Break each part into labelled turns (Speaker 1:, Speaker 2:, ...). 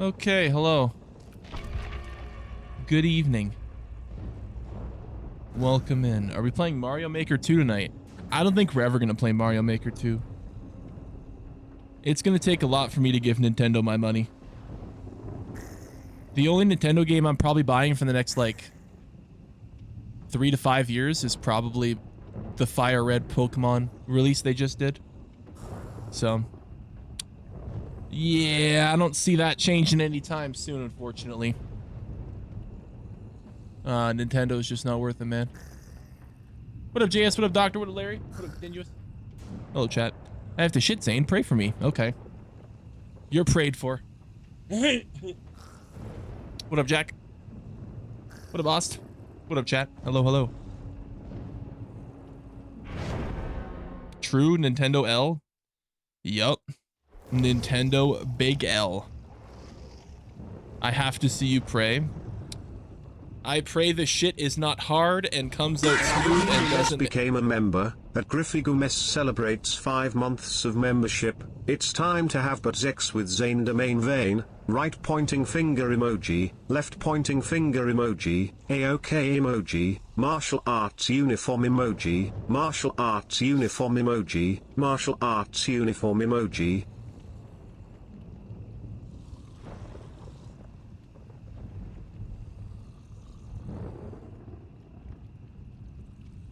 Speaker 1: Okay, hello. Good evening. Welcome in. Are we playing Mario Maker 2 tonight? I don't think we're ever going to play Mario Maker 2. It's going to take a lot for me to give Nintendo my money. The only Nintendo game I'm probably buying for the next, like, 3 to 5 years is probably the Fire Red Pokemon release they just did. So, yeah, I don't see that changing anytime soon, unfortunately. Nintendo's just not worth it, man. What up, JS? What up, Doctor? What up, Larry? What up, Continuous? Hello, chat. I have to shit, Zane. Pray for me. Okay. You're prayed for. What up, Jack? What up, Ost? What up, chat? Hello, hello. True Nintendo L? Yup. Nintendo Big L. I have to see you pray. I pray the shit is not hard and comes out smooth and doesn't...
Speaker 2: became a member, at Griffy Gomez celebrates 5 months of membership. It's time to have but sex with Zane Domain Vein. Right pointing finger emoji, left pointing finger emoji, AOK emoji, martial arts uniform emoji, martial arts uniform emoji, martial arts uniform emoji.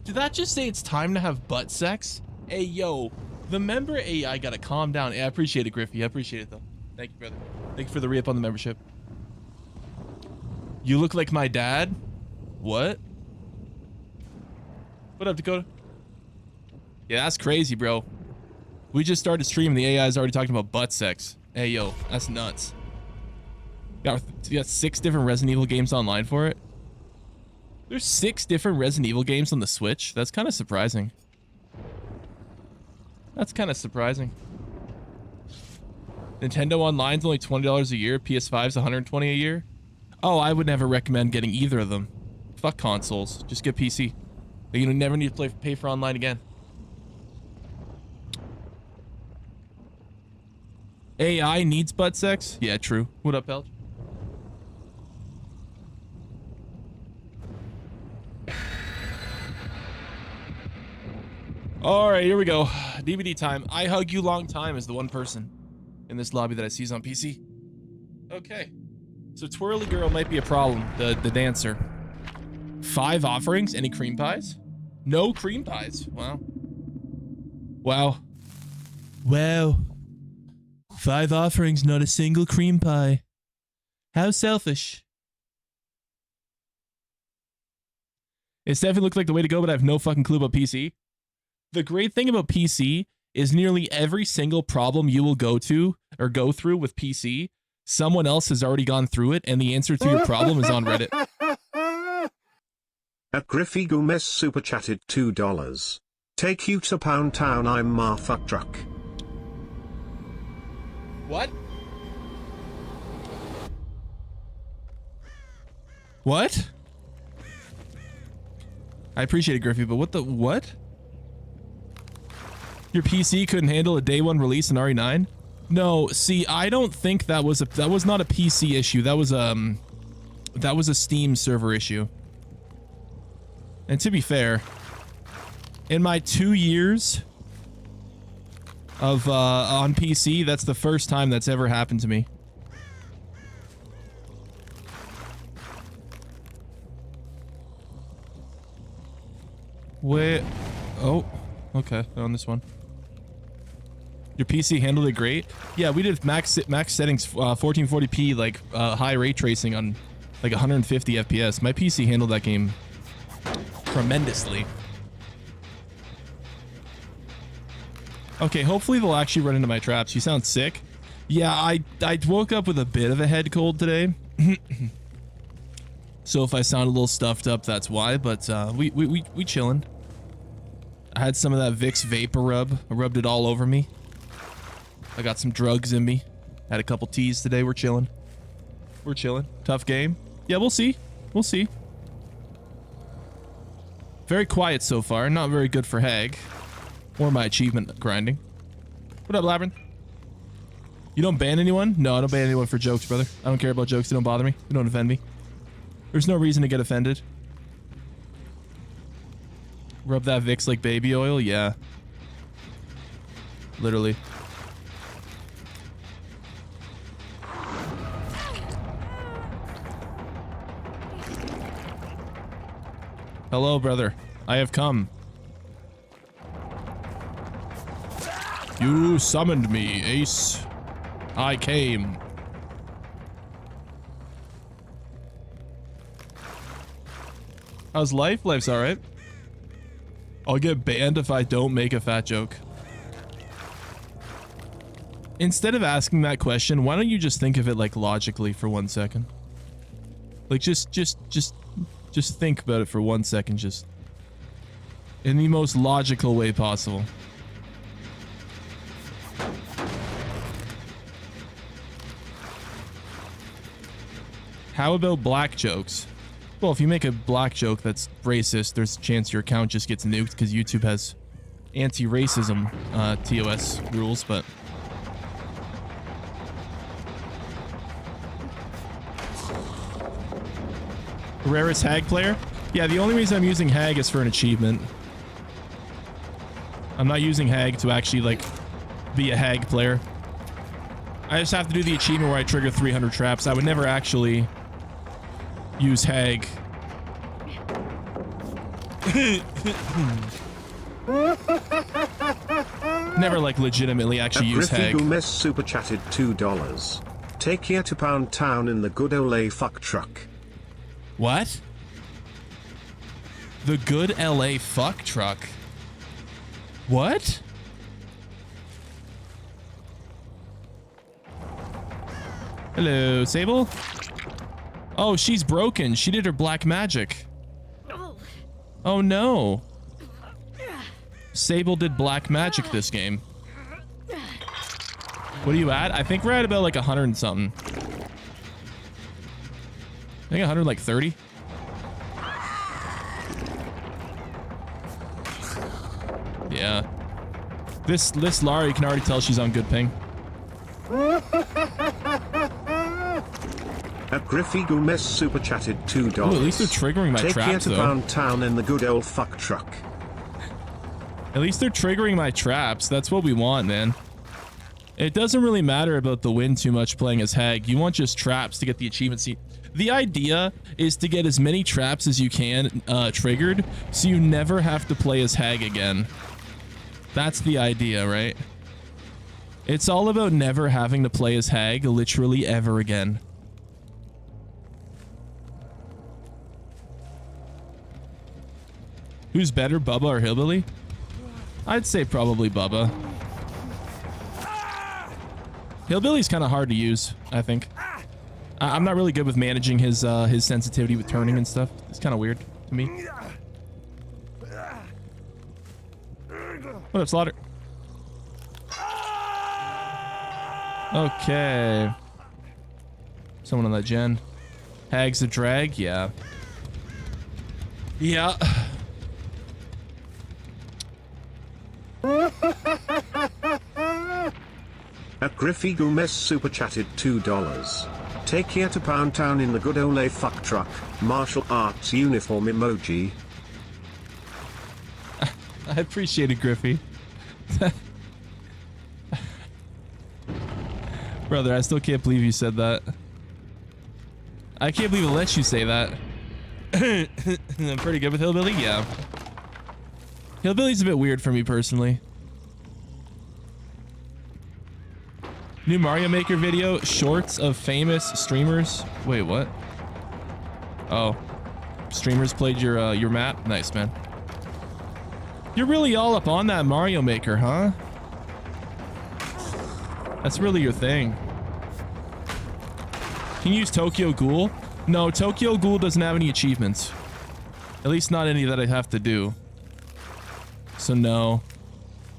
Speaker 1: Did that just say it's time to have butt sex? Hey, yo, the member AI gotta calm down. Yeah, I appreciate it, Griffy. I appreciate it, though. Thank you, brother. Thank you for the re-up on the membership. You look like my dad? What? What up, Dakota? Yeah, that's crazy, bro. We just started streaming. The AI is already talking about butt sex. Hey, yo, that's nuts. You got 6 different Resident Evil games online for it? There's 6 different Resident Evil games on the Switch? That's kind of surprising. That's kind of surprising. Nintendo Online's only $20 a year. PS5's $120 a year. Oh, I would never recommend getting either of them. Fuck consoles. Just get PC. You never need to pay for online again. AI needs butt sex? Yeah, true. What up, Belch? Alright, here we go. DVD time. I hug you long time is the one person in this lobby that I see is on PC. Okay. So Twirly Girl might be a problem, the dancer. 5 offerings? Any cream pies? No cream pies. Wow. Wow. Wow. 5 offerings, not a single cream pie. How selfish. It's definitely looked like the way to go, but I have no fucking clue about PC. The great thing about PC is nearly every single problem you will go through with PC, someone else has already gone through it, and the answer to your problem is on Reddit.
Speaker 2: At Griffy Gomez super chatted $2. Take you to Pound Town, I'm Ma Fuck Truck.
Speaker 1: What? What? I appreciate it, Griffy, but what? Your PC couldn't handle a day 1 release in RE9? No, see, I don't think that was not a PC issue. That was a Steam server issue. And to be fair, in my 2 years of on PC, that's the first time that's ever happened to me. Wait. Oh, okay, on this one. Your PC handled it great? Yeah, we did max settings, 1440p, like high ray tracing on like 150 FPS. My PC handled that game tremendously. Okay, hopefully they'll actually run into my traps. You sound sick. Yeah, I woke up with a bit of a head cold today. So if I sound a little stuffed up, that's why, but we chillin'. I had some of that Vicks Vapor Rub. I rubbed it all over me. I got some drugs in me. Had a couple teas today. We're chilling. We're chilling. Tough game. Yeah, we'll see. We'll see. Very quiet so far. Not very good for Hag. Or my achievement grinding. What up, Labyrinth? You don't ban anyone? No, I don't ban anyone for jokes, brother. I don't care about jokes. They don't bother me. They don't offend me. There's no reason to get offended. Rub that Vicks like baby oil? Yeah. Literally. Hello, brother. I have come. You summoned me, Ace. I came. How's life? Life's alright. I'll get banned if I don't make a fat joke. Instead of asking that question, why don't you just think of it like logically for 1 second? Like just think about it for 1 second, just in the most logical way possible. How about black jokes? Well, if you make a black joke that's racist, there's a chance your account just gets nuked because YouTube has anti-racism TOS rules, but... Rarest Hag player? Yeah, the only reason I'm using Hag is for an achievement. I'm not using Hag to actually, like, be a Hag player. I just have to do the achievement where I trigger 300 traps. I would never actually use Hag. Never, like, legitimately actually use Hag.
Speaker 2: Gomez super chatted $2. Take here to Pound Town in the good LA fuck truck.
Speaker 1: What? The good LA fuck truck? What? Hello, Sable? Oh, she's broken. She did her black magic. Oh no. Sable did black magic this game. What are you at? I think we're at about like 100 and something. I think 100 like 30. Yeah. This Lara, you can already tell she's on good ping.
Speaker 2: At Griffy Gomez super chatted $2.
Speaker 1: Ooh, at least they're triggering my
Speaker 2: Take
Speaker 1: traps,
Speaker 2: here to
Speaker 1: though.
Speaker 2: Pound Town in the good old fuck truck.
Speaker 1: At least they're triggering my traps. That's what we want, man. It doesn't really matter about the win too much playing as Hag. You want just traps to get the achievement. See, the idea is to get as many traps as you can triggered, so you never have to play as Hag again. That's the idea, right? It's all about never having to play as Hag literally ever again. Who's better, Bubba or Hillbilly? I'd say probably Bubba. Hillbilly's kind of hard to use, I think. I'm not really good with managing his sensitivity with turning and stuff. It's kind of weird to me. What up, Slaughter? Okay. Someone on that gen. Hag's a drag? Yeah. Yeah.
Speaker 2: At Griffy Gomez super chatted $2. Take here to Pound Town in the good ole fuck truck. Martial arts uniform emoji.
Speaker 1: I appreciate it, Griffy. Brother, I still can't believe you said that. I can't believe it lets you say that. I'm pretty good with Hillbilly? Yeah. Hillbilly's a bit weird for me personally. New Mario Maker video, shorts of famous streamers. Wait, what? Oh. Streamers played your map? Nice, man. You're really all up on that Mario Maker, huh? That's really your thing. Can you use Tokyo Ghoul? No, Tokyo Ghoul doesn't have any achievements. At least not any that I have to do. So no,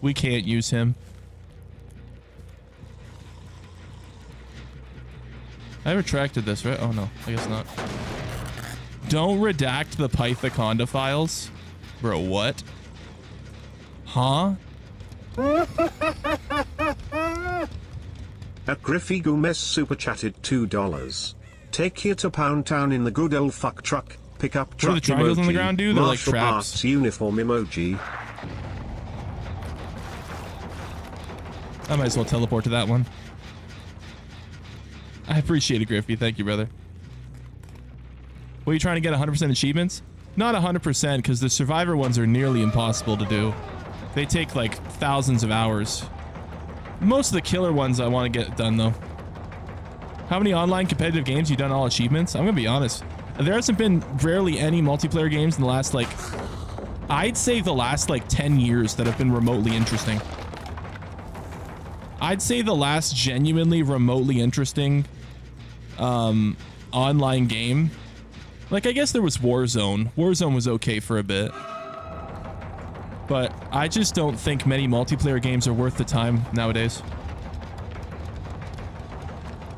Speaker 1: we can't use him. I retracted this, right? Oh no, I guess not. Don't redact the Pythaconda files? Bro, what? Huh?
Speaker 2: At At Griffy Gomez super chatted $2. Take you to Pound Town in the good old fuck truck. Pick up truck
Speaker 1: What do the triangles
Speaker 2: emoji.
Speaker 1: on the ground do? They're like
Speaker 2: Martial
Speaker 1: traps.
Speaker 2: arts uniform emoji.
Speaker 1: I might as well teleport to that one. I appreciate it, Griffey. Thank you, brother. What, are you trying to get 100% achievements? Not 100%, because the Survivor ones are nearly impossible to do. They take like thousands of hours. Most of the killer ones I want to get done, though. How many online competitive games have you done all achievements? I'm going to be honest. There hasn't been rarely any multiplayer games in the last, like... I'd say the last, like, 10 years that have been remotely interesting. I'd say the last genuinely remotely interesting online game, like, I guess there was Warzone. Warzone was okay for a bit, but I just don't think many multiplayer games are worth the time nowadays.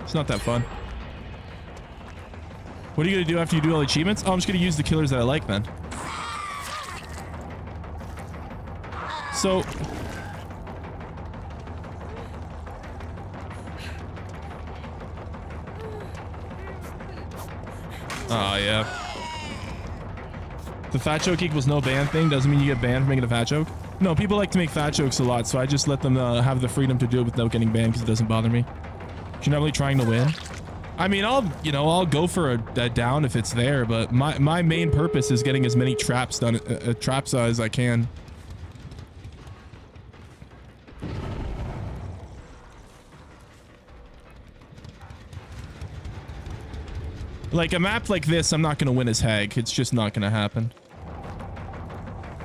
Speaker 1: It's not that fun. What are you gonna do after you do all the achievements? Oh, I'm just gonna use the killers that I like then. So oh, yeah. The fat joke equals no ban thing doesn't mean you get banned for making a fat joke. No, people like to make fat jokes a lot, so I just let them have the freedom to do it without getting banned because it doesn't bother me. You're not really trying to win. I mean, I'll go for a down if it's there, but my main purpose is getting as many traps done, traps as I can. Like, a map like this, I'm not going to win as Hag. It's just not going to happen.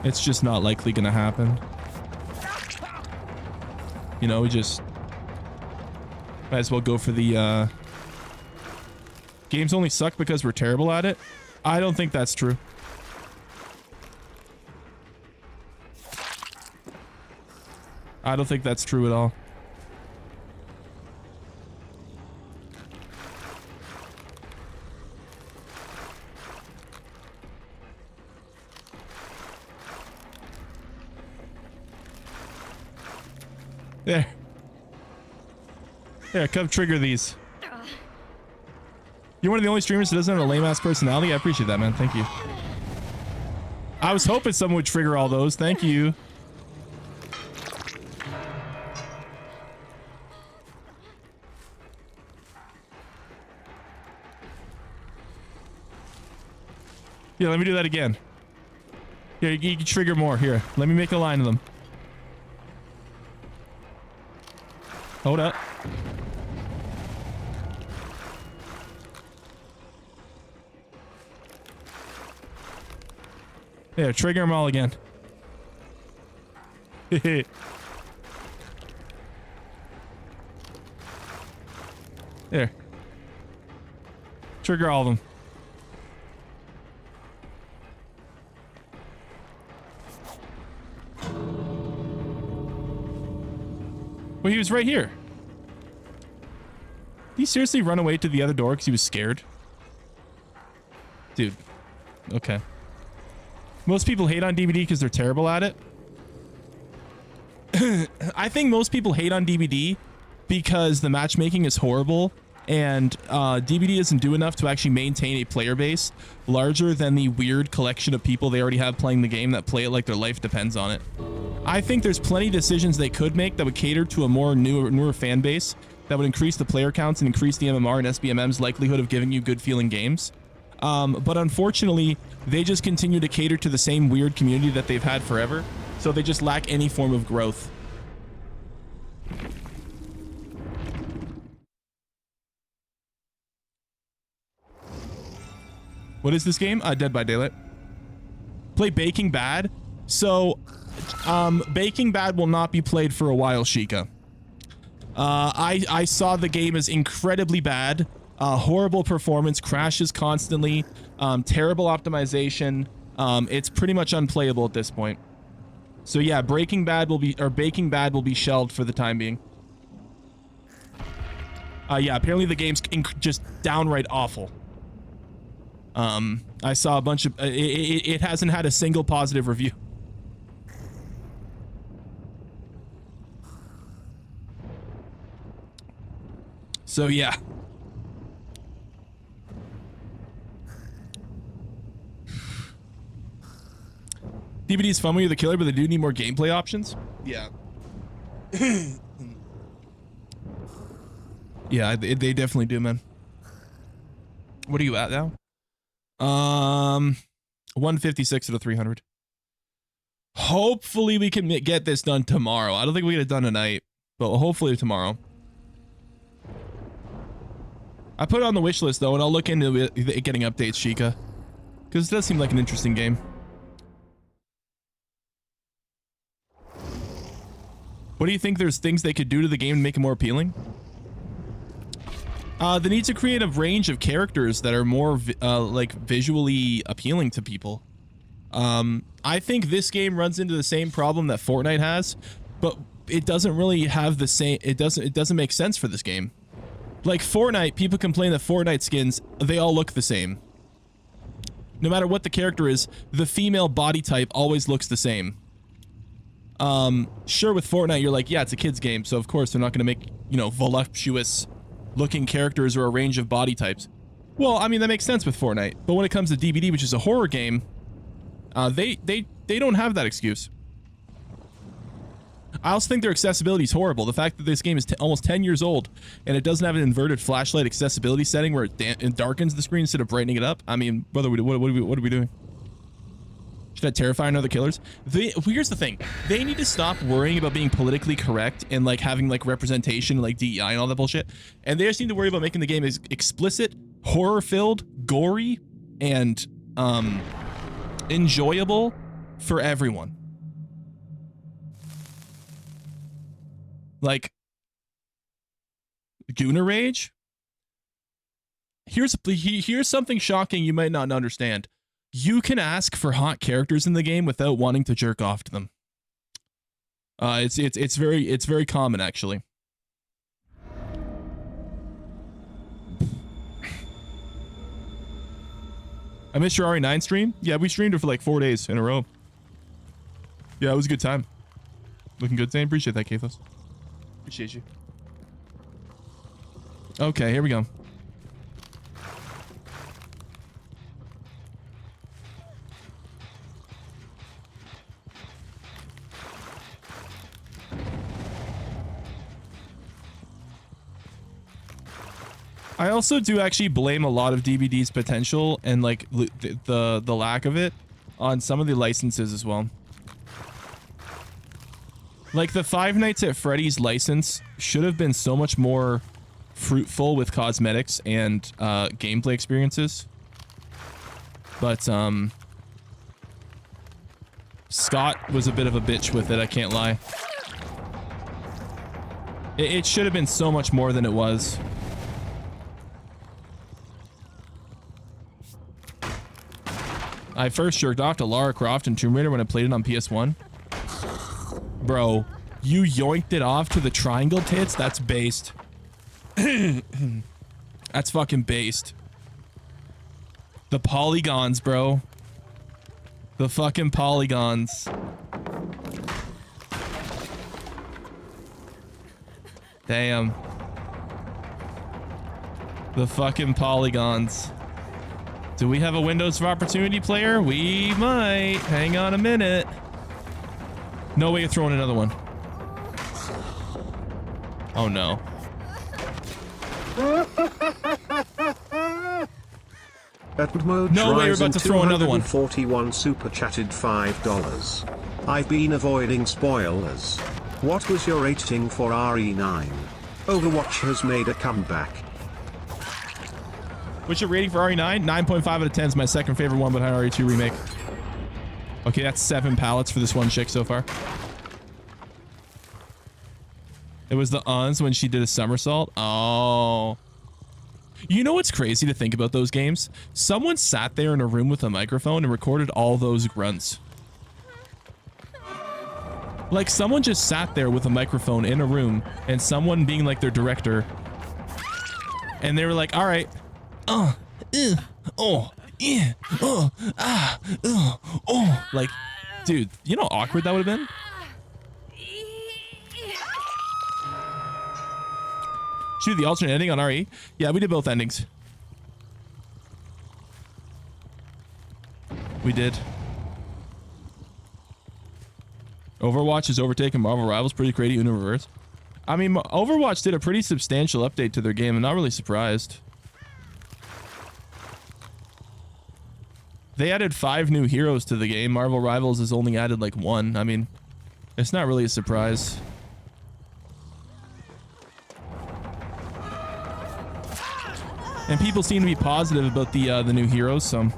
Speaker 1: It's just not likely going to happen. You know, we just... might as well go for the, games only suck because we're terrible at it? I don't think that's true. I don't think that's true at all. There. There, come trigger these. You're one of the only streamers that doesn't have a lame-ass personality? I appreciate that, man. Thank you. I was hoping someone would trigger all those. Thank you. Yeah, let me do that again. Here, you can trigger more. Here, let me make a line of them. Hold up. There, trigger them all again. There. Trigger all of them. Well, he was right here. Did he seriously run away to the other door because he was scared? Dude. Okay. Most people hate on DBD because they're terrible at it. I think most people hate on DBD because the matchmaking is horrible and DBD doesn't do enough to actually maintain a player base larger than the weird collection of people they already have playing the game that play it like their life depends on it. I think there's plenty of decisions they could make that would cater to a more newer fan base that would increase the player counts and increase the MMR and SBMM's likelihood of giving you good feeling games. But unfortunately, they just continue to cater to the same weird community that they've had forever, so they just lack any form of growth. What is this game? Dead by Daylight. Play Baking Bad. So, Baking Bad will not be played for a while, Sheikah. I saw the game as incredibly bad. Horrible performance, crashes constantly, terrible optimization. It's pretty much unplayable at this point. So yeah, Baking Bad will be shelved for the time being. Yeah, apparently the game's just downright awful. I saw a bunch of it hasn't had a single positive review. So yeah. DBD is fun when you're the killer, but they do need more gameplay options. Yeah. Yeah, they definitely do, man. What are you at now? 156 out of 300. Hopefully we can get this done tomorrow. I don't think we get it done tonight, but hopefully tomorrow. I put it on the wish list though, and I'll look into it, getting updates, Sheikah, because it does seem like an interesting game. What do you think there's things they could do to the game to make it more appealing? They need to create a range of characters that are more like visually appealing to people. I think this game runs into the same problem that Fortnite has, but it doesn't really have the same. It doesn't make sense for this game. Like Fortnite, people complain that Fortnite skins, they all look the same. No matter what the character is, the female body type always looks the same. Sure, with Fortnite, you're like, yeah, it's a kid's game, so of course they're not going to make, you know, voluptuous looking characters or a range of body types. Well, I mean, that makes sense with Fortnite, but when it comes to DBD, which is a horror game, they don't have that excuse. I also think their accessibility is horrible. The fact that this game is almost 10 years old and it doesn't have an inverted flashlight accessibility setting where it darkens the screen instead of brightening it up. I mean, brother, what are we doing? Should that terrify another killers? Here's the thing. They need to stop worrying about being politically correct and like having like representation, like DEI and all that bullshit. And they just need to worry about making the game as explicit, horror-filled, gory, and enjoyable for everyone. Like Gooner Rage. Here's something shocking you might not understand. You can ask for hot characters in the game without wanting to jerk off to them. It's very common actually. I missed your RE9 stream. Yeah, we streamed it for like 4 days in a row. Yeah, it was a good time. Looking good, Zane. Appreciate that, Kathos. Appreciate you. Okay, here we go. I also do actually blame a lot of DBD's potential and like the lack of it on some of the licenses as well. Like the Five Nights at Freddy's license should have been so much more fruitful with cosmetics and gameplay experiences. But Scott was a bit of a bitch with it, I can't lie. It should have been so much more than it was. I first jerked off to Lara Croft and Tomb Raider when I played it on PS1. Bro, you yoinked it off to the triangle tits? That's based. That's fucking based. The polygons, bro. The fucking polygons. Damn. The fucking polygons. Do we have a Windows of Opportunity player? We might. Hang on a minute. No way you're throwing another one. Oh no.
Speaker 2: Edward Mode
Speaker 1: no way you're about to throw another one.
Speaker 2: 41 super chatted $5. I've been avoiding spoilers. What was your rating for RE9? Overwatch has made a comeback.
Speaker 1: What's your rating for RE9? 9.5 out of 10 is my second favorite one behind RE2 Remake. Okay, that's 7 pallets for this one chick so far. It was the uns when she did a somersault. Oh. You know what's crazy to think about those games? Someone sat there in a room with a microphone and recorded all those grunts. Like someone just sat there with a microphone in a room and someone being like their director. And they were like, all right. Oh, yeah, oh. Like, dude, you know how awkward that would have been? Shoot the alternate ending on RE. Yeah, we did both endings. We did. Overwatch has overtaken Marvel Rivals. Pretty crazy in reverse. I mean, Overwatch did a pretty substantial update to their game. I'm not really surprised. They added 5 new heroes to the game. Marvel Rivals has only added like 1. I mean, it's not really a surprise. And people seem to be positive about the new heroes, so...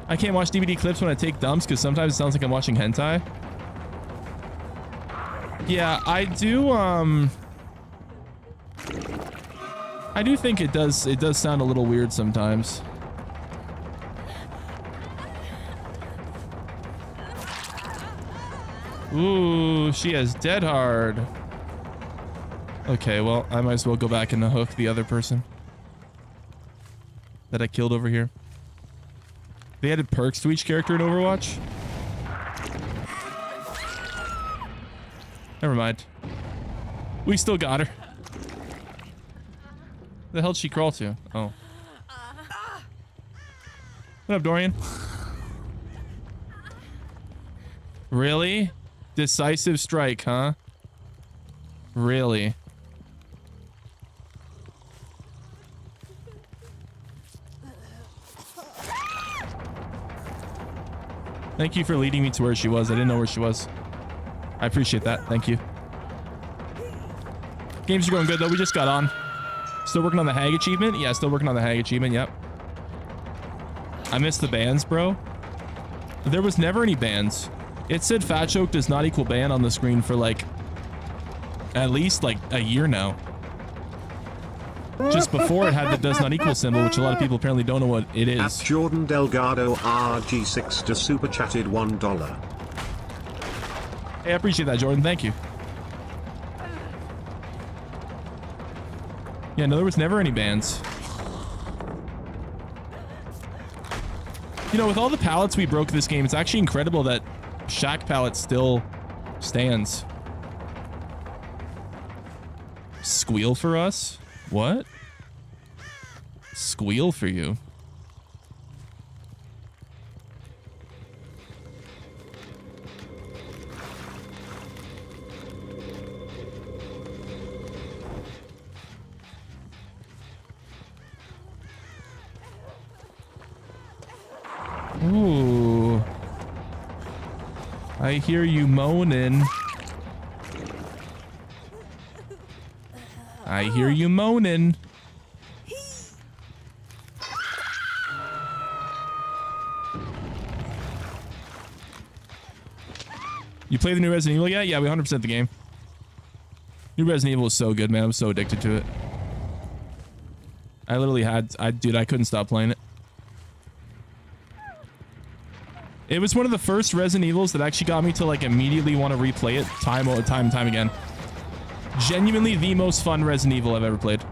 Speaker 1: I can't watch DVD clips when I take dumps because sometimes it sounds like I'm watching hentai. Yeah, I do think it does sound a little weird sometimes. Ooh, she has dead hard. Okay, well, I might as well go back and hook the other person that I killed over here. They added perks to each character in Overwatch. Never mind. We still got her. The hell did she crawl to? Oh. What up, Dorian? Really? Decisive strike, huh? Really? Thank you for leading me to where she was. I didn't know where she was. I appreciate that. Thank you. Games are going good, though. We just got on. Still working on the Hag achievement? Yeah, still working on the Hag achievement. Yep. I missed the bans, bro. There was never any bans. It said fat choke does not equal ban on the screen for like at least like a year now. Just before it had the does not equal symbol, which a lot of people apparently don't know what it is.
Speaker 2: At Jordan Delgado RG6 to super chatted $1.
Speaker 1: Hey, I appreciate that, Jordan. Thank you. Yeah, no, there was never any bans. You know, with all the pallets we broke this game, it's actually incredible that Shack pallet still stands. Squeal for us? What? Squeal for you? Ooh. I hear you moaning. I hear you moaning. You play the new Resident Evil yet? Yeah, we 100% the game. New Resident Evil is so good, man. I'm so addicted to it. I literally dude, I couldn't stop playing it. It was one of the first Resident Evils that actually got me to like immediately want to replay it time and time again. Genuinely the most fun Resident Evil I've ever played.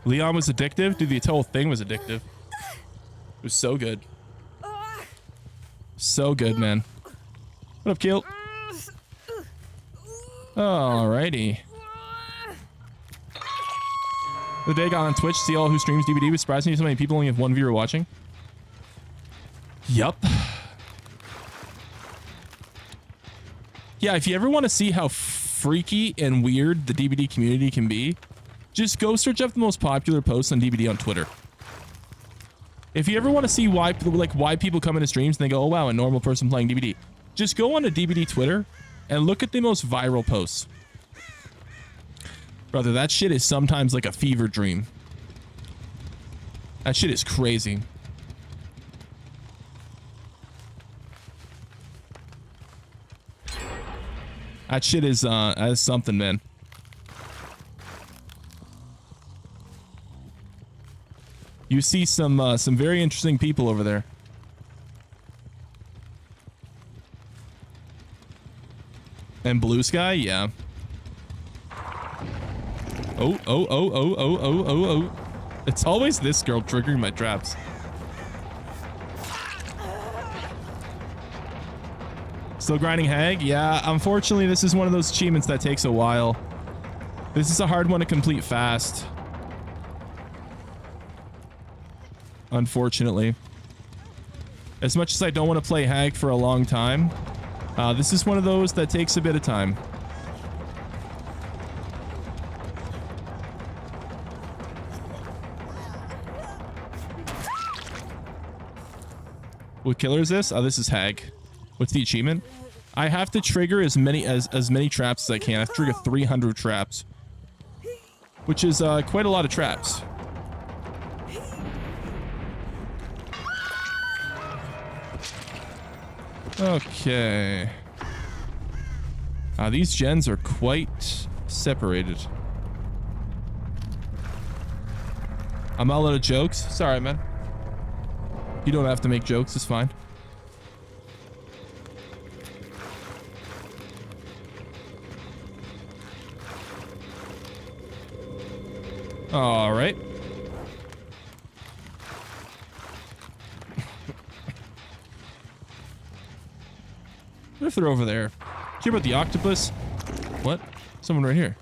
Speaker 1: Leon was addictive? Dude, the whole thing was addictive. It was so good. So good, man. What up, Kill? Alrighty. The day got on Twitch, see all who streams DVD. Was surprising you so many people only have one viewer watching. Yup. Yeah, if you ever want to see how freaky and weird the DVD community can be, just go search up the most popular posts on DVD on Twitter. If you ever want to see why people come into streams and they go, oh wow, a normal person playing DVD, just go on to DVD Twitter and look at the most viral posts. Brother, that shit is sometimes like a fever dream. That shit is crazy. That shit is something, man. You see some very interesting people over there. And Blue Sky, yeah. Oh, oh, oh, oh, oh, oh, oh, oh. It's always this girl triggering my traps. Still grinding Hag? Yeah, unfortunately, this is one of those achievements that takes a while. This is a hard one to complete fast. Unfortunately. As much as I don't want to play Hag for a long time, this is one of those that takes a bit of time. What killer is this? Oh, this is Hag. What's the achievement? I have to trigger as many traps as I can. I have to trigger 300 traps, which is quite a lot of traps. Okay. These gens are quite separated. I'm all out of jokes. Sorry, man. You don't have to make jokes. It's fine. All right. What if they're over there? Did you hear about the octopus? What? Someone right here.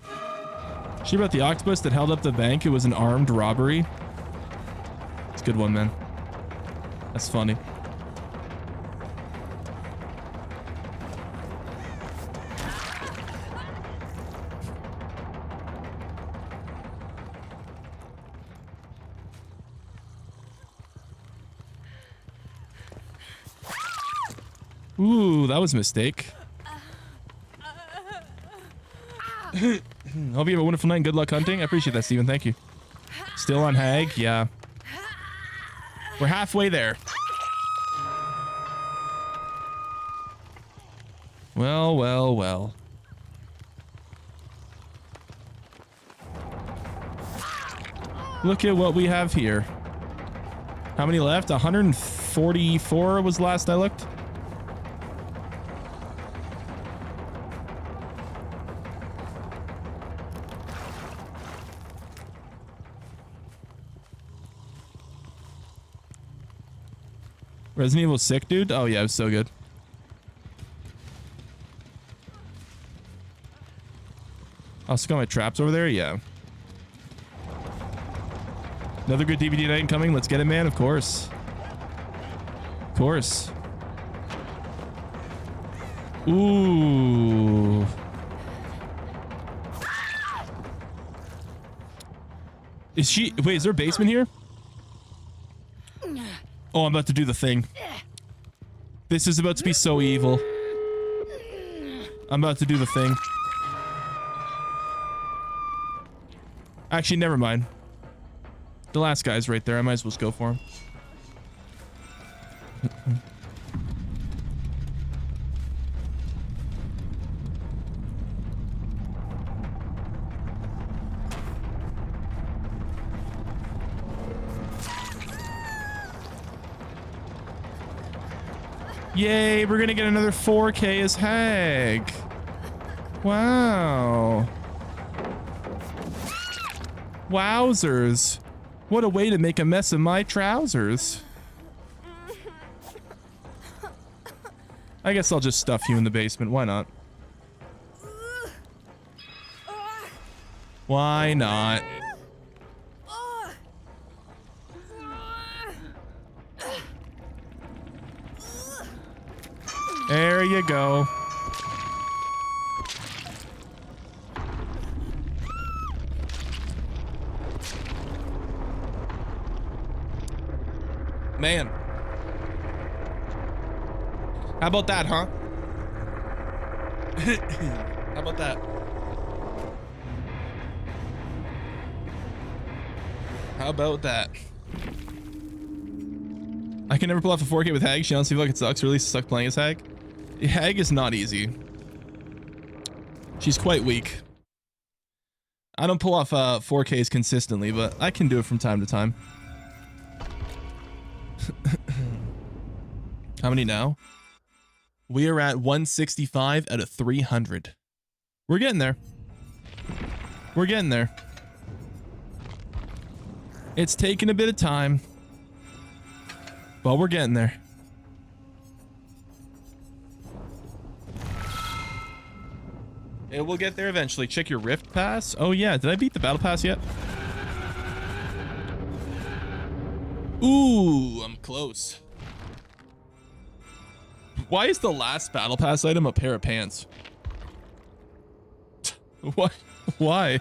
Speaker 1: Did you hear about the octopus that held up the bank? It was an armed robbery. It's a good one, man. That's funny. Ooh, that was a mistake. Hope you have a wonderful night and good luck hunting. I appreciate that, Steven. Thank you. Still on Hag? Yeah. We're halfway there. Well, well, well. Look at what we have here. How many left? 144 was last I looked. Resident Evil sick, dude? Oh yeah, it was so good. I'll still got my traps over there? Yeah. Another good DVD night incoming. Let's get it, man. Of course. Of course. Ooh. Is she... Wait, is there a basement here? Oh, I'm about to do the thing. This is about to be so evil. I'm about to do the thing. Actually, never mind. The last guy's right there. I might as well just go for him. Yay, we're gonna get another 4K as Hag. Wow. Wowzers. What a way to make a mess of my trousers. I guess I'll just stuff you in the basement. Why not? Why not? There you go. Man. How about that, huh? How about that? How about that? I can never pull off a 4K with Hag. She honestly feels like it sucks. Really suck playing as Hag. Hag is not easy. She's quite weak. I don't pull off 4Ks consistently, but I can do it from time to time. How many now? We are at 165 out of 300. We're getting there. We're getting there. It's taking a bit of time, but we're getting there. It will get there eventually. Check your Rift Pass. Oh yeah, did I beat the Battle Pass yet? Ooh, I'm close. Why is the last Battle Pass item a pair of pants? What? Why?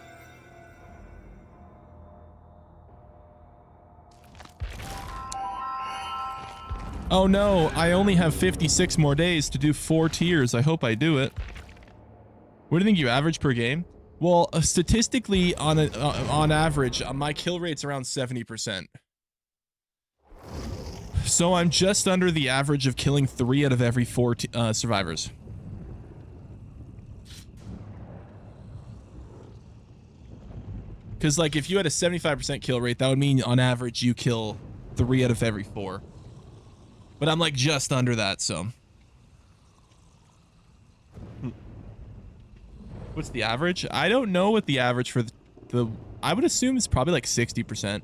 Speaker 1: Oh no, I only have 56 more days to do 4 tiers. I hope I do it. What do you think you average per game? Well, statistically, on average, my kill rate's around 70%. So I'm just under the average of killing 3 out of every 4 survivors. Because, like, if you had a 75% kill rate, that would mean, on average, you kill 3 out of every 4. But I'm, like, just under that, so... What's the average? I don't know what the average for the I would assume it's probably like 60%.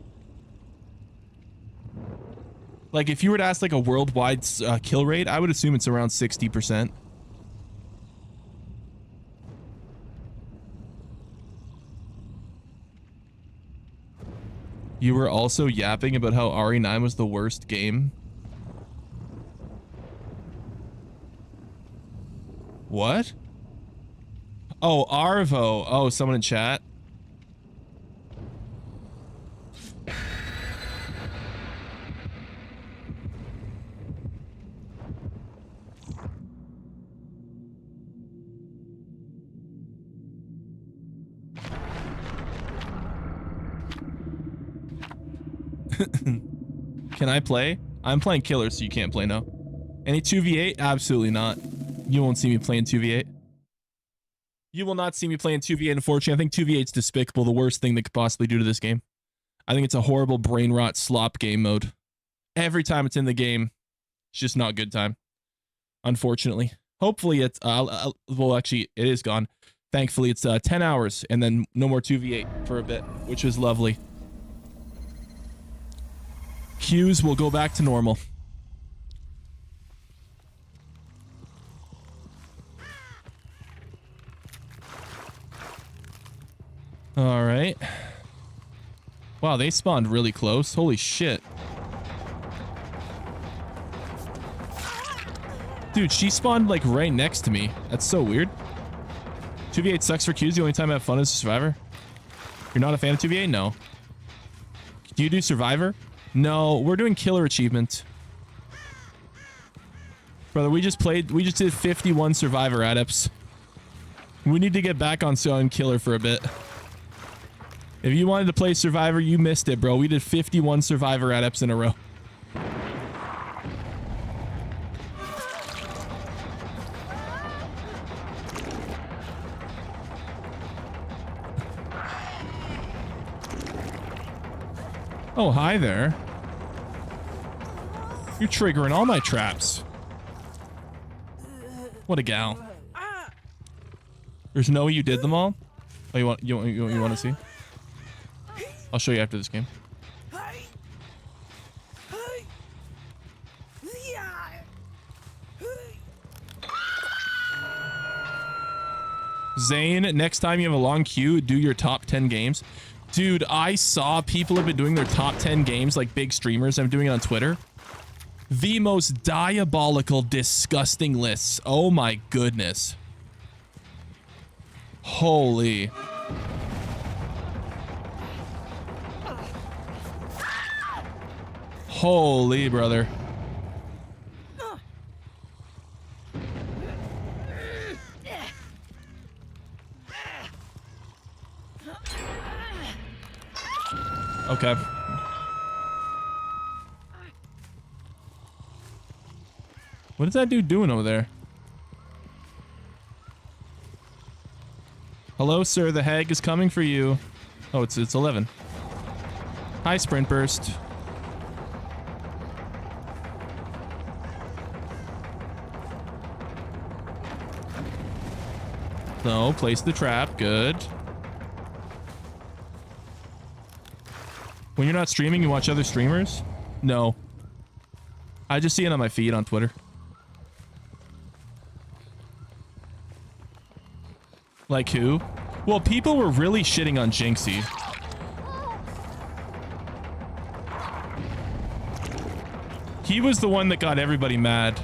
Speaker 1: Like if you were to ask like a worldwide kill rate, I would assume it's around 60%. You were also yapping about how RE9 was the worst game. What? Oh, Arvo. Oh, someone in chat. Can I play? I'm playing killer, so you can't play now. Any 2v8? Absolutely not. You won't see me playing 2v8. You will not see me playing 2v8, unfortunately. I think 2v8 is despicable, the worst thing they could possibly do to this game. I think it's a horrible brain rot slop game mode. Every time it's in the game, it's just not good time. Unfortunately. Hopefully it's, well actually, it is gone. Thankfully it's 10 hours and then no more 2v8 for a bit, which was lovely. Queues will go back to normal. All right. Wow, they spawned really close. Holy shit. Dude, she spawned like right next to me. That's so weird. 2v8 sucks for queues. The only time I have fun is Survivor. You're not a fan of 2v8? No. Do you do Survivor? No, we're doing Killer Achievement. Brother, we just did 51 Survivor adepts. We need to get back on Killer for a bit. If you wanted to play Survivor, you missed it, bro. We did 51 Survivor adepts in a row. Oh, hi there. You're triggering all my traps. What a gal. There's no way you did them all? Oh, you want to see? I'll show you after this game. Zane, next time you have a long queue, do your top 10 games. Dude, I saw people have been doing their top 10 games, like big streamers. I'm doing it on Twitter. The most diabolical, disgusting lists. Oh my goodness. Holy. Holy, brother. Okay. What is that dude doing over there? Hello, sir. The hag is coming for you. Oh, it's 11. Hi, Sprint Burst. No, place the trap. Good. When you're not streaming, you watch other streamers? No. I just see it on my feed on Twitter. Like who? Well, people were really shitting on Jinxie. He was the one that got everybody mad.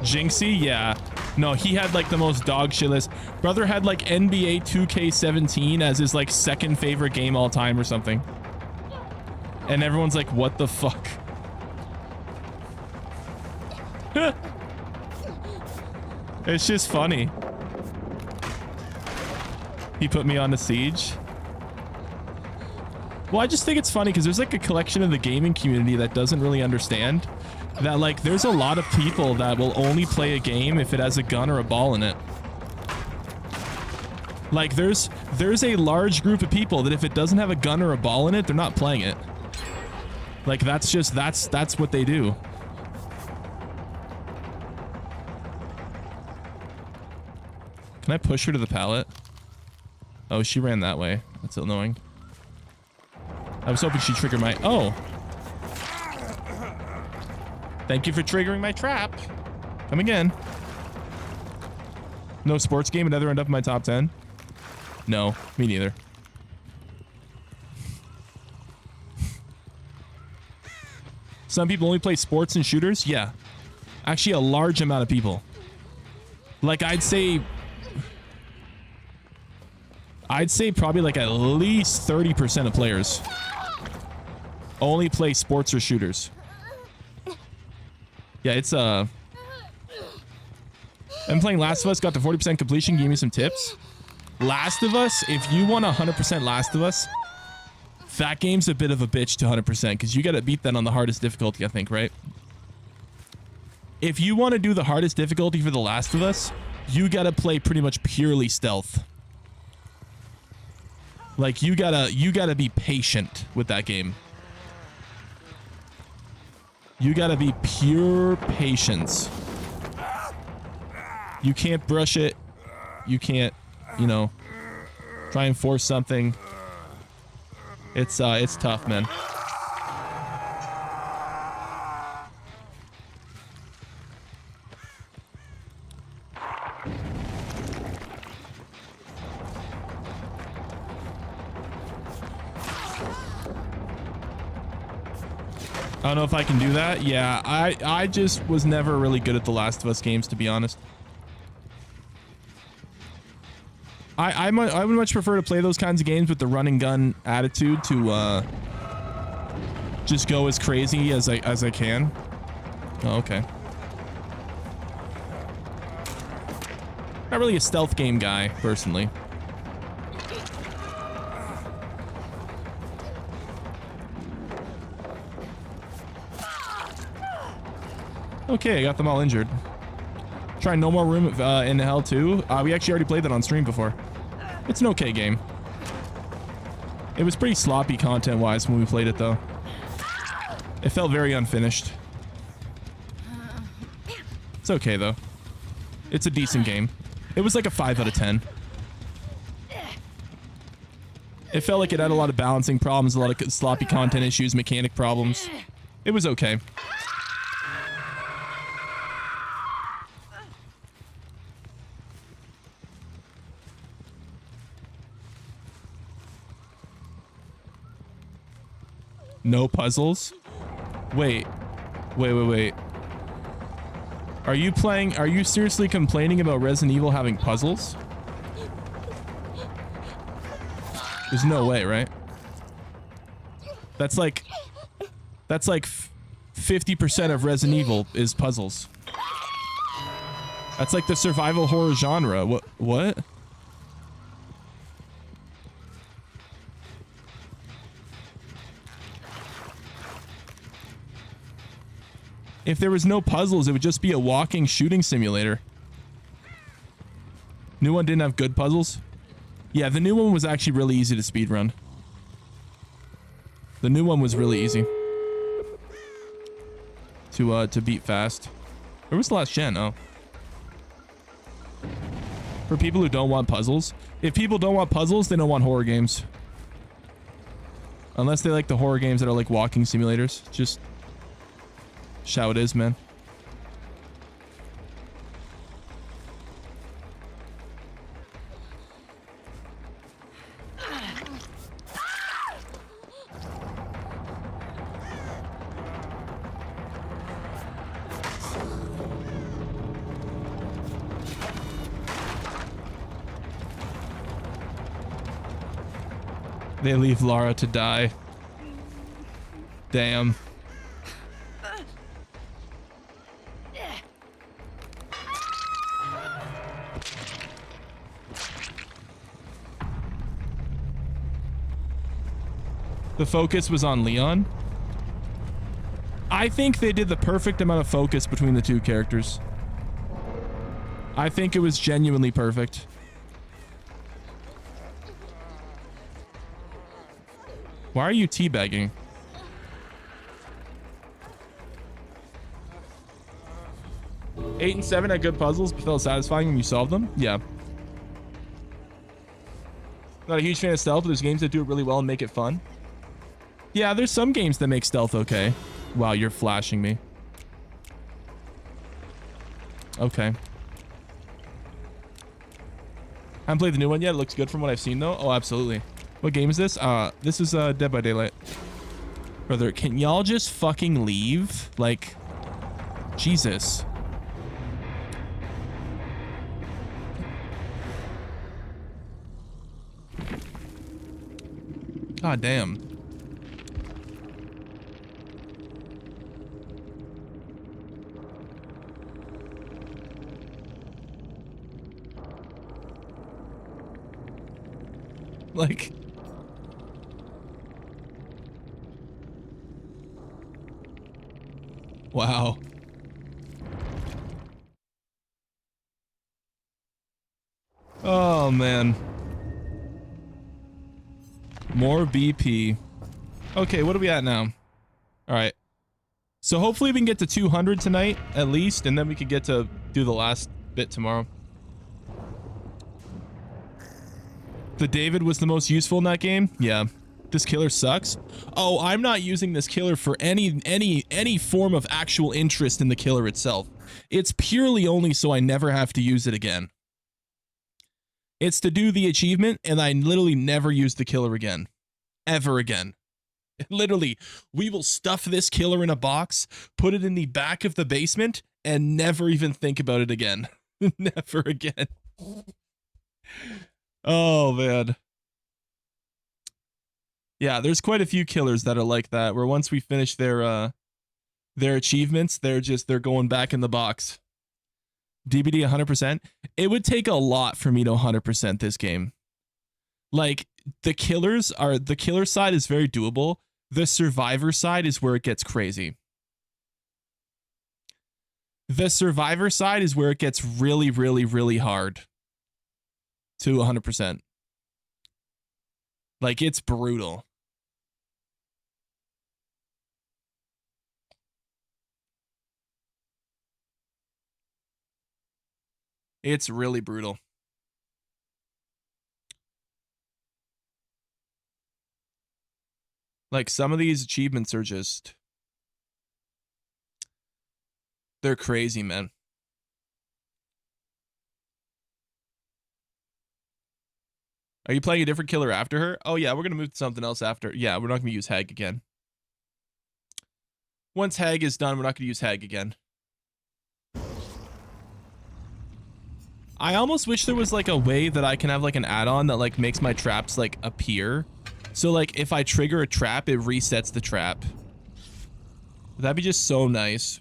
Speaker 1: Jinxie? Yeah. No, he had like the most dog shit list. Brother had like NBA 2K17 as his like second favorite game all time or something. And everyone's like, what the fuck? It's just funny. He put me on the siege. Well, I just think it's funny because there's like a collection of the gaming community that doesn't really understand that like there's a lot of people that will only play a game if it has a gun or a ball in it. Like there's a large group of people that if it doesn't have a gun or a ball in it, they're not playing it. Like that's what they do. Can I push her to the pallet? Oh, she ran that way. That's annoying. I was hoping she'd trigger my... Oh! Thank you for triggering my trap. Come again. No sports game would ever end up in my top 10? No, me neither. Some people only play sports and shooters? Yeah. Actually, a large amount of people. Like, I'd say probably like at least 30% of players only play sports or shooters. Yeah, it's I'm playing Last of Us, got to 40% completion. Give me some tips. Last of Us, if you want 100% Last of Us, that game's a bit of a bitch to 100% because you got to beat that on the hardest difficulty, I think, right? If you want to do the hardest difficulty for The Last of Us, you got to play pretty much purely stealth. Like you gotta be patient with that game. You gotta be pure patience. You can't brush it. You can't, you know, try and force something. It's tough, man. I don't know if I can do that. Yeah, I just was never really good at the Last of Us games, to be honest. I would much prefer to play those kinds of games with the run and gun attitude to just go as crazy as I can. Oh, okay. Not really a stealth game guy, personally. Okay, I got them all injured. Try No More Room in Hell 2. We actually already played that on stream before. It's an okay game. It was pretty sloppy content-wise when we played it, though. It felt very unfinished. It's okay, though. It's a decent game. It was like a 5 out of 10. It felt like it had a lot of balancing problems, a lot of sloppy content issues, mechanic problems. It was okay. No puzzles? Wait. Are you seriously complaining about Resident Evil having puzzles? There's no way, right? That's like 50% of Resident Evil is puzzles. That's like the survival horror genre. What? If there was no puzzles, it would just be a walking shooting simulator. New one didn't have good puzzles? Yeah, the new one was actually really easy to speedrun. The new one was really easy. 2 to beat fast. Where was the last gen? Oh. For people who don't want puzzles. If people don't want puzzles, they don't want horror games. Unless they like the horror games that are like walking simulators. Just how it is, man. They leave Lara to die. Damn. The focus was on Leon. I think they did the perfect amount of focus between the two characters. I think it was genuinely perfect. Why are you teabagging? Eight and 7 had good puzzles, but felt satisfying when you solved them? Yeah. Not a huge fan of stealth, but there's games that do it really well and make it fun. Yeah, there's some games that make stealth okay. Wow, you're flashing me. Okay. Haven't played the new one yet. It looks good from what I've seen, though. Oh, absolutely. What game is this? This is Dead by Daylight. Brother, can y'all just fucking leave? Like, Jesus. God damn. Like... Wow. Oh, man. More BP. Okay, what are we at now? All right. So hopefully we can get to 200 tonight, at least, and then we can get to do the last bit tomorrow. The David was the most useful in that game? Yeah. This killer sucks. Oh, I'm not using this killer for any form of actual interest in the killer itself. It's purely only so I never have to use it again. It's to do the achievement, and I literally never use the killer again. Ever again. Literally, we will stuff this killer in a box, put it in the back of the basement, and never even think about it again. Never again. Oh, man. Yeah, there's quite a few killers that are like that, where once we finish their achievements, they're going back in the box. DBD 100%. It would take a lot for me to 100% this game. Like, the killer side is very doable. The survivor side is where it gets crazy. The survivor side is where it gets really, really, really hard to 100%. Like, it's brutal. It's really brutal. Like, some of these achievements are just... they're crazy, man. Are you playing a different killer after her? Oh, yeah, we're going to move to something else after. Yeah, we're not going to use Hag again. Once Hag is done, we're not going to use Hag again. I almost wish there was like a way that I can have like an add-on that like makes my traps like appear. So like if I trigger a trap, it resets the trap. That'd be just so nice.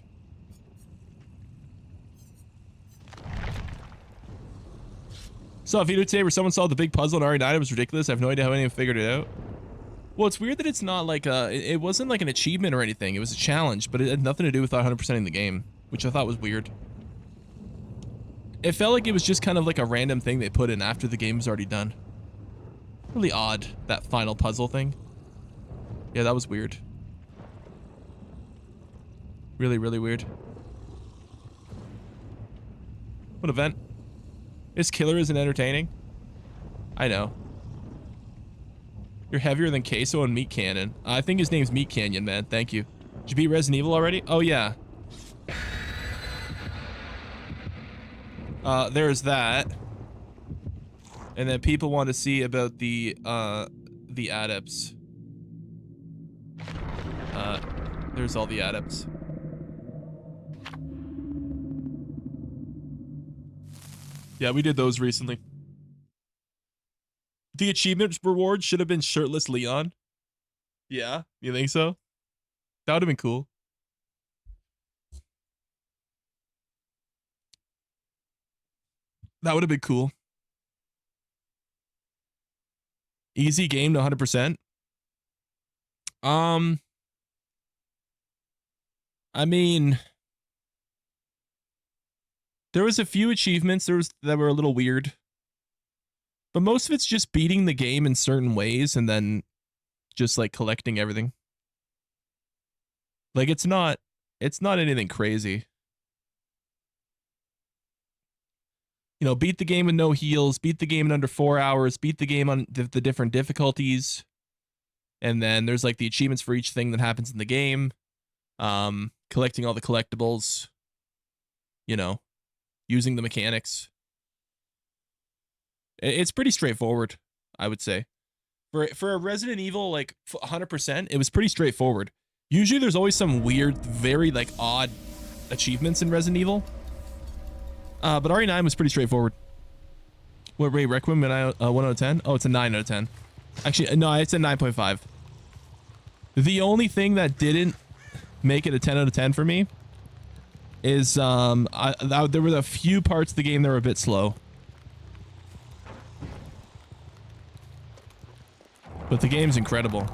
Speaker 1: So a video today where someone solved the big puzzle in RE9. It was ridiculous. I have no idea how anyone figured it out. Well, it's weird that it's not like it wasn't like an achievement or anything. It was a challenge, but it had nothing to do with 100%ing the game, which I thought was weird. It felt like it was just kind of like a random thing they put in after the game was already done. Really odd, that final puzzle thing. Yeah, that was weird. Really, really weird. What event? This killer isn't entertaining. I know. You're heavier than Queso and Meat Cannon. I think his name's Meat Canyon, man. Thank you. Did you beat Resident Evil already? Oh, yeah. There's that. And then people want to see about the adepts. There's all the adepts. Yeah, we did those recently. The achievement reward should have been shirtless Leon. Yeah, you think so? That would have been cool. That would have been cool. Easy game to 100%. I mean, there was a few achievements that were a little weird. But most of it's just beating the game in certain ways and then just like collecting everything. Like it's not anything crazy. You know, beat the game with no heals, beat the game in under 4 hours, beat the game on the different difficulties. And then there's like the achievements for each thing that happens in the game. Collecting all the collectibles. You know, using the mechanics. It's pretty straightforward, I would say. For a Resident Evil, like 100%, it was pretty straightforward. Usually there's always some weird, very like odd achievements in Resident Evil. But RE9 was pretty straightforward. What rate Requiem and I 1 out of 10? Oh, it's a 9 out of 10. Actually, no, it's a 9.5. The only thing that didn't make it a 10 out of 10 for me is there were a few parts of the game that were a bit slow. But the game's incredible.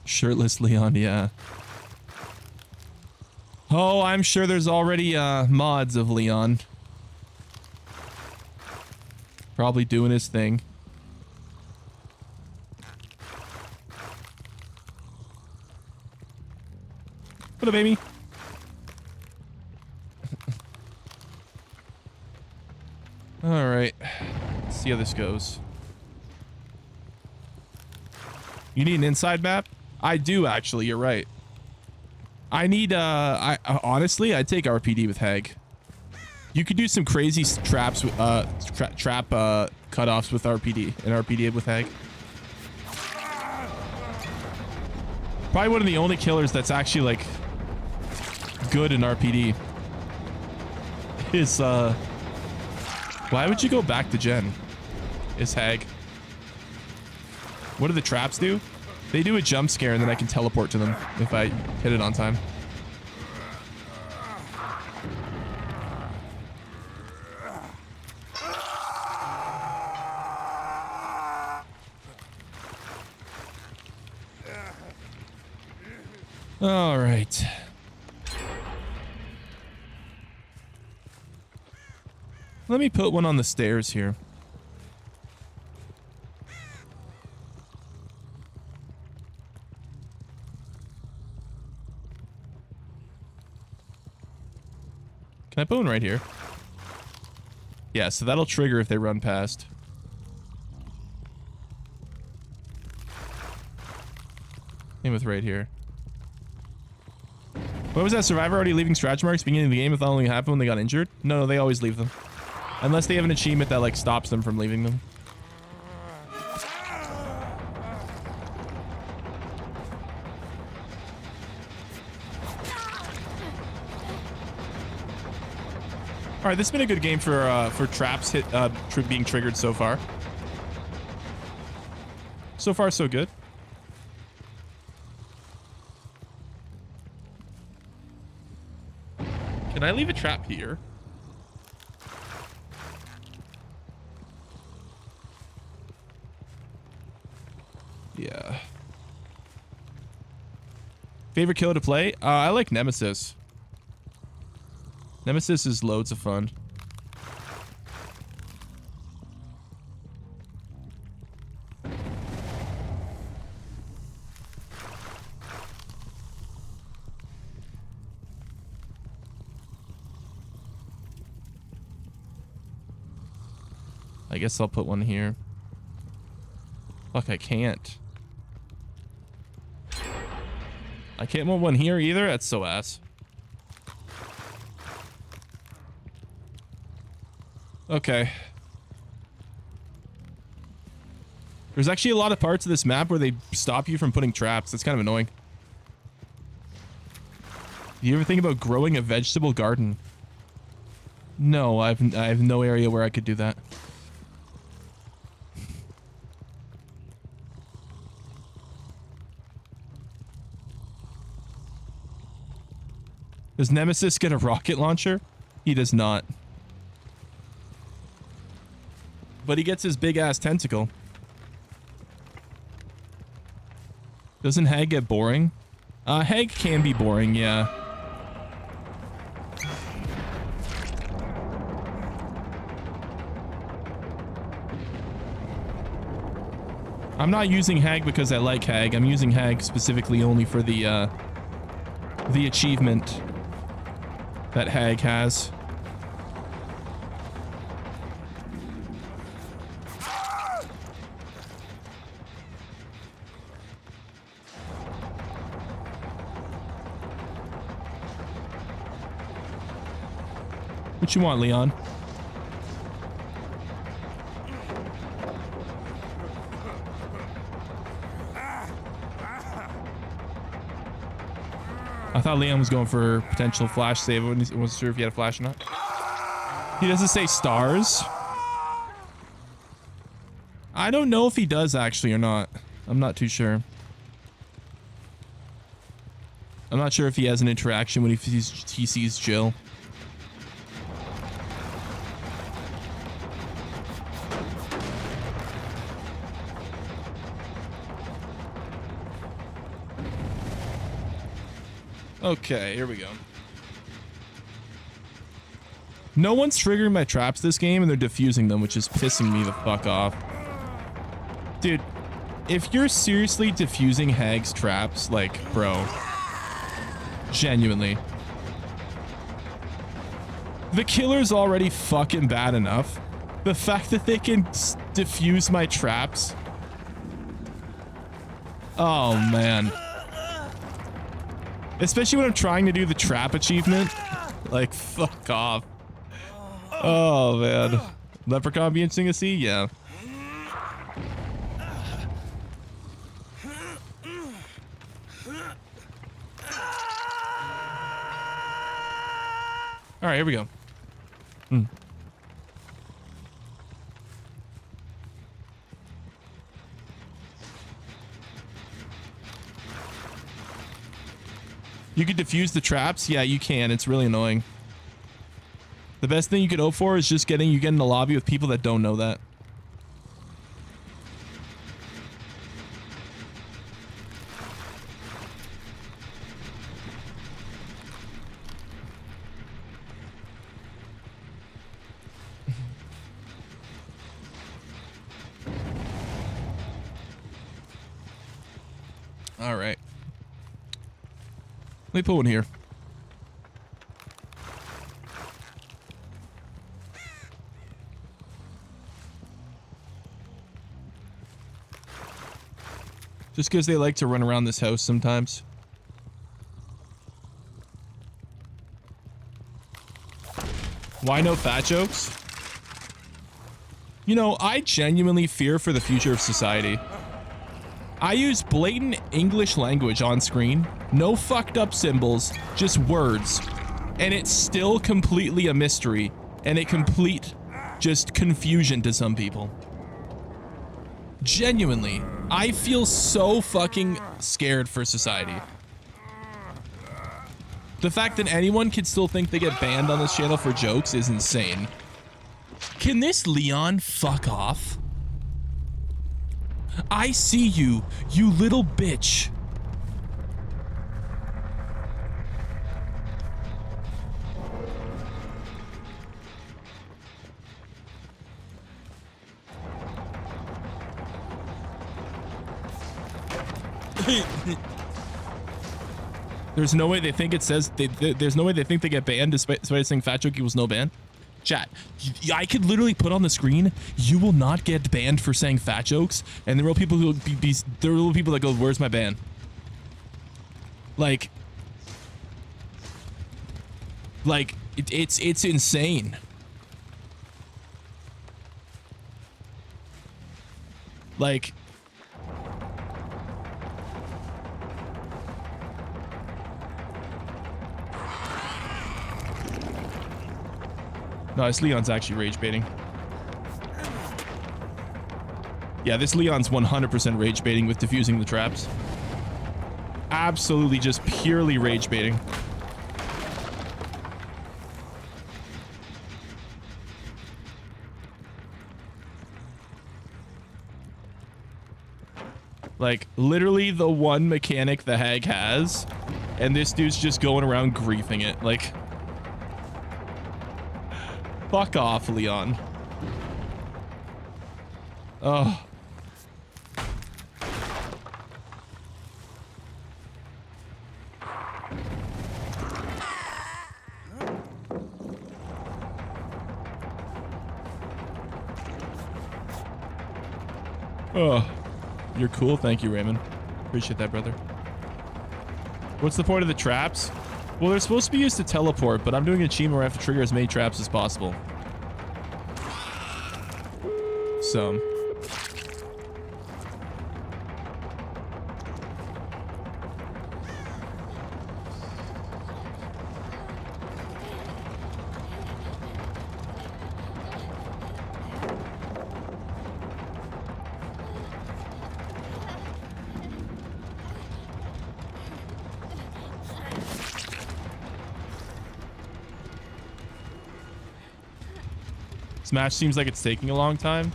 Speaker 1: Shirtless Leon, yeah. Oh, I'm sure there's already mods of Leon. Probably doing his thing. What up, baby? Alright. Let's see how this goes. You need an inside map? I do, actually. You're right. I need, honestly, I'd take RPD with Hag. You could do some crazy traps, trap cutoffs with RPD, and RPD with Hag. Probably one of the only killers that's actually, like, good in RPD is why would you go back to Gen? Is Hag. What do the traps do? They do a jump scare and then I can teleport to them if I hit it on time. All right. Let me put one on the stairs here. Can I put one right here? Yeah, so that'll trigger if they run past. Same with right here. What was that? Survivor already leaving scratch marks beginning of the game if that only happened when they got injured? No, they always leave them. Unless they have an achievement that like stops them from leaving them. All right, this has been a good game for traps being triggered so far. So far, so good. Can I leave a trap here? Yeah. Favorite killer to play? I like Nemesis. Nemesis is loads of fun. I guess I'll put one here. Fuck, I can't. I can't put one here either? That's so ass. Okay. There's actually a lot of parts of this map where they stop you from putting traps. That's kind of annoying. Do you ever think about growing a vegetable garden? No, I have no area where I could do that. Does Nemesis get a rocket launcher? He does not. But he gets his big ass tentacle. Doesn't Hag get boring? Hag can be boring, yeah. I'm not using Hag because I like Hag. I'm using Hag specifically only for the achievement that Hag has. What you want, Leon? I thought Leon was going for potential flash save. I wasn't sure if he had a flash or not. He doesn't say stars. I don't know if he does actually or not. I'm not too sure. I'm not sure if he has an interaction when he sees Jill. Okay, here we go. No one's triggering my traps this game, and they're defusing them, which is pissing me the fuck off. Dude, if you're seriously defusing Hag's traps, like, bro. Genuinely. The killer's already fucking bad enough. The fact that they can defuse my traps. Oh, man. Especially when I'm trying to do the trap achievement. Like, fuck off. Oh, man. Leprechaun be interesting to see? Yeah. Alright, here we go. You could defuse the traps? Yeah, you can. It's really annoying. The best thing you could hope for is just getting in the lobby with people that don't know that. All right. Let me put one here. Just because they like to run around this house sometimes. Why no fat jokes? You know, I genuinely fear for the future of society. I use blatant English language on screen. No fucked up symbols, just words. And it's still completely a mystery. And a complete just confusion to some people. Genuinely, I feel so fucking scared for society. The fact that anyone can still think they get banned on this channel for jokes is insane. Can this Leon fuck off? I see you, you little bitch. There's no way they think it says there's no way they think they get banned despite saying fat joke equals no ban. Chat, I could literally put on the screen, you will not get banned for saying fat jokes, and there will people who there will be people that go, where's my ban? Like it's insane. Like, no, this Leon's actually rage baiting. Yeah, this Leon's 100% rage baiting with defusing the traps. Absolutely just purely rage baiting. Like, literally the one mechanic the hag has, and this dude's just going around griefing it. Like, fuck off, Leon. Oh. Oh. You're cool. Thank you, Raymond. Appreciate that, brother. What's the point of the traps? Well, they're supposed to be used to teleport, but I'm doing an achievement where I have to trigger as many traps as possible. So. This match seems like it's taking a long time.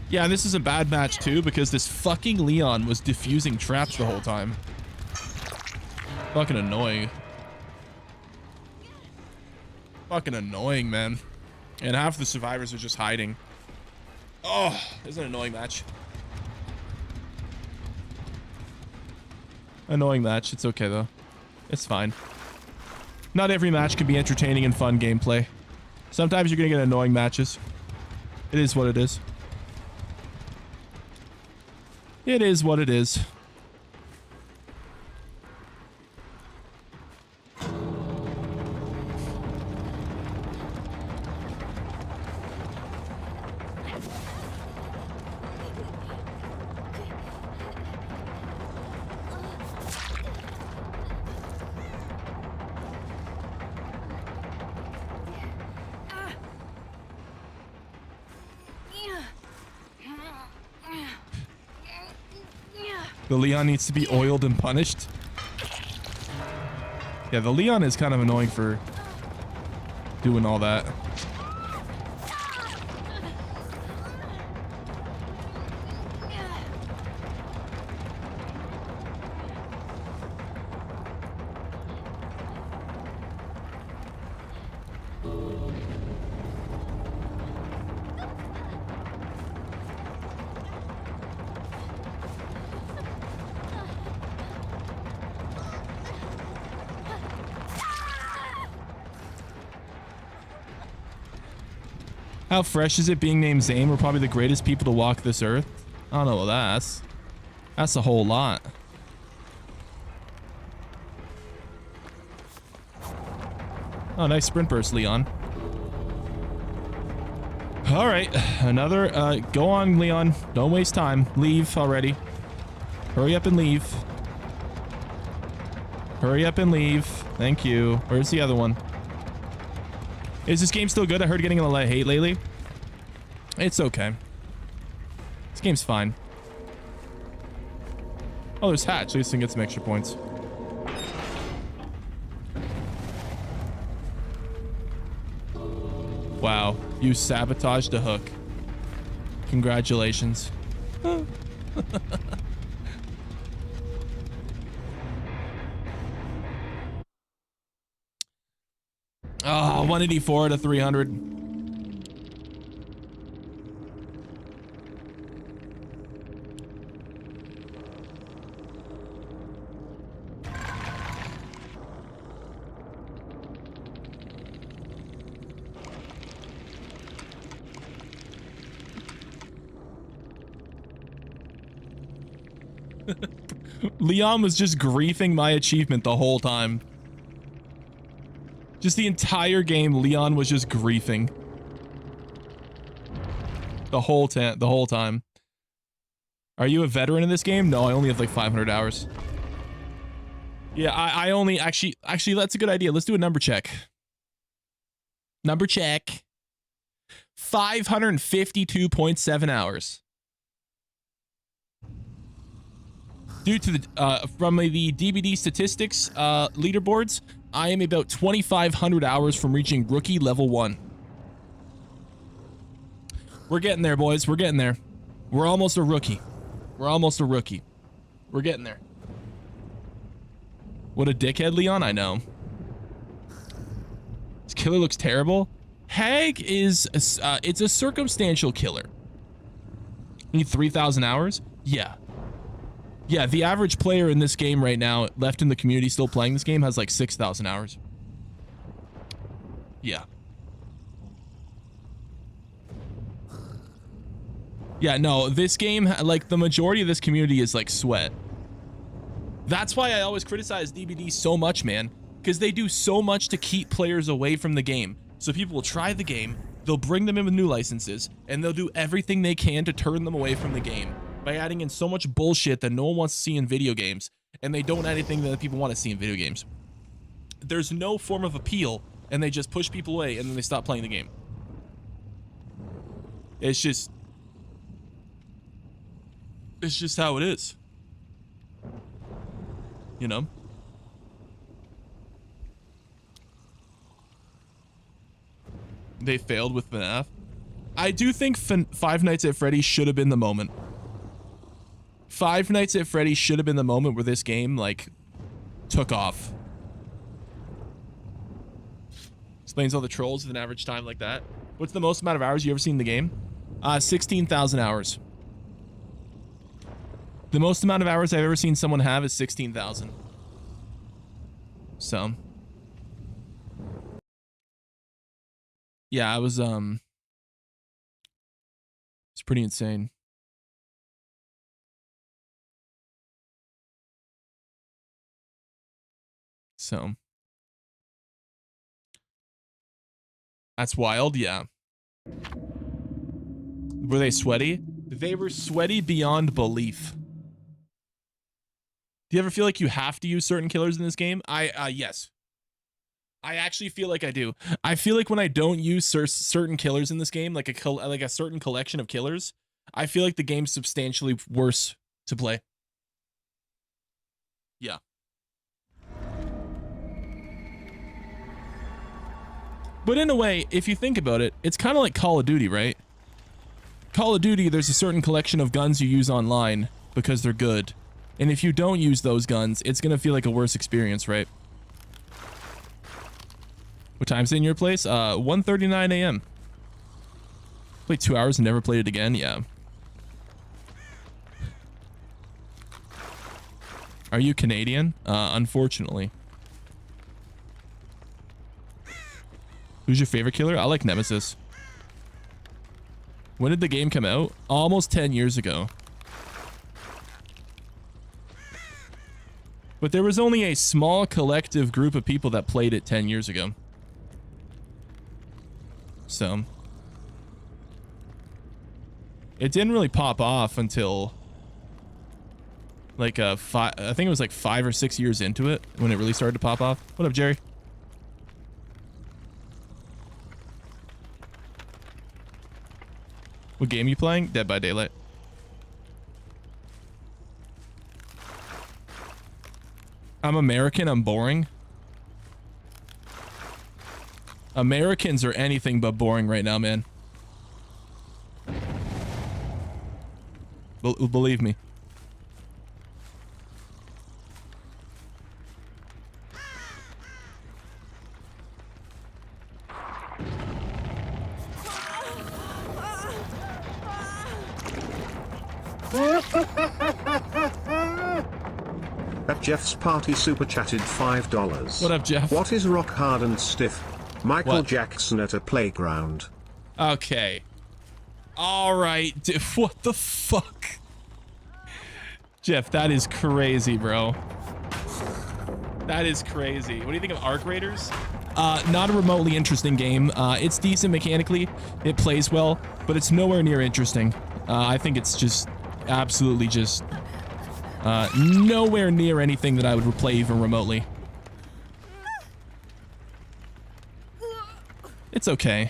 Speaker 1: Yeah, and this is a bad match too because this fucking Leon was defusing traps the whole time. Fucking annoying. Fucking annoying, man. And half the survivors are just hiding. Oh, this is an annoying match. Annoying match. It's okay though. It's fine. Not every match can be entertaining and fun gameplay. Sometimes you're gonna get annoying matches. It is what it is. It is what it is. The Leon needs to be oiled and punished. Yeah, the Leon is kind of annoying for doing all that. How fresh is it being named Zane? We're probably the greatest people to walk this earth. I don't know what that's a whole lot. Oh, nice sprint burst, Leon. All right, another, go on, Leon. Don't waste time. Leave already. Hurry up and leave. Hurry up and leave. Thank you. Where's the other one? Is this game still good? I heard getting a lot of hate lately. It's okay. This game's fine. Oh, there's Hatch. At least I can get some extra points. Wow. You sabotaged a hook. Congratulations. Oh, 184 to 300. Leon was just griefing my achievement the whole time. Just the entire game, Leon was just griefing. The whole time. Are you a veteran in this game? No, I only have like 500 hours. Yeah, I only actually that's a good idea. Let's do a number check. Number check. 552.7 hours. Due to the from the DBD statistics leaderboards, I am about 2,500 hours from reaching rookie level 1. We're getting there, boys. We're getting there. We're almost a rookie. We're almost a rookie. We're getting there. What a dickhead, Leon. I know. This killer looks terrible. Hag is it's a circumstantial killer. You need 3,000 hours? Yeah. Yeah, the average player in this game right now, left in the community still playing this game, has like 6,000 hours. Yeah. Yeah, no, this game, like, the majority of this community is like sweat. That's why I always criticize DBD so much, man, because they do so much to keep players away from the game. So people will try the game, they'll bring them in with new licenses, and they'll do everything they can to turn them away from the game by adding in so much bullshit that no one wants to see in video games, and they don't add anything that people want to see in video games. There's no form of appeal, and they just push people away, and then they stop playing the game. It's just how it is. You know? They failed with FNAF. I do think Five Nights at Freddy's should have been the moment. Five Nights at Freddy's should have been the moment where this game, like, took off. Explains all the trolls with an average time like that. What's the most amount of hours you ever seen in the game? 16,000 hours. The most amount of hours I've ever seen someone have is 16,000. So. Yeah, it's pretty insane. So. That's wild, yeah. Were they sweaty? They were sweaty beyond belief. Do you ever feel like you have to use certain killers in this game? Yes. I actually feel like I do. I feel like when I don't use certain killers in this game, like a certain collection of killers, I feel like the game's substantially worse to play. Yeah. But in a way, if you think about it, it's kind of like Call of Duty, right? Call of Duty, there's a certain collection of guns you use online because they're good. And if you don't use those guns, it's going to feel like a worse experience, right? What time's it in your place? 1:39 a.m. Played 2 hours and never played it again? Yeah. Are you Canadian? Unfortunately. Who's your favorite killer? I like Nemesis. When did the game come out? Almost 10 years ago. But there was only a small collective group of people that played it 10 years ago. So. It didn't really pop off until like I think it was like 5 or 6 years into it when it really started to pop off. What up, Jerry? What game are you playing? Dead by Daylight. I'm American, I'm boring. Americans are anything but boring right now, man. Believe me.
Speaker 2: At Jeff's party super chatted $5.
Speaker 1: What up, Jeff?
Speaker 2: What is rock hard and stiff? Michael
Speaker 1: What?
Speaker 2: Jackson at a playground.
Speaker 1: Okay. All right. What the fuck? Jeff, that is crazy, bro. That is crazy. What do you think of Arc Raiders? Not a remotely interesting game. It's decent mechanically. It plays well, but it's nowhere near interesting. I think it's just absolutely just nowhere near anything that I would play even remotely. It's okay.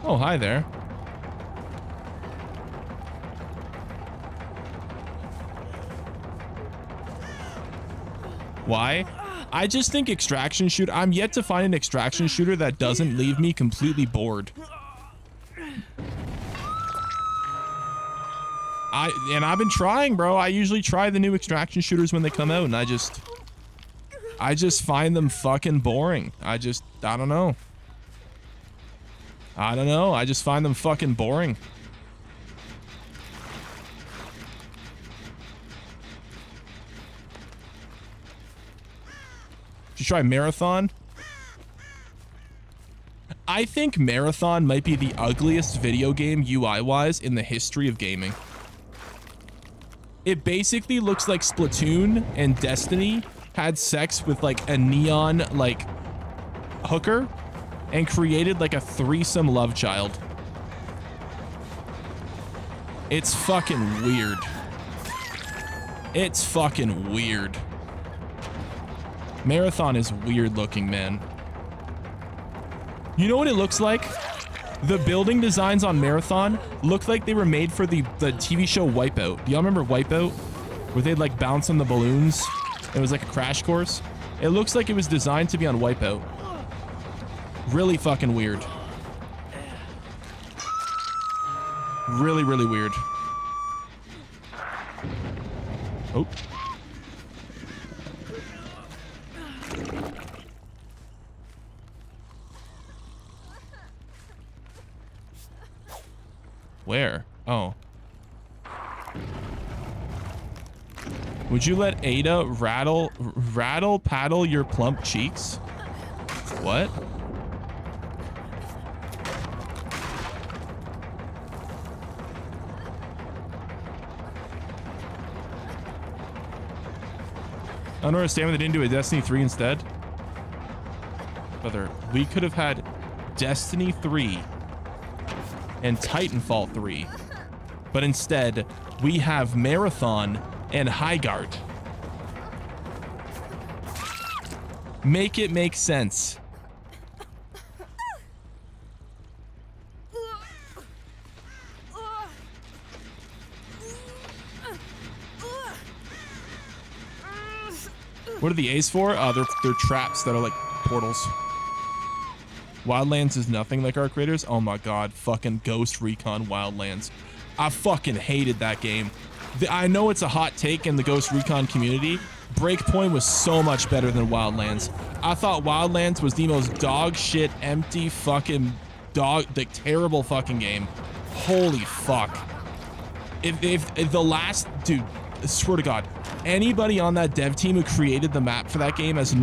Speaker 1: Oh, hi there. Why? I just think extraction shooter. I'm yet to find an extraction shooter that doesn't leave me completely bored. I've been trying, bro. I usually try the new extraction shooters when they come out, and I just find them fucking boring. I don't know. I just find them fucking boring. Did you try Marathon? I think Marathon might be the ugliest video game UI-wise in the history of gaming. It basically looks like Splatoon and Destiny had sex with like a neon like hooker and created like a threesome love child. It's fucking weird. It's fucking weird. Marathon is weird looking, man. You know what it looks like? The building designs on Marathon look like they were made for the TV show Wipeout. Do y'all remember Wipeout? Where they'd like bounce on the balloons? It was like a crash course. It looks like it was designed to be on Wipeout. Really fucking weird. Really, really weird. Oh. Where? Oh. Would you let Ada rattle paddle your plump cheeks? What? I don't understand why they didn't do a Destiny 3 instead. Brother, we could have had Destiny 3 and Titanfall 3, but instead we have Marathon and Highguard. Make it make sense. What are the A's for? They're traps that are like portals. Wildlands is nothing like Arc Raiders. Oh my god, fucking Ghost Recon Wildlands. I fucking hated that game. I know it's a hot take in the Ghost Recon community. Breakpoint was so much better than Wildlands. I thought Wildlands was the most dog shit, empty fucking like terrible fucking game. Holy fuck. If the last, dude, I swear to god, anybody on that dev team who created the map for that game has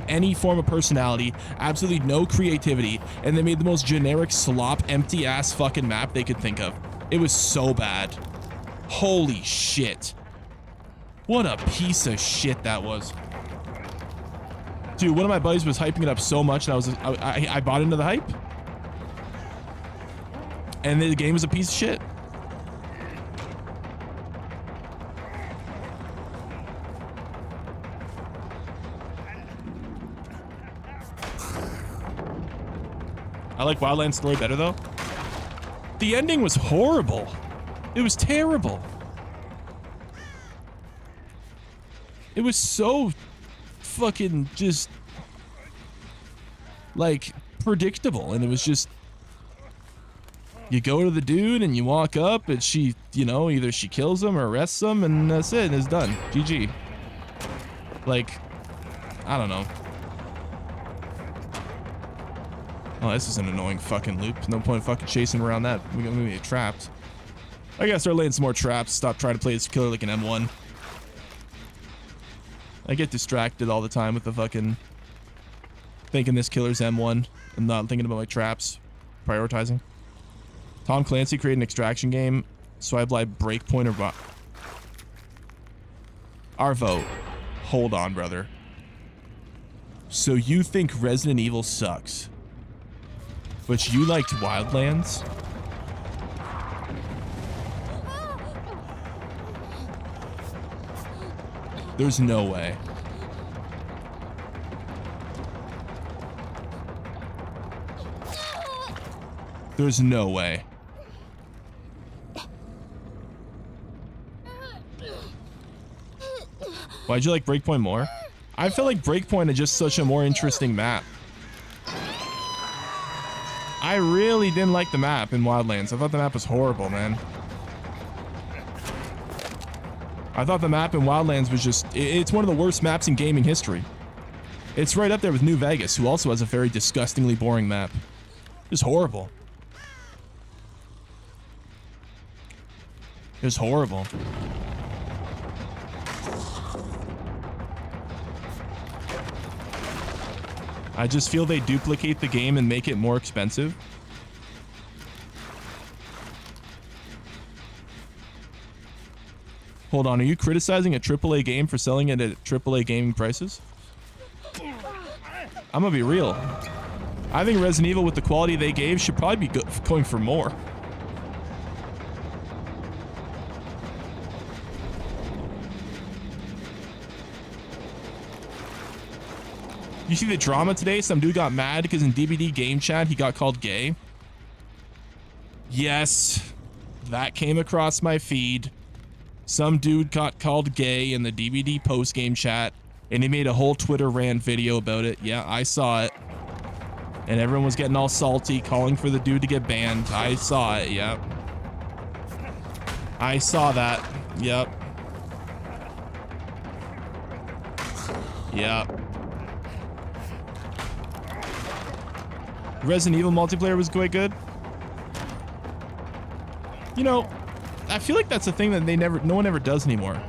Speaker 1: any form of personality, absolutely no creativity, and they made the most generic slop, empty ass fucking map they could think of. It was so bad. Holy shit. What a piece of shit that was. Dude, one of my buddies was hyping it up so much, and I bought into the hype. And the game was a piece of shit. I like Wildlands story better though. The ending was horrible. It was terrible. It was so fucking just like predictable, and it was just you go to the dude and you walk up and she, you know, either she kills him or arrests him and that's it, and it's done. GG. Like, I don't know. Oh, this is an annoying fucking loop. No point fucking chasing around that. We're gonna get trapped. I gotta start laying some more traps. Stop trying to play this killer like an M1. I get distracted all the time with the fucking thinking this killer's M1 and not thinking about my traps. Prioritizing. Tom Clancy created an extraction game. So I'd like Breakpoint or Arvo. Hold on, brother. So you think Resident Evil sucks, but you liked Wildlands? There's no way. There's no way. Why'd you like Breakpoint more? I feel like Breakpoint is just such a more interesting map. I really didn't like the map in Wildlands. I thought the map was horrible, man. I thought the map in Wildlands was just... It's one of the worst maps in gaming history. It's right up there with New Vegas, who also has a very disgustingly boring map. It's horrible. It's horrible. I just feel they duplicate the game and make it more expensive. Hold on, are you criticizing a AAA game for selling it at AAA gaming prices? I'm gonna be real. I think Resident Evil, with the quality they gave, should probably be going for more. You see the drama today? Some dude got mad because in DBD game chat, he got called gay. Yes, that came across my feed. Some dude got called gay in the DBD post-game chat, and he made a whole Twitter rant video about it. Yeah, I saw it. And everyone was getting all salty, calling for the dude to get banned. I saw it, yep. I saw that, yep. Yep. Resident Evil multiplayer was quite good. You know, I feel like that's a thing that no one ever does anymore.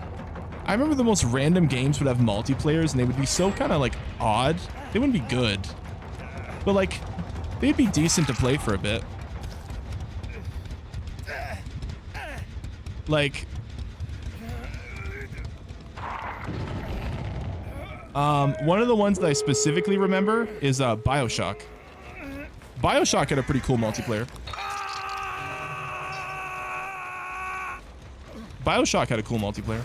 Speaker 1: I remember the most random games would have multiplayers and they would be so kind of like odd. They wouldn't be good, but like they'd be decent to play for a bit. Like, one of the ones that I specifically remember is BioShock. BioShock had a pretty cool multiplayer. BioShock had a cool multiplayer.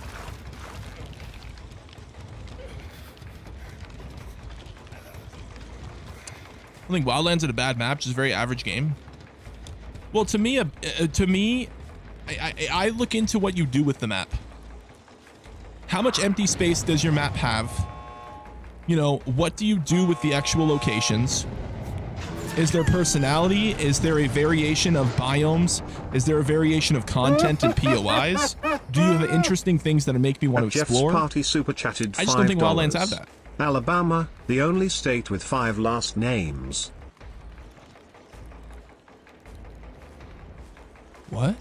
Speaker 1: I think Wildlands had a bad map, just a very average game. Well, to me, I look into what you do with the map. How much empty space does your map have? You know, what do you do with the actual locations? Is there personality? Is there a variation of biomes? Is there a variation of content and POIs? Do you have interesting things that make me want to explore?
Speaker 2: Jeff's Party super chatted $5.
Speaker 1: I just don't think Wildlands have that.
Speaker 2: Alabama, the only state with 5 last names.
Speaker 1: What?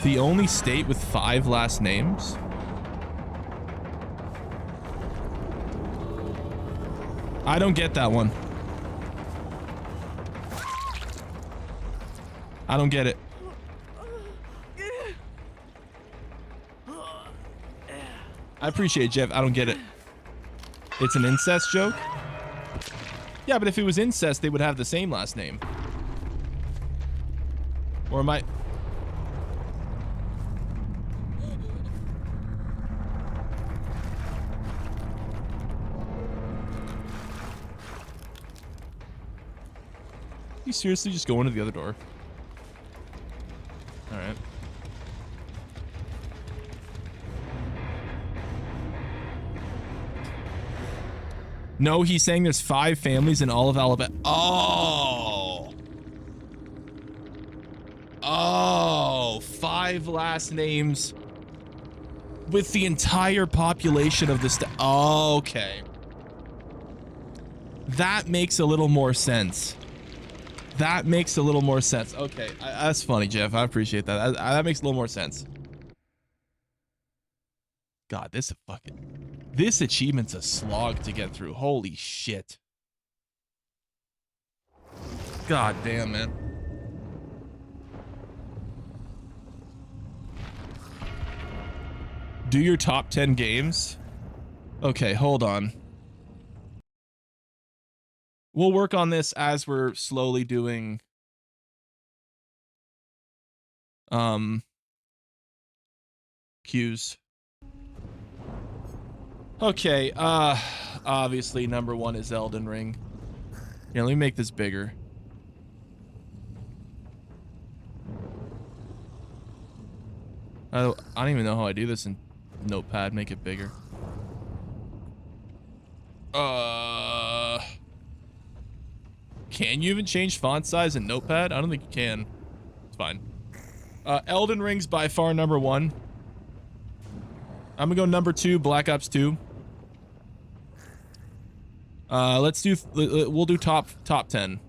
Speaker 1: The only state with 5 last names? I don't get that one. I don't get it. I appreciate it, Jeff. I don't get it. It's an incest joke? Yeah, but if it was incest, they would have the same last name. Or am I... You seriously just go into the other door? All right. No, he's saying there's 5 families in all of Alabama. Oh. Oh, 5 last names with the entire population of the state. Oh, okay. That makes a little more sense. That makes a little more sense. Okay, that's funny, Jeff. I appreciate that. That makes a little more sense. God, this achievement's a slog to get through. Holy shit. God damn, man. Do your top 10 games? Okay, hold on. We'll work on this as we're slowly doing queues. Okay, obviously number 1 is Elden Ring. Yeah, let me make this bigger. I don't even know how I do this in Notepad. Make it bigger. Can you even change font size in Notepad? I don't think you can. It's fine. Elden Ring's by far number 1. I'm gonna go number 2, Black Ops 2. We'll do top 10.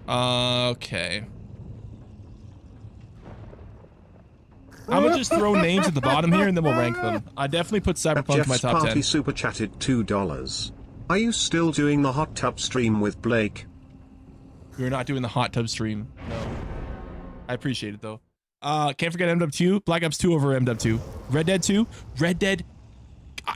Speaker 1: Okay. I'm gonna just throw names at the bottom here and then we'll rank them. I definitely put Cyberpunk in my top 10.
Speaker 2: Party super chatted $2. Are you still doing the hot tub stream with Blake?
Speaker 1: We're not doing the hot tub stream. No. I appreciate it though. Can't forget MW2, Black Ops 2 over MW2. Red Dead 2, Red Dead.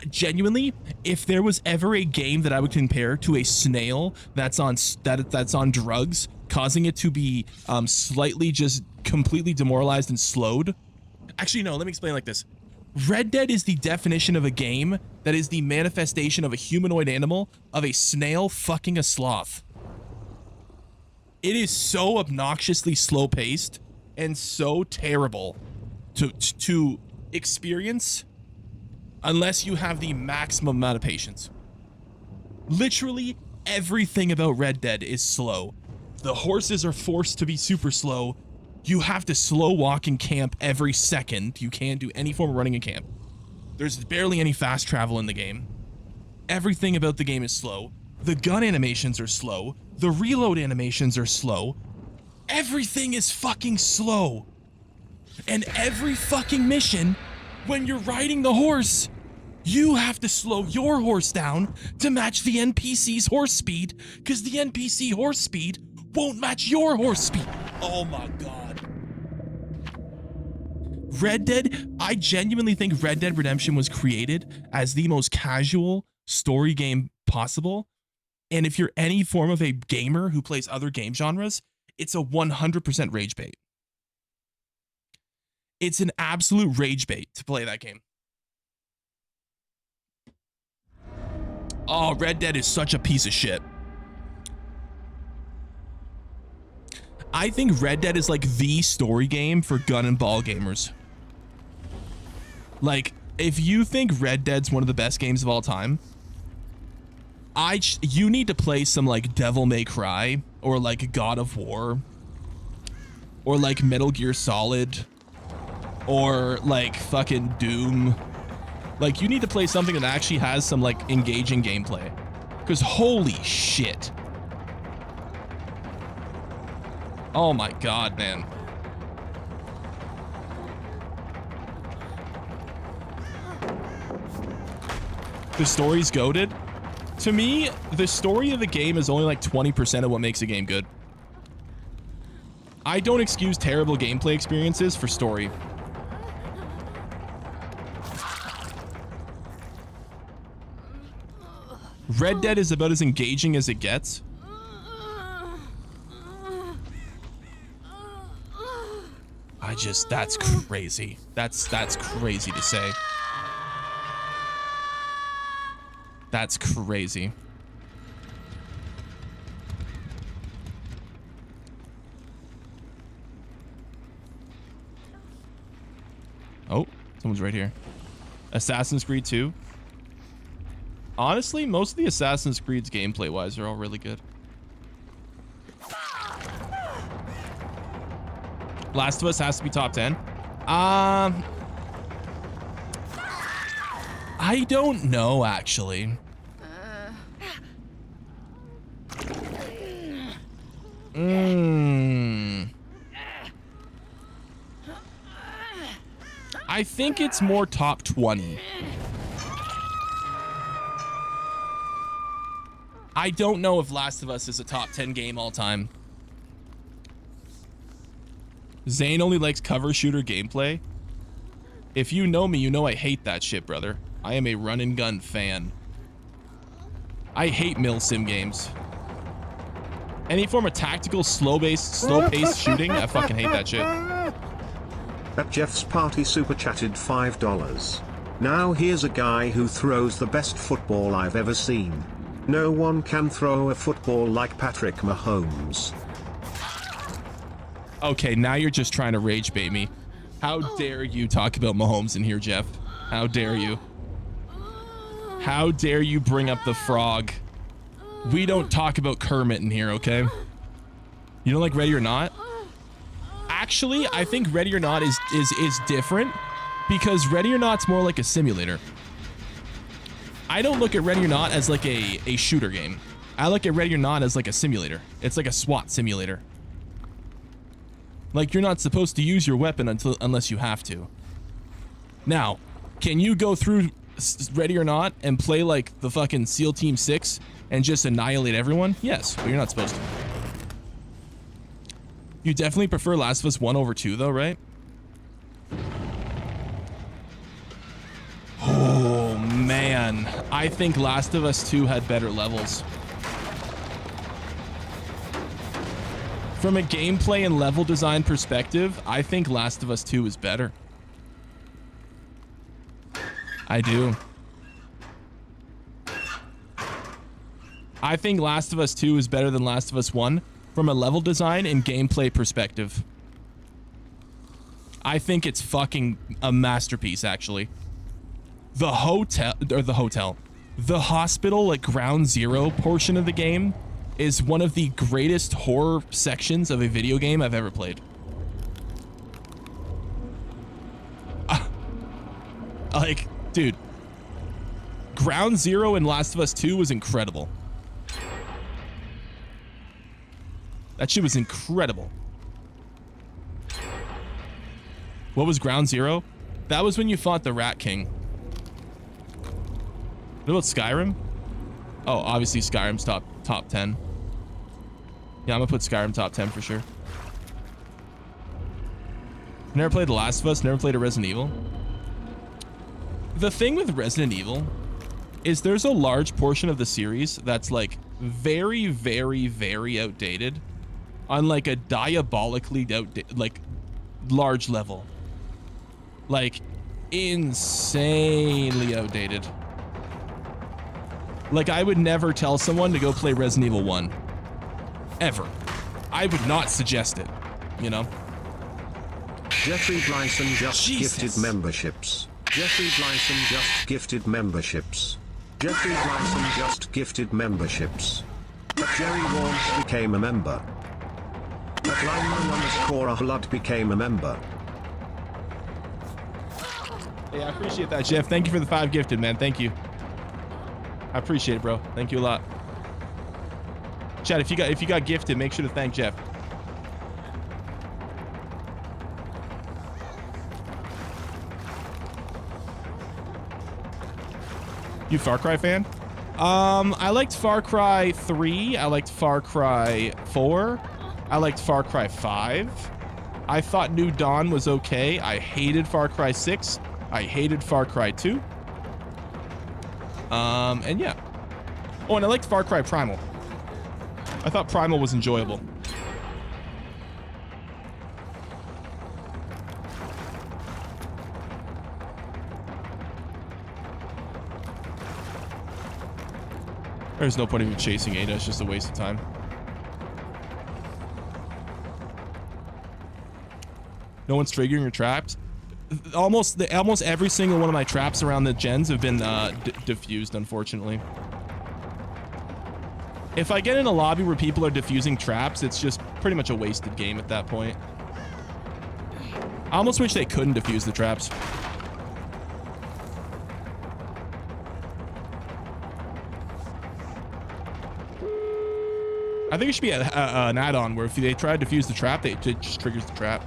Speaker 1: Genuinely, if there was ever a game that I would compare to a snail that's on drugs, causing it to be slightly just completely demoralized and slowed. Actually, no, let me explain like this. Red Dead is the definition of a game that is the manifestation of a humanoid animal of a snail fucking a sloth. It is so obnoxiously slow-paced and so terrible to experience unless you have the maximum amount of patience. Literally everything about Red Dead is slow. The horses are forced to be super slow. You have to slow walk in camp every second. You can't do any form of running in camp. There's barely any fast travel in the game. Everything about the game is slow. The gun animations are slow. The reload animations are slow. Everything is fucking slow. And every fucking mission, when you're riding the horse, you have to slow your horse down to match the NPC's horse speed, because the NPC horse speed won't match your horse speed. Oh my God. Red Dead, I genuinely think Red Dead Redemption was created as the most casual story game possible. And if you're any form of a gamer who plays other game genres, it's a 100% rage bait. It's an absolute rage bait to play that game. Oh, Red Dead is such a piece of shit. I think Red Dead is like the story game for gun and ball gamers. Like, if you think Red Dead's one of the best games of all time, you need to play some like Devil May Cry or like God of War or like Metal Gear Solid or like fucking Doom. Like, you need to play something that actually has some like engaging gameplay, because holy shit. Oh my God, man. The story's goated. To me, the story of the game is only like 20% of what makes a game good. I don't excuse terrible gameplay experiences for story. Red Dead is about as engaging as it gets. That's crazy. That's crazy to say. That's crazy. Oh, someone's right here. Assassin's Creed 2. Honestly, most of the Assassin's Creeds gameplay-wise are all really good. Last of Us has to be top 10. I don't know, actually. I think it's more top 20. I don't know if Last of Us is a top 10 game all time. Zane only likes cover shooter gameplay. If you know me, you know I hate that shit, brother. I am a run and gun fan. I hate milsim games. Any form of tactical, slow-paced shooting, I fucking hate that shit.
Speaker 2: At Jeff's party super chatted $5. Now here's a guy who throws the best football I've ever seen. No one can throw a football like Patrick Mahomes.
Speaker 1: Okay, now you're just trying to rage bait me. How dare you talk about Mahomes in here, Jeff? How dare you? How dare you bring up the frog? We don't talk about Kermit in here, okay? You don't like Ready or Not? Actually, I think Ready or Not is different because Ready or Not's more like a simulator. I don't look at Ready or Not as like a shooter game. I look at Ready or Not as like a simulator. It's like a SWAT simulator. Like, you're not supposed to use your weapon unless you have to. Now, can you go through Ready or Not and play like the fucking SEAL Team 6 and just annihilate everyone? Yes, but you're not supposed to. You definitely prefer Last of Us 1 over 2 though, right? Oh man, I think Last of Us 2 had better levels. From a gameplay and level design perspective, I think Last of Us 2 is better. I do. I think Last of Us 2 is better than Last of Us 1 from a level design and gameplay perspective. I think it's fucking a masterpiece, actually. The hospital, like Ground Zero portion of the game is one of the greatest horror sections of a video game I've ever played. Like, dude, Ground Zero in Last of Us 2 was incredible. That shit was incredible. What was Ground Zero? That was when you fought the Rat King. What about Skyrim? Oh, obviously Skyrim's top 10. Yeah, I'm gonna put Skyrim top 10 for sure. Never played The Last of Us, never played a Resident Evil. The thing with Resident Evil is there's a large portion of the series that's like very, very, very outdated on like a diabolically outdated, like large level. Like insanely outdated. Like, I would never tell someone to go play Resident Evil 1. Ever. I would not suggest it, you know?
Speaker 2: Jeffrey Blyson just gifted memberships. Jeffrey Blyson just gifted memberships. Jeffrey Blyson just gifted memberships. But Jerry Warnes became a member. But Lyman_Blood became a member.
Speaker 1: Yeah, I appreciate that, Jeff. Thank you for the 5 gifted, man. Thank you. I appreciate it, bro. Thank you a lot. Chat, if you got gifted, make sure to thank Jeff. You Far Cry fan? I liked Far Cry 3. I liked Far Cry 4. I liked Far Cry 5. I thought New Dawn was okay. I hated Far Cry 6. I hated Far Cry 2. And yeah. Oh, and I liked Far Cry Primal. I thought Primal was enjoyable. There's no point in even chasing Ada. It's just a waste of time. No one's triggering your traps. Almost every single one of my traps around the gens have been diffused, unfortunately. If I get in a lobby where people are diffusing traps, it's just pretty much a wasted game at that point. I almost wish they couldn't diffuse the traps. I think it should be an add-on where if they try to defuse the trap, it just triggers the trap.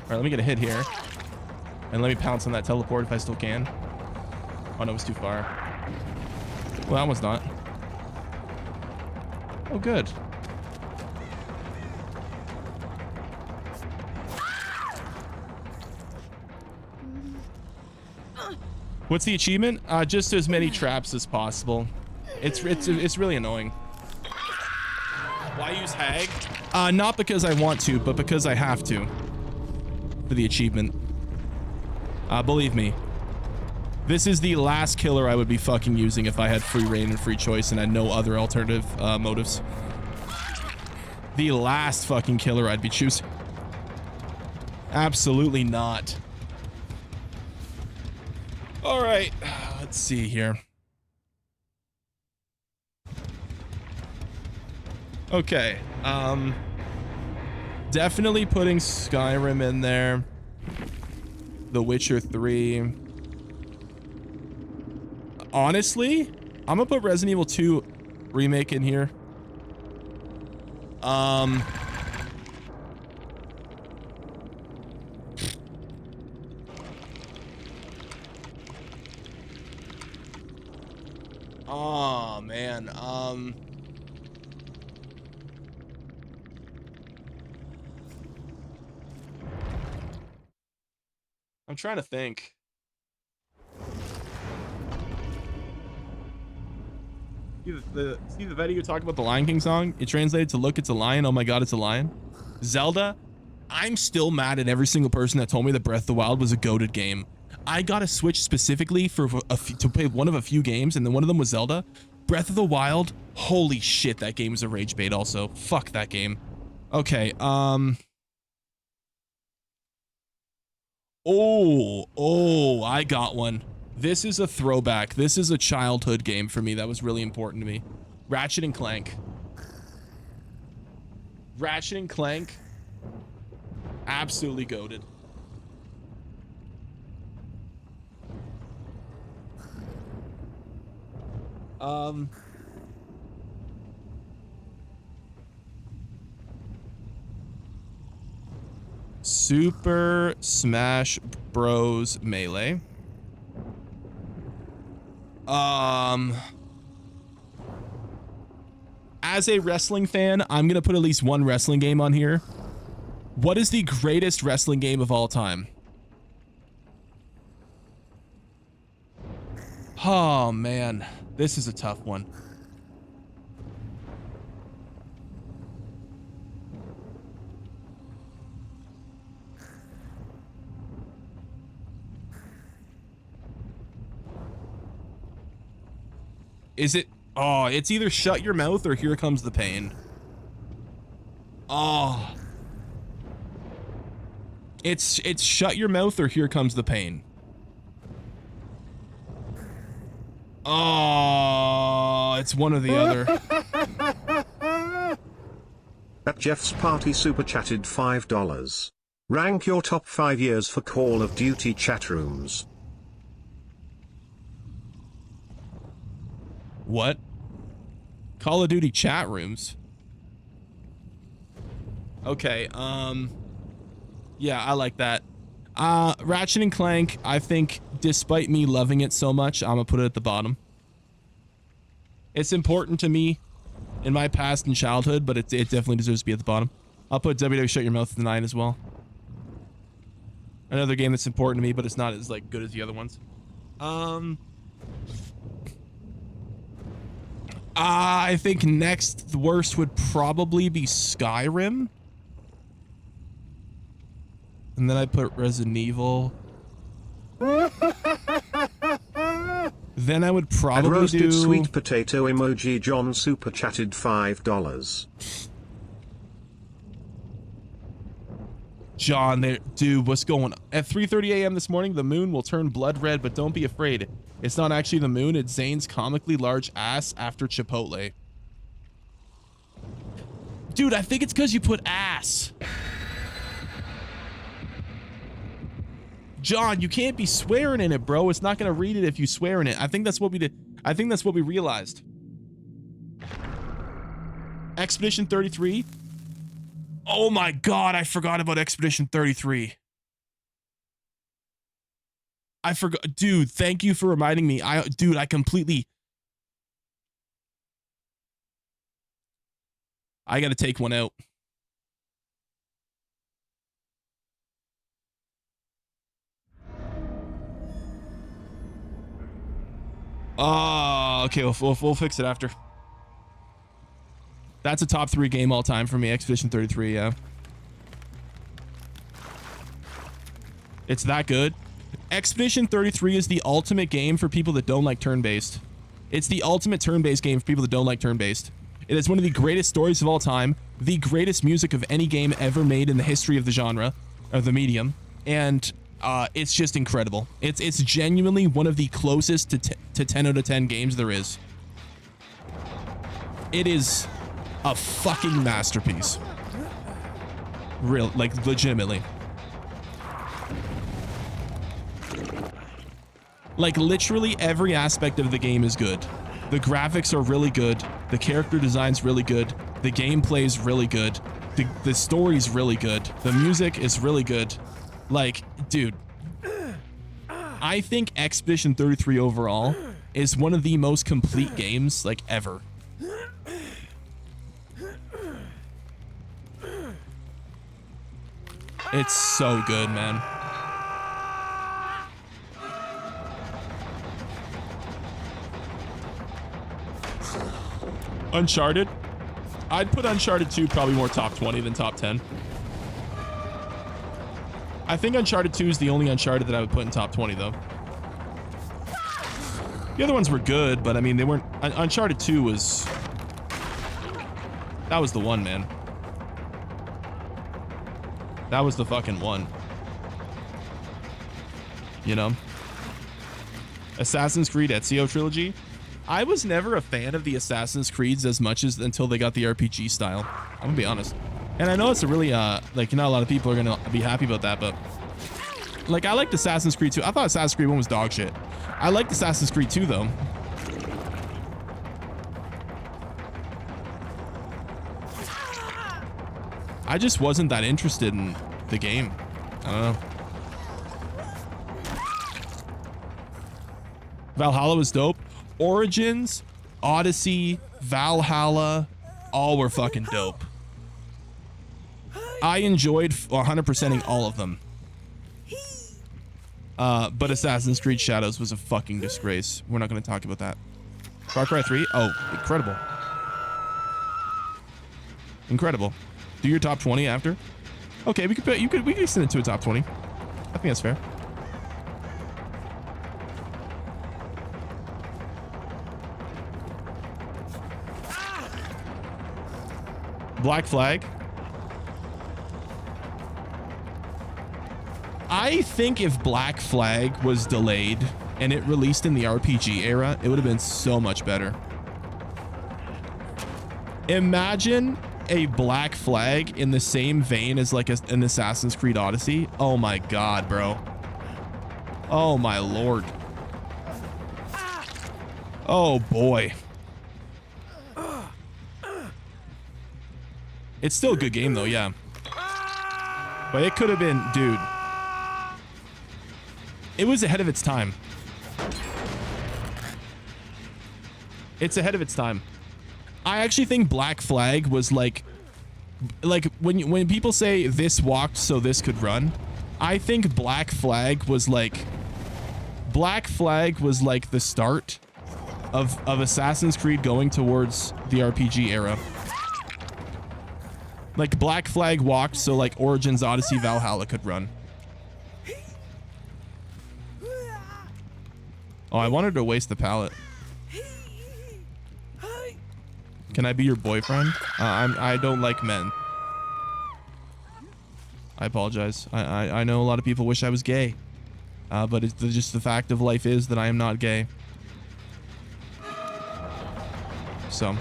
Speaker 1: All right, let me get a hit here. And let me pounce on that teleport if I still can. Oh, no, it's too far. Well, that one's not. Oh, good. What's the achievement? Just as many traps as possible. It's really annoying. Why use Hag? Not because I want to, but because I have to. For the achievement. Believe me. This is the last killer I would be fucking using if I had free reign and free choice and had no other alternative motives. The last fucking killer I'd be choosing. Absolutely not. All right, let's see here. Okay, definitely putting Skyrim in there. The Witcher 3. Honestly, I'm gonna put Resident Evil 2 remake in here. Oh man, I'm trying to think. See the video talk about the Lion King song? It translated to "Look, it's a lion. Oh my God, it's a lion." Zelda. I'm still mad at every single person that told me that Breath of the Wild was a goated game. I got a Switch specifically for to play one of a few games, and then one of them was Zelda. Breath of the Wild. Holy shit, that game is a rage bait. Also, fuck that game. Okay. Oh, I got one. This is a throwback. This is a childhood game for me that was really important to me. Ratchet and Clank. Ratchet and Clank. Absolutely goated. Super Smash Bros. Melee. As a wrestling fan, I'm gonna put at least one wrestling game on here. What is the greatest wrestling game of all time? Oh man, this is a tough one. Is it? Oh, it's either Shut Your Mouth or Here Comes the Pain. Oh. It's Shut Your Mouth or Here Comes the Pain. Oh, it's one or the other.
Speaker 2: At Jeff's Party super chatted $5. Rank your top 5 years for Call of Duty chat rooms.
Speaker 1: What? Call of Duty chat rooms? Okay, yeah, I like that. Ratchet and Clank, I think, despite me loving it so much, I'm gonna put it at the bottom. It's important to me in my past and childhood, but it definitely deserves to be at the bottom. I'll put WWE Shut Your Mouth at the 9 as well. Another game that's important to me, but it's not as like good as the other ones. I think next the worst would probably be Skyrim. And then I put Resident Evil. Then I would probably
Speaker 2: roasted
Speaker 1: do
Speaker 2: sweet potato emoji. John super chatted $5.
Speaker 1: John, there, dude, what's going on? At 3:30 a.m. this morning, the moon will turn blood red, but don't be afraid. It's not actually the moon, it's Zane's comically large ass after Chipotle. Dude, I think it's because you put ass. John, you can't be swearing in it, bro. It's not gonna read it if you swear in it. I think that's what we did. I think that's what we realized. Expedition 33. Oh my God, I forgot about Expedition 33. I forgot, dude. Thank you for reminding me. Dude, I completely. I gotta take one out. Oh, okay. We'll fix it after. That's a top 3 game all time for me. Expedition 33. Yeah. It's that good. Expedition 33 is the ultimate game for people that don't like turn-based. It's the ultimate turn-based game for people that don't like turn-based. It is one of the greatest stories of all time, the greatest music of any game ever made in the history of the genre, of the medium, and it's just incredible. It's genuinely one of the closest to 10 out of 10 games there is. It is a fucking masterpiece. Real, like, legitimately. Like, literally every aspect of the game is good. The graphics are really good. The character design's really good. The gameplay's really good. The story's really good. The music is really good. Like, dude, I think Expedition 33 overall is one of the most complete games, like, ever. It's so good, man. Uncharted. I'd put Uncharted 2 probably more top 20 than top 10. I think Uncharted 2 is the only Uncharted that I would put in top 20, though. The other ones were good, but I mean, they weren't... Uncharted 2 was... That was the one, man. That was the fucking one. You know? Assassin's Creed Ezio trilogy. I was never a fan of the Assassin's Creeds as much as until they got the RPG style. I'm gonna be honest. And I know it's a really, like, not a lot of people are gonna be happy about that, but like, I liked Assassin's Creed 2. I thought Assassin's Creed 1 was dog shit. I liked Assassin's Creed 2 though. I just wasn't that interested in the game. I don't know. Valhalla was dope. Origins, Odyssey, Valhalla, all were fucking dope. I enjoyed 100%ing all of them. But Assassin's Creed Shadows was a fucking disgrace. We're not going to talk about that. Far Cry 3? Oh, incredible. Incredible. Do your top 20 after? Okay, we could send it to a top 20. I think that's fair. Black Flag. I think if Black Flag was delayed and it released in the RPG era, it would have been so much better. Imagine a Black Flag in the same vein as like an Assassin's Creed Odyssey. Oh my God, bro. Oh my Lord. Oh boy. It's still a good game though, yeah. But it could have been, dude. It was ahead of its time. It's ahead of its time. I actually think Black Flag was like when people say this walked so this could run, I think Black Flag was like the start of Assassin's Creed going towards the RPG era. Like Black Flag walked so like Origins, Odyssey, Valhalla could run. Oh, I wanted to waste the pallet. Can I be your boyfriend? I don't like men. I apologize. I know a lot of people wish I was gay. But it's just the fact of life is that I am not gay. So.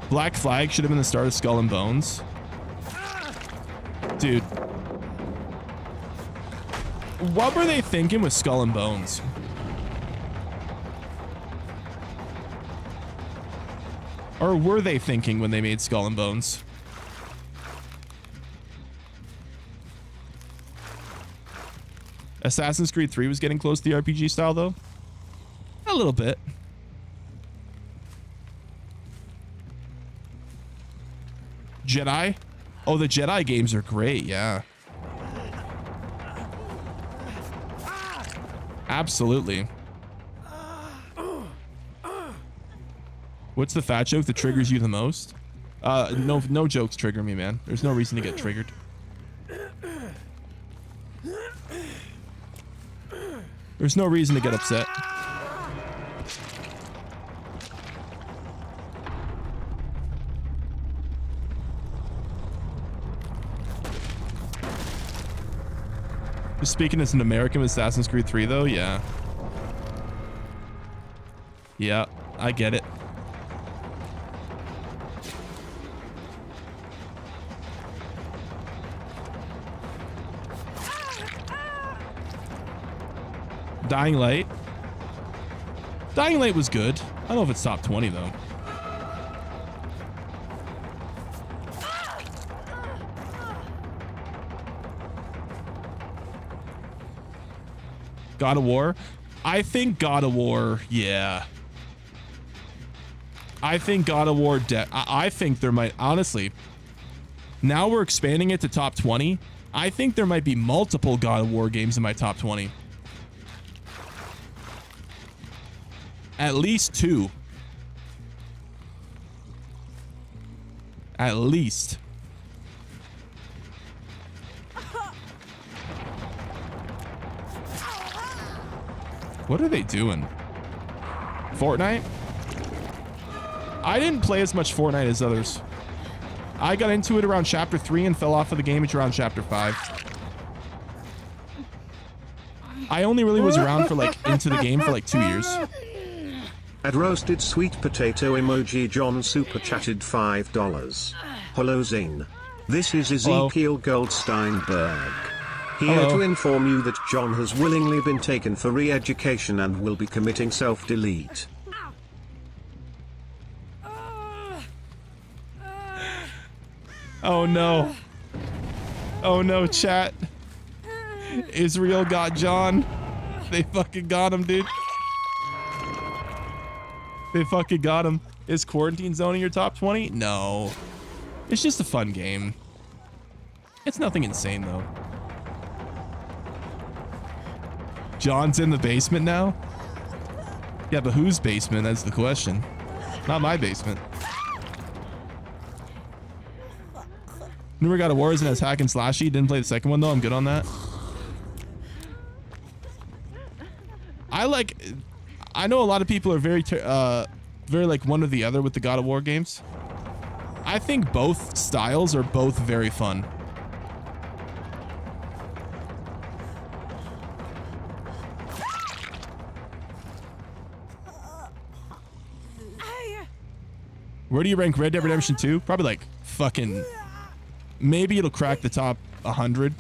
Speaker 1: Black Flag should have been the start of Skull and Bones. Dude. What were they thinking with Skull and Bones? Or were they thinking when they made Skull and Bones? Assassin's Creed 3 was getting close to the RPG style, though. A little bit. Jedi? Oh, the Jedi games are great, yeah. Absolutely. What's the fat joke that triggers you the most? No jokes trigger me, man. There's no reason to get triggered. There's no reason to get upset. Just speaking as an American with Assassin's Creed 3, though, yeah. Yeah, I get it. Dying Light. Dying Light was good. I don't know if it's top 20, though. God of War. I think God of War, yeah. I think God of War, I think there might, honestly, now we're expanding it to top 20. I think there might be multiple God of War games in my top 20. At least 2. At least. What are they doing? Fortnite? I didn't play as much Fortnite as others. I got into it around chapter 3 and fell off of the game at around chapter 5. I only really was around for like into the game for like 2 years.
Speaker 2: At roasted sweet potato emoji, John super chatted $5. Hello Zane. This is Ezekiel Goldsteinberg. Here to inform you that John has willingly been taken for re-education and will be committing self-delete.
Speaker 1: Oh no. Oh no, chat. Israel got John. They fucking got him, dude. They fucking got him. Is Quarantine Zone in your top 20? No. It's just a fun game. It's nothing insane, though. John's in the basement now? Yeah, but whose basement? That's the question. Not my basement. Newer God of War isn't as hack and slashy. Didn't play the second one, though. I'm good on that. I know a lot of people are very like one or the other with the God of War games. I think both styles are both very fun. Where do you rank Red Dead Redemption 2? Probably like fucking, maybe it'll crack the top 100.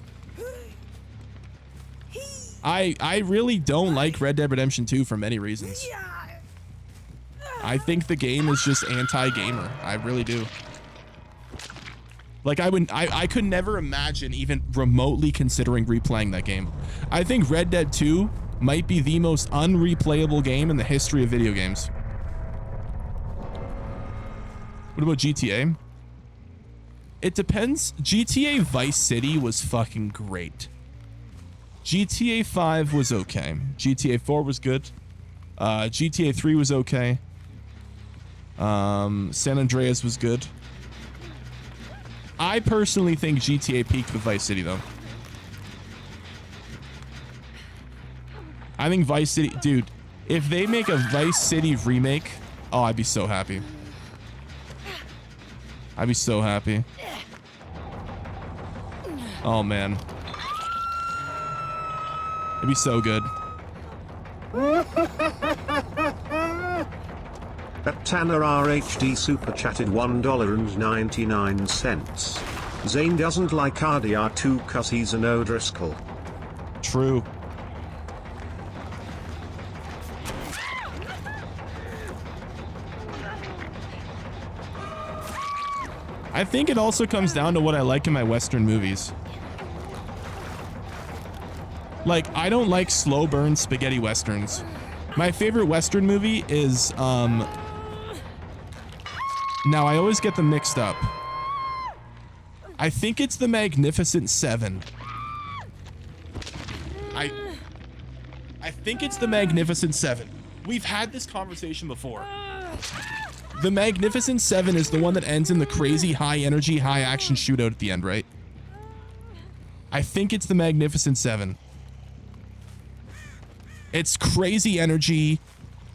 Speaker 1: I really don't like Red Dead Redemption 2 for many reasons. I think the game is just anti-gamer. I really do. Like I could never imagine even remotely considering replaying that game. I think Red Dead 2 might be the most unreplayable game in the history of video games. What about GTA? It depends. GTA Vice City was fucking great. GTA 5 was okay. GTA 4 was good. GTA 3 was okay. San Andreas was good. I personally think GTA peaked with Vice City, though. I think Vice City... Dude, if they make a Vice City remake... Oh, I'd be so happy. I'd be so happy. Oh, man. It'd be so good.
Speaker 2: That Tanner RHD super chatted $1.99. Zane doesn't like RDR2 cause he's an O'Driscoll.
Speaker 1: True. I think it also comes down to what I like in my Western movies. Like, I don't like slow burn spaghetti Westerns. My favorite Western movie is, now I always get them mixed up. I think it's The Magnificent Seven. I think it's The Magnificent Seven. We've had this conversation before. The Magnificent Seven is the one that ends in the crazy high energy, high action shootout at the end, right? I think it's The Magnificent Seven. It's crazy energy.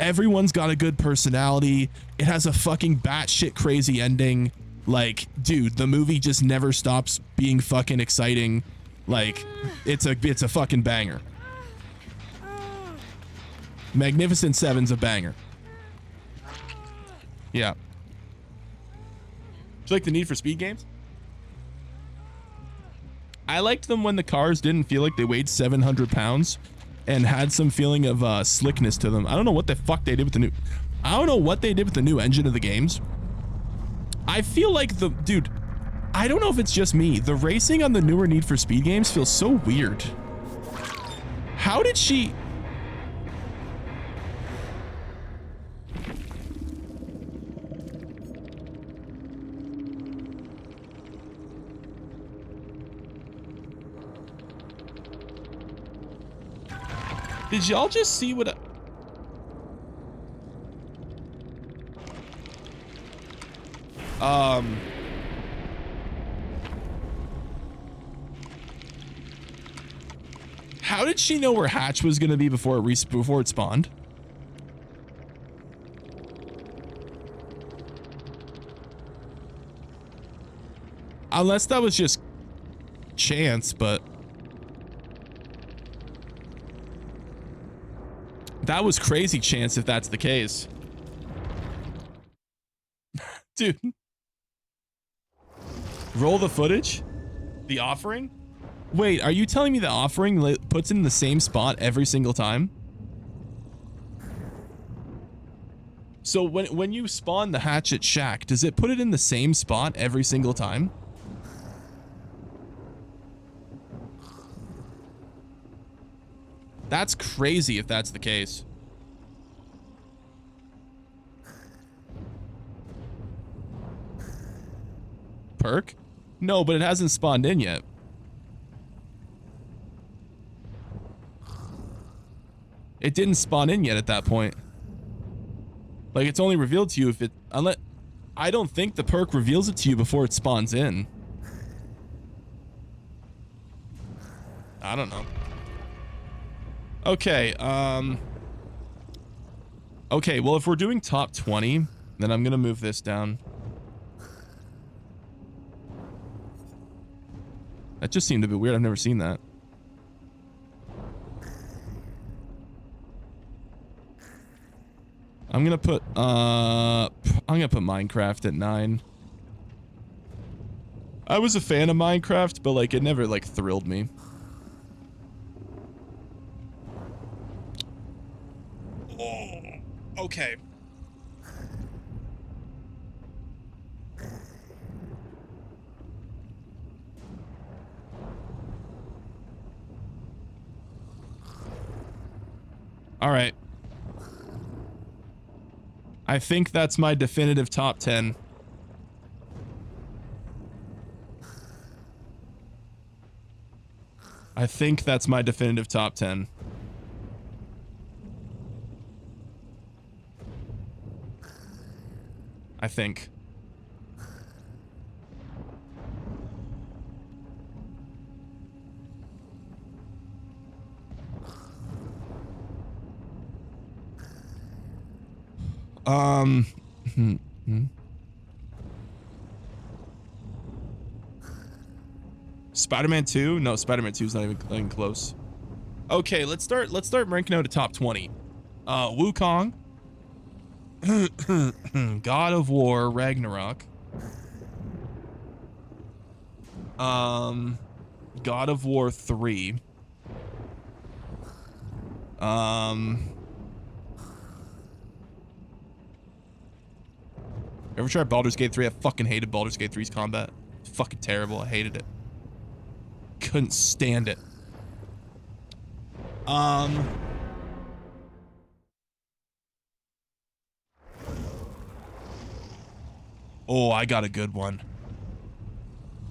Speaker 1: Everyone's got a good personality. It has a fucking batshit crazy ending. Like, dude, the movie just never stops being fucking exciting. Like, it's a fucking banger. Magnificent Seven's a banger. Yeah. Do you like the Need for Speed games? I liked them when the cars didn't feel like they weighed 700 pounds and had some feeling of slickness to them. I don't know what the fuck they did with the new... I don't know what they did with the new engine of the games. I feel like dude, I don't know if it's just me. The racing on the newer Need for Speed games feels so weird. How did she... Did y'all just see what... How did she know where Hatch was gonna be before it spawned? Unless that was just chance, but that was crazy chance if that's the case. Dude. Roll the footage? The offering? Wait, are you telling me the offering puts it in the same spot every single time? So when you spawn the Hatchet Shack, does it put it in the same spot every single time? That's crazy if that's the case. Perk? No, but it hasn't spawned in yet. It didn't spawn in yet at that point. Like, it's only revealed to you if it... Unless... I don't think the perk reveals it to you before it spawns in. I don't know. Okay, okay, well, if we're doing top 20, then I'm gonna move this down. That just seemed a bit weird. I've never seen that. I'm gonna put Minecraft at 9. I was a fan of Minecraft, but like it never like thrilled me. Oh, okay. All right. I think that's my definitive top 10. I think that's my definitive top 10. I think. Spider-Man 2? No, Spider-Man 2 is not even close. Okay, let's start ranking out a top 20. Wukong. God of War Ragnarok. God of War 3. Ever tried Baldur's Gate 3? I fucking hated Baldur's Gate 3's combat. It's fucking terrible. I hated it. Couldn't stand it. Oh, I got a good one.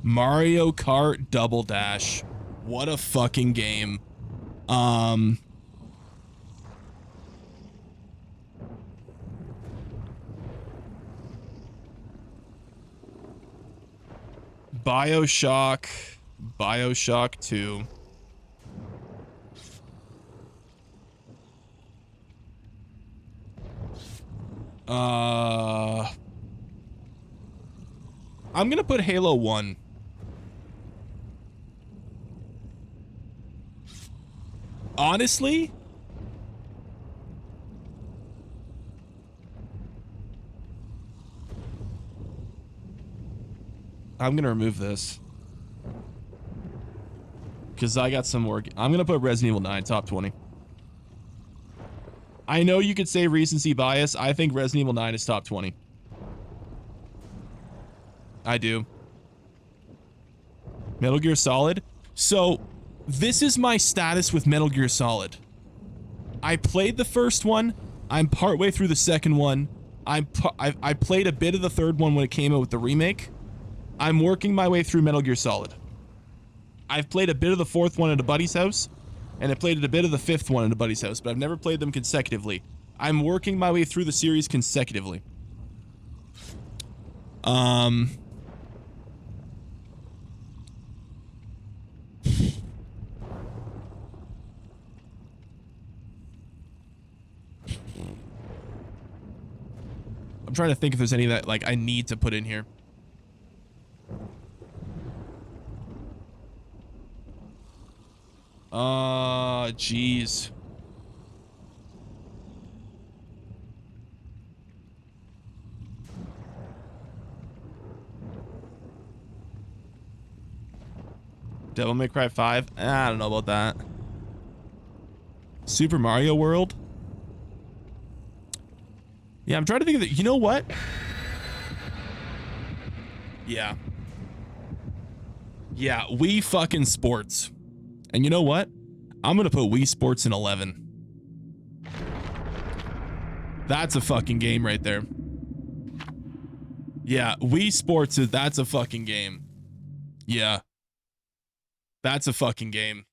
Speaker 1: Mario Kart Double Dash. What a fucking game. BioShock 2. I'm gonna put Halo 1. Honestly, I'm gonna remove this because I got some more. I'm gonna put Resident Evil 9 top 20. I know you could say recency bias. I think Resident Evil 9 is top 20. I do. Metal Gear Solid. So this is my status with Metal Gear Solid. I played the first one. I'm partway through the second one. I played a bit of the third one when it came out with the remake. I'm working my way through Metal Gear Solid. I've played a bit of the fourth one at a buddy's house, and I played a bit of the fifth one at a buddy's house, but I've never played them consecutively. I'm working my way through the series consecutively. I'm trying to think if there's any that like I need to put in here. Jeez. Devil May Cry 5? I don't know about that. Super Mario World? Yeah, I'm trying to think of it. You know what? Yeah. Yeah, Wii fucking Sports. And you know what? I'm gonna put Wii Sports in 11. That's a fucking game right there. Yeah, Wii Sports that's a fucking game. Yeah. That's a fucking game.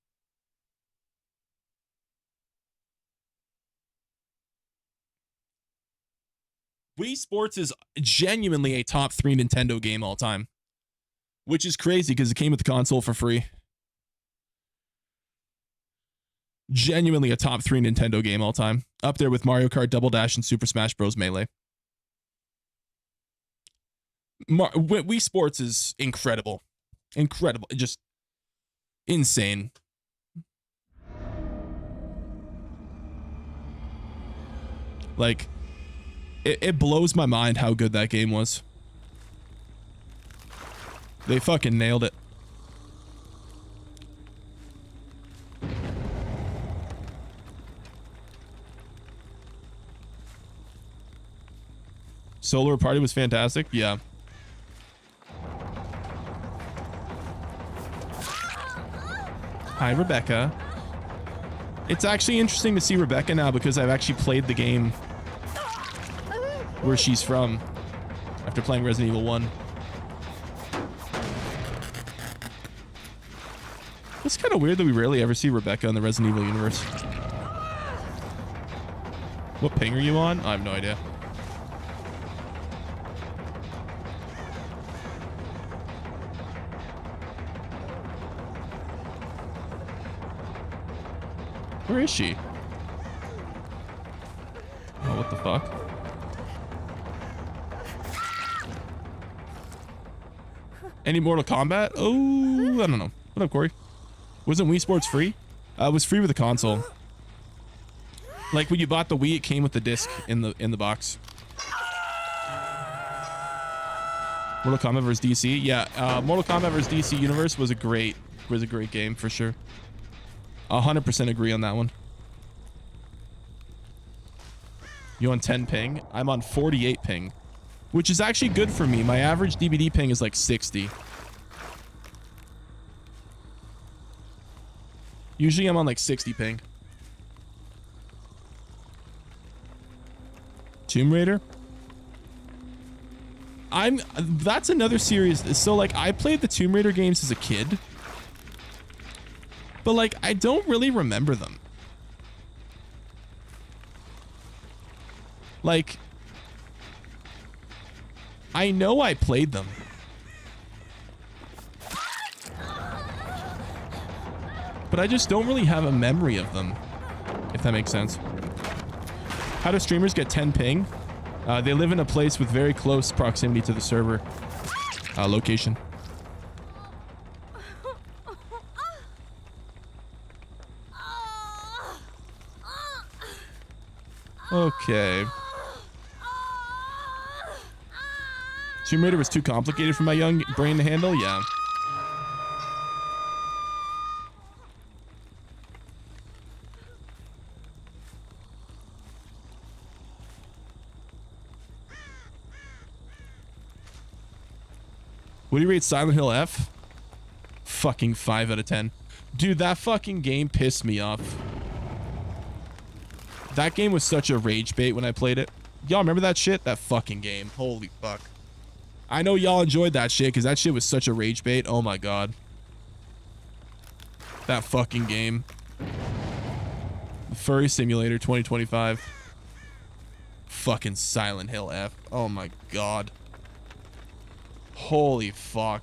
Speaker 1: Wii Sports is genuinely a top 3 Nintendo game all time. Which is crazy because it came with the console for free. Genuinely a top 3 Nintendo game all time. Up there with Mario Kart Double Dash and Super Smash Bros. Melee. Wii Sports is incredible. Incredible. Just insane. Like, it blows my mind how good that game was. They fucking nailed it. Solar Party was fantastic. Yeah. Hi, Rebecca. It's actually interesting to see Rebecca now because I've actually played the game where she's from after playing Resident Evil 1. It's kind of weird that we rarely ever see Rebecca in the Resident Evil universe. What ping are you on? I have no idea. Where is she? Oh, what the fuck? Any Mortal Kombat? Oh, I don't know. What up, Corey? Wasn't Wii Sports free? It was free with the console. Like when you bought the Wii, it came with the disc in the box. Mortal Kombat vs. DC. Yeah, Mortal Kombat vs. DC Universe was a great game for sure. 100% agree on that one. You on 10 ping? I'm on 48 ping, which is actually good for me. My average DBD ping is like 60. Usually I'm on like 60 ping. Tomb Raider? That's another series. So like I played the Tomb Raider games as a kid, but like I don't really remember them. Like I know I played them. But I just don't really have a memory of them, if that makes sense. How do streamers get 10 ping? They live in a place with very close proximity to the server location. Okay. Tomb Raider was too complicated for my young brain to handle? Yeah. What do you rate Silent Hill F? Fucking 5 out of 10. Dude, that fucking game pissed me off. That game was such a rage bait when I played it. Y'all remember that shit? That fucking game. Holy fuck. I know y'all enjoyed that shit because that shit was such a rage bait. Oh my god. That fucking game. Furry Simulator 2025. Fucking Silent Hill F. Oh my god. Holy fuck.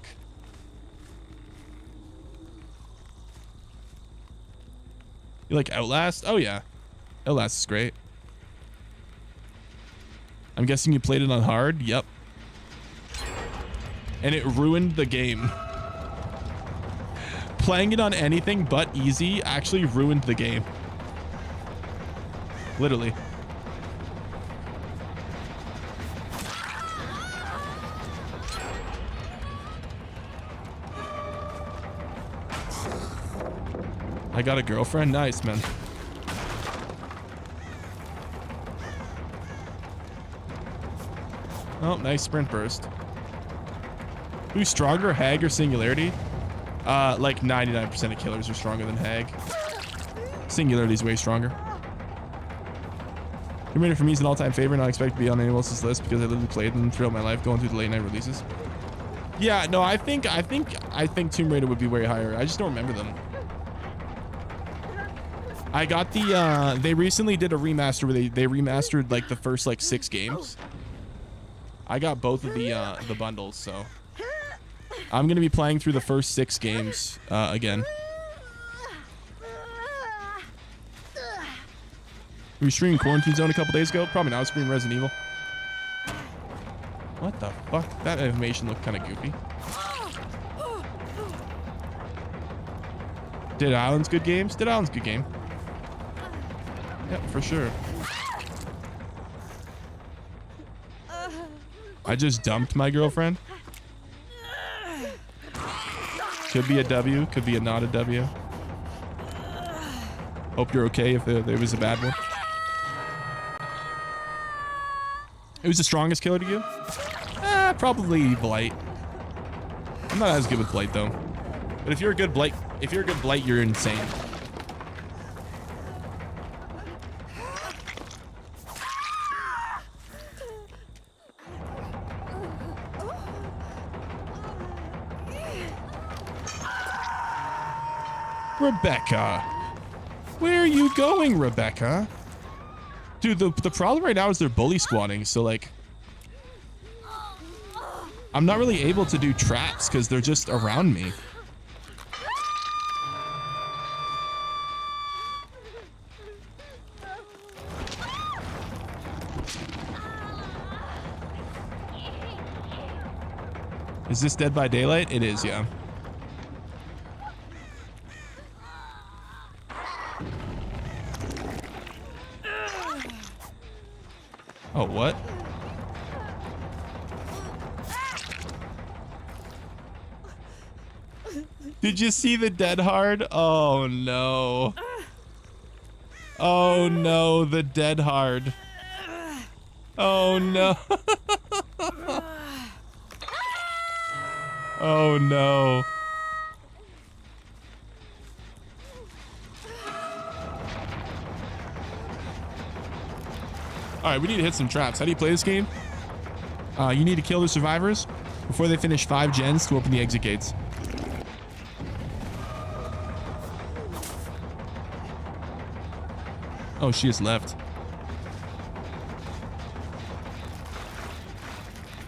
Speaker 1: You like Outlast? Oh yeah. Outlast is great. I'm guessing you played it on hard? Yep. And it ruined the game. Playing it on anything but easy actually ruined the game. Literally. I got a girlfriend? Nice, man. Oh, nice sprint burst. Who's stronger, Hag or Singularity? Like 99% of killers are stronger than Hag. Singularity's way stronger. Tomb Raider for me is an all-time favorite, not expected to be on anyone else's list because I literally played them throughout my life going through the late night releases. Yeah, no, I think Tomb Raider would be way higher. I just don't remember them. I got the they recently did a remaster where they remastered like the first like 6 games. I got both of the bundles, so I'm gonna be playing through the first 6 games again. We were streaming Quarantine Zone a couple days ago. Probably not. I was streaming Resident Evil. What the fuck? That animation looked kind of goofy. Dead Island's good games. Dead Island's good game. Yep, for sure. I just dumped my girlfriend. Could be a W, could be a not a W. Hope you're okay if there was a bad one. Who's the strongest killer to you? Probably Blight. I'm not as good with Blight though. But if you're a good Blight, you're insane. Rebecca. Where are you going, Rebecca? Dude, the problem right now is they're bully squatting, so like I'm not really able to do traps because they're just around me. Is this Dead by Daylight? It is, yeah. Oh, what? Did you see the dead hard? Oh no. Oh no, the dead hard. Oh no. Oh no. Alright, we need to hit some traps. How do you play this game? You need to kill the survivors before they finish 5 gens to open the exit gates. Oh, she just left.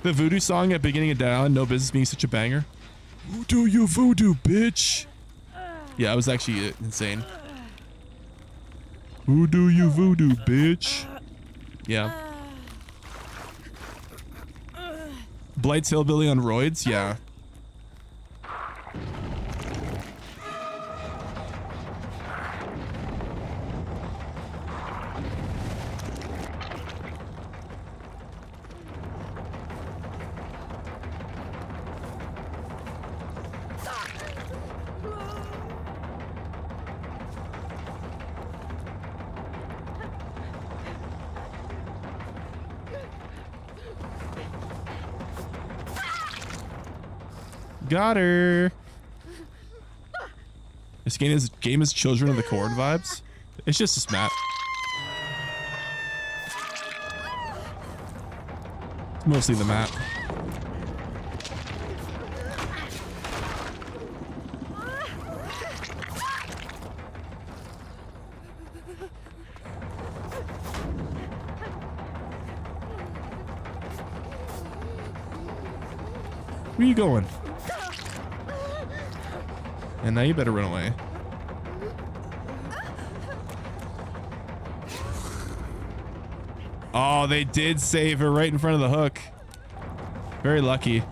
Speaker 1: The voodoo song at beginning of Dead Island, no business being such a banger. Voodoo, you voodoo, bitch. Yeah, it was actually insane. Voodoo, you voodoo, bitch. Yeah. Blight's Hillbilly on roids? Yeah. Got her. This game is Children of the Corn vibes. It's just this map. It's mostly the map. Where are you going? And now you better run away. Oh, they did save her right in front of the hook. Very lucky.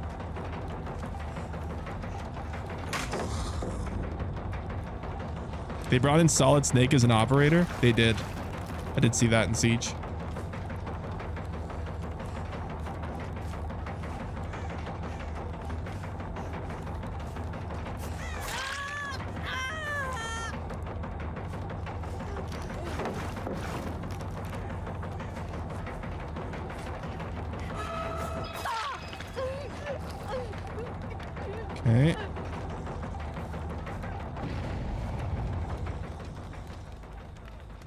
Speaker 1: They brought in Solid Snake as an operator. They did. I did see that in Siege. Okay.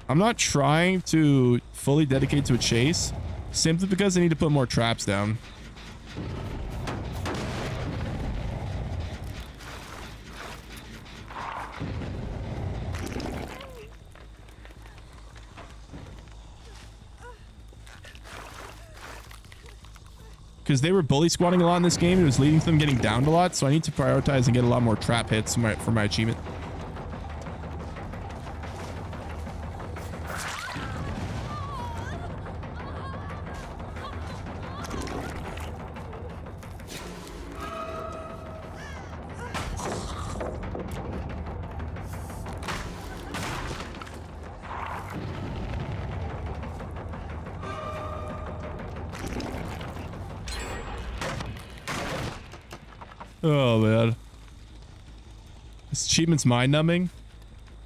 Speaker 1: I'm not trying to fully dedicate to a chase, simply because I need to put more traps down. Because they were bully squatting a lot in this game, and it was leading to them getting downed a lot, so I need to prioritize and get a lot more trap hits for my achievement. Oh man, this achievement's mind-numbing.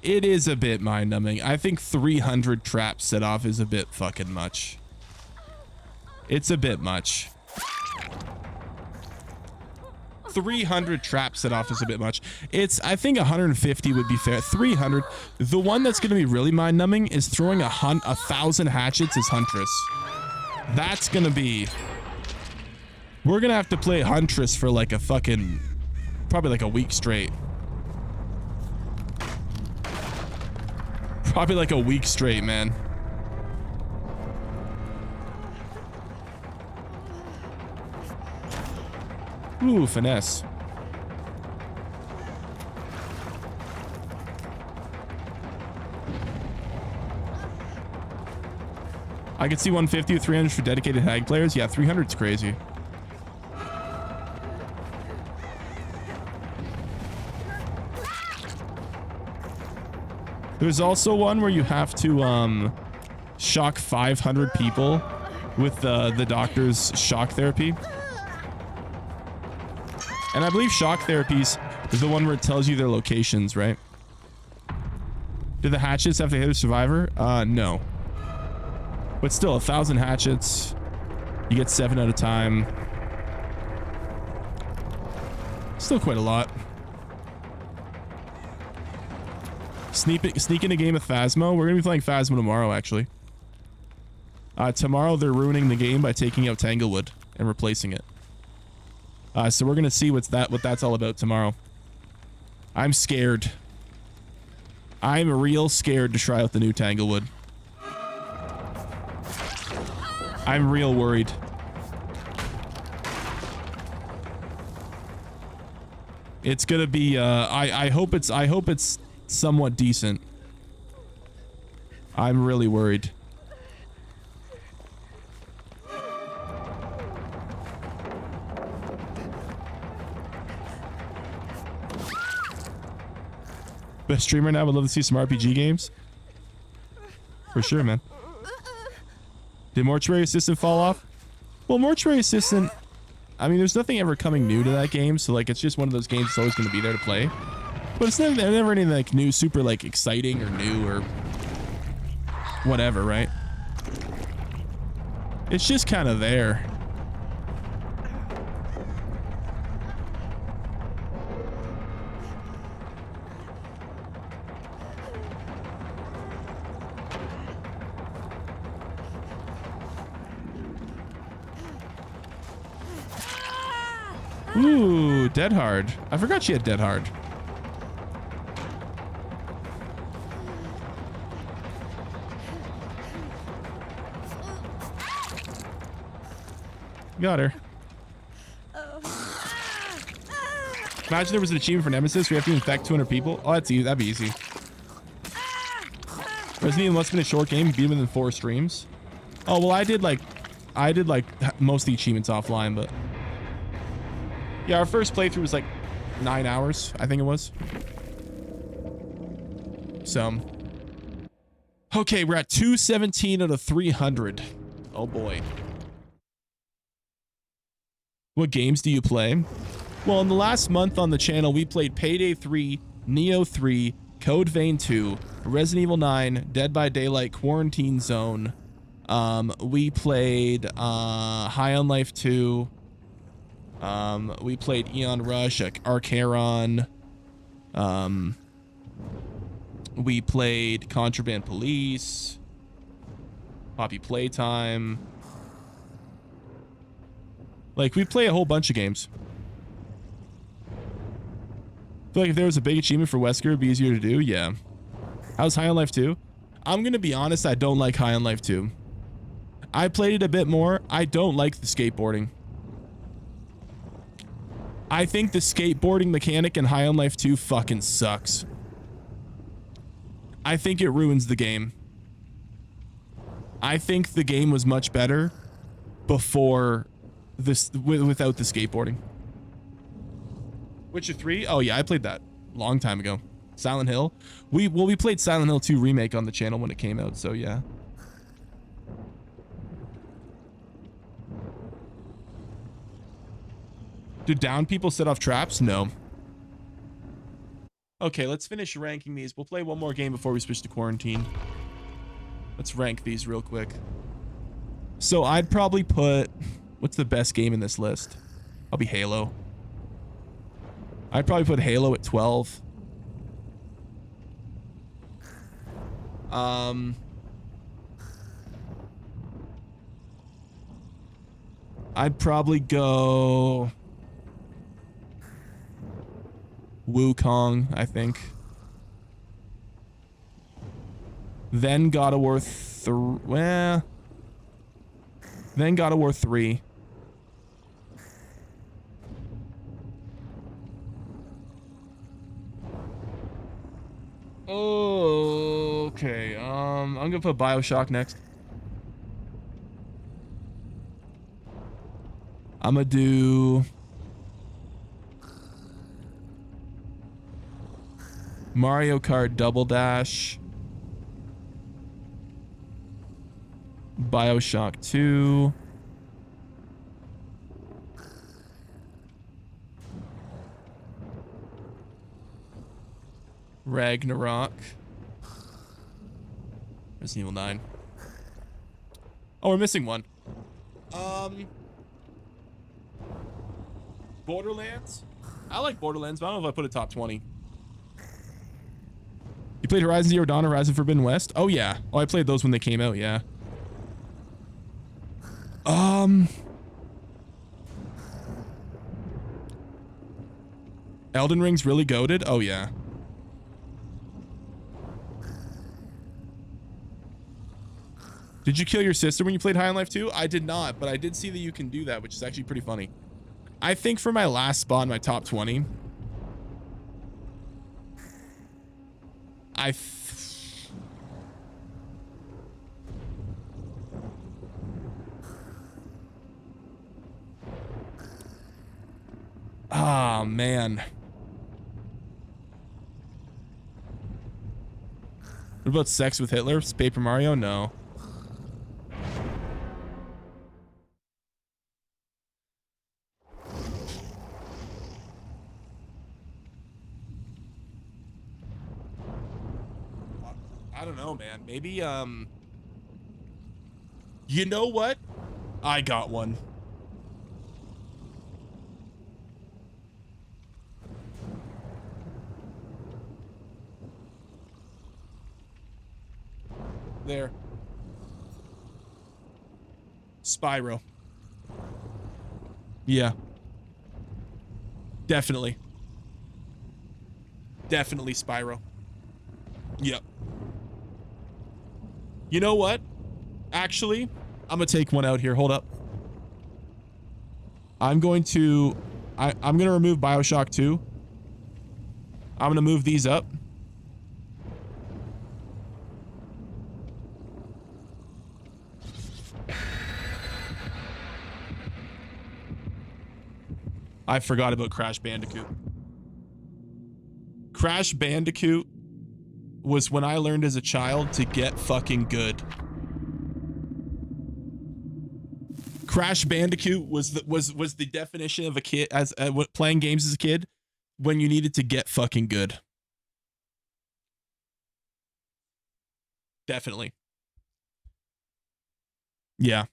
Speaker 1: It is a bit mind-numbing. I think 300 traps set off is a bit fucking much. It's a bit much. 300 traps set off is a bit much. I think 150 would be fair. 300. The one that's going to be really mind-numbing is throwing 1,000 hatchets as Huntress. That's going to be... We're gonna have to play Huntress for like a fucking, probably like a week straight. Probably like a week straight, man. Ooh, finesse. I could see 150 or 300 for dedicated Hag players. Yeah, 300's crazy. There's also one where you have to shock 500 people with the doctor's shock therapy. And I believe shock therapies Is the one where it tells you their locations, right? Do the hatchets have to hit a survivor? No. But still, 1,000 hatchets. You get 7 at a time. Still quite a lot. Sneak in a game of Phasmo. We're going to be playing Phasmo tomorrow, actually. Tomorrow, they're ruining the game by taking out Tanglewood and replacing it. So we're going to see what that's all about tomorrow. I'm scared. I'm real scared to try out the new Tanglewood. I'm real worried. It's gonna be I hope it's somewhat decent. I'm really worried. Best streamer now. Would love to see some RPG games. For sure, man. Did Mortuary Assistant fall off? Well, Mortuary Assistant, I mean, there's nothing ever coming new to that game, so like it's just one of those games that's always going to be there to play. But it's never anything like new, super like exciting or new or whatever, right? It's just kind of there. Ooh, Dead Hard. I forgot she had Dead Hard. Got her. Imagine there was an achievement for Nemesis. We have to infect 200 people. Oh, that's easy. That'd be easy. Resident Evil must have been a short game. Beat within 4 streams. Oh, well, I did like most of the achievements offline, but yeah, our first playthrough was like 9 hours, I think it was. So, okay, we're at 217 out of 300. Oh boy. What games do you play? Well, in the last month on the channel, we played Payday 3, Neo 3, Code Vein 2, Resident Evil 9, Dead by Daylight, Quarantine Zone. We played High on Life 2. We played Eon Rush, Archaron. We played Contraband Police, Poppy Playtime. Like, we play a whole bunch of games. I feel like if there was a big achievement for Wesker, it'd be easier to do. Yeah. How's High on Life 2? I'm gonna be honest, I don't like High on Life 2. I played it a bit more. I don't like the skateboarding. I think the skateboarding mechanic in High on Life 2 fucking sucks. I think it ruins the game. I think the game was much better before this, without the skateboarding. Witcher 3? Oh yeah, I played that a long time ago. Silent Hill. We played Silent Hill 2 remake on the channel when it came out, so yeah. Do down people set off traps? No. Okay, let's finish ranking these. We'll play one more game before we switch to quarantine. Let's rank these real quick. So I'd probably put... What's the best game in this list? I'll be Halo. I'd probably put Halo at 12. I'd probably go... Wukong, I think. Then God of War 3. Well, then God of War 3. Oh, okay. I'm gonna put BioShock next. I'm gonna do Mario Kart Double Dash, BioShock 2, Ragnarok. Resident Evil 9. Oh, we're missing one. Borderlands? I like Borderlands, but I don't know if I put it top 20. You played Horizon Zero Dawn, Horizon Forbidden West? Oh, yeah. Oh, I played those when they came out, yeah. Elden Ring's really goated? Oh, yeah. Did you kill your sister when you played High on Life 2? I did not, but I did see that you can do that, which is actually pretty funny. I think for my last spot in my top 20, oh, man. What about Sex with Hitler? Paper Mario? No. I don't know, man. Maybe, you know what? I got one. There. Spyro. Yeah. Definitely. Definitely Spyro. Yep. You know what? Actually, I'm gonna take one out here. Hold up. I'm going to remove BioShock 2. I'm gonna move these up. I forgot about Crash Bandicoot. Crash Bandicoot was when I learned as a child to get fucking good. Crash Bandicoot was the definition of a kid as playing games as a kid when you needed to get fucking good. Definitely. Yeah.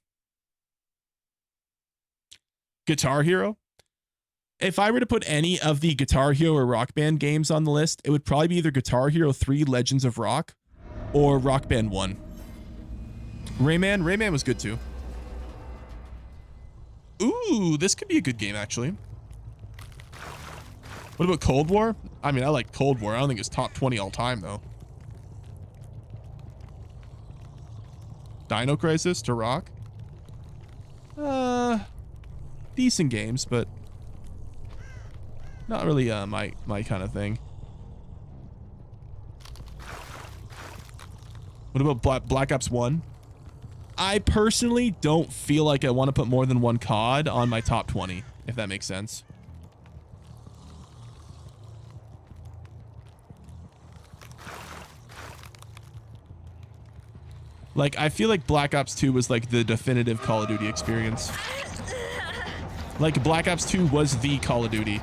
Speaker 1: Guitar Hero? If I were to put any of the Guitar Hero or Rock Band games on the list, it would probably be either Guitar Hero 3 Legends of Rock or Rock Band 1. Rayman was good too. Ooh, this could be a good game actually. What about Cold War? I mean, I like Cold War. I don't think it's top 20 all time though. Dino Crisis to Rock? Decent games, but not really my kind of thing. What about Black Ops 1? I personally don't feel like I want to put more than one COD on my top 20, if that makes sense. Like, I feel like Black Ops 2 was like the definitive Call of Duty experience. Like, Black Ops 2 was the Call of Duty.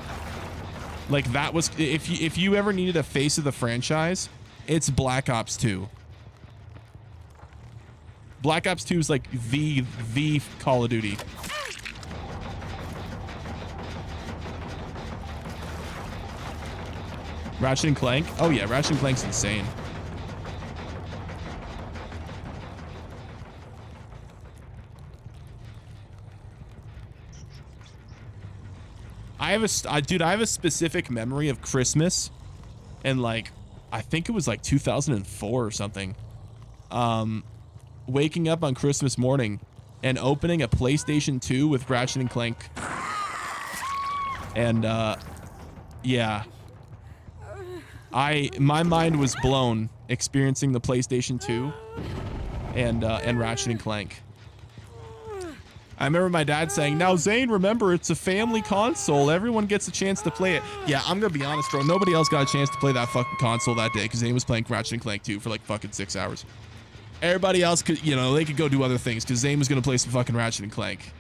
Speaker 1: Like, that was, if you ever needed a face of the franchise, it's Black Ops 2. Black Ops 2 is like the Call of Duty. Ratchet and Clank? Oh yeah, Ratchet and Clank's insane. I have a specific memory of Christmas, and like, I think it was like 2004 or something. Waking up on Christmas morning and opening a PlayStation 2 with Ratchet and Clank. And yeah, my mind was blown experiencing the PlayStation 2 and Ratchet and Clank. I remember my dad saying, "Now Zane, remember it's a family console. Everyone gets a chance to play it." Yeah, I'm gonna be honest, bro. Nobody else got a chance to play that fucking console that day because Zane was playing Ratchet and Clank 2 for like fucking 6 hours. Everybody else could, you know, they could go do other things because Zane was gonna play some fucking Ratchet and Clank.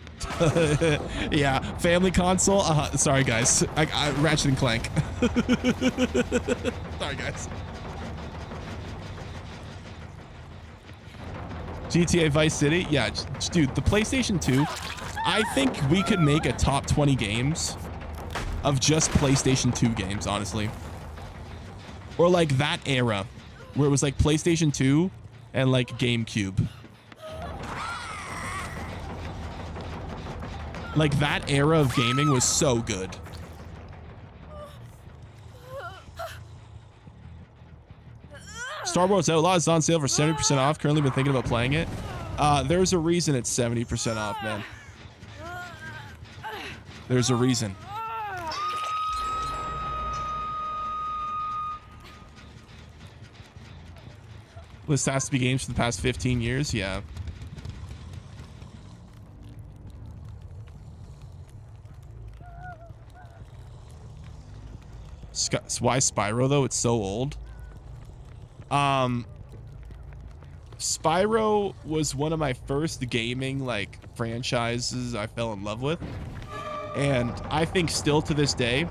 Speaker 1: Yeah, family console. Sorry guys, I Ratchet and Clank. Sorry guys. GTA Vice City. Yeah, dude, the PlayStation 2. I think we could make a top 20 games of just PlayStation 2 games, honestly. Or like that era where it was like PlayStation 2 and like GameCube. Like that era of gaming was so good. Star Wars Outlaws is on sale for 70% off. Currently been thinking about playing it. There's a reason it's 70% off, man. There's a reason. List has to be games for the past 15 years. Yeah. Why Spyro though? It's so old. Spyro was one of my first gaming like franchises I fell in love with, and I think still to this day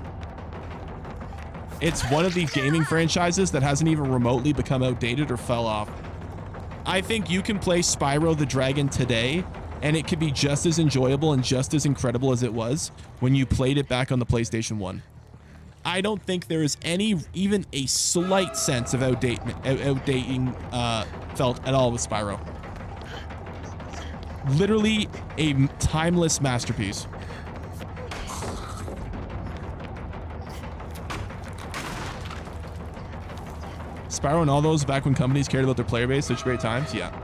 Speaker 1: it's one of these gaming franchises that hasn't even remotely become outdated or fell off. I think you can play Spyro the Dragon today and it could be just as enjoyable and just as incredible as it was when you played it back on the PlayStation 1. I don't think there is even a slight sense of outdating felt at all with Spyro. Literally a timeless masterpiece. Spyro and all those back when companies cared about their player base, such great times. Yeah.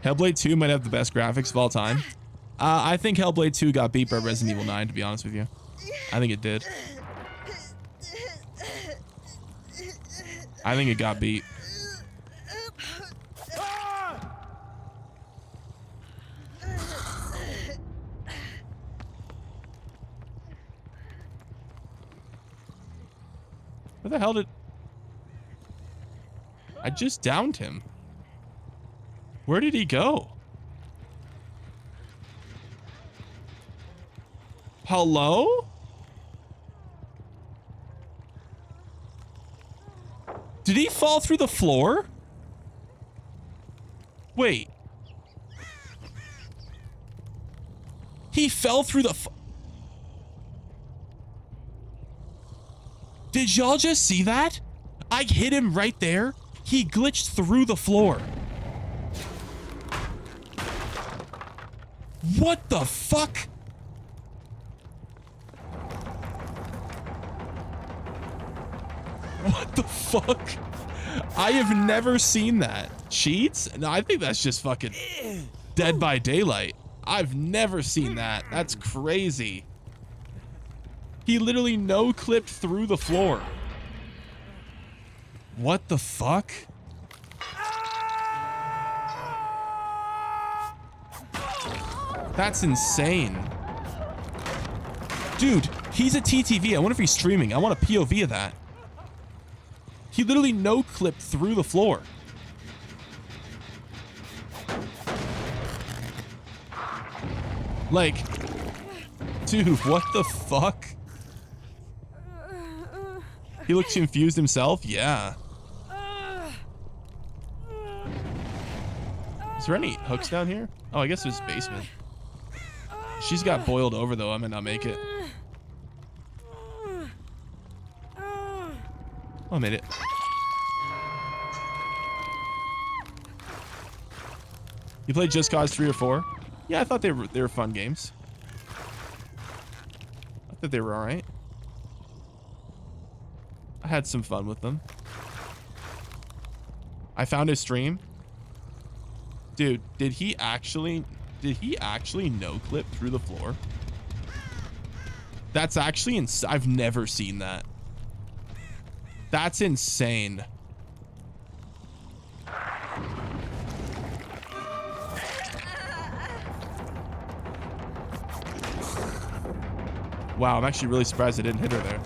Speaker 1: Hellblade 2 might have the best graphics of all time. I think Hellblade 2 got beat by Resident Evil 9, to be honest with you. I think it did. I think it got beat. Where the hell did... I just downed him. Where did he go? Hello? Did he fall through the floor? Wait. He fell through the... Did y'all just see that? I hit him right there. He glitched through the floor. What the fuck? What the fuck? I have never seen that. Cheats? No, I think that's just fucking Dead by Daylight. I've never seen that. That's crazy. He literally no-clipped through the floor. What the fuck? That's insane. Dude, he's a TTV. I wonder if he's streaming. I want a POV of that. He literally no-clipped through the floor. Like, dude, what the fuck? He looks confused himself? Yeah. Is there any hooks down here? Oh, I guess there's a basement. She's got boiled over though. I might not make it. Oh, I made it. You played Just Cause 3 or 4? Yeah, I thought they were fun games. I thought they were all right. I had some fun with them. I found his stream. Dude, did he actually no-clip through the floor? That's actually I've never seen that. That's insane. Wow, I'm actually really surprised I didn't hit her there.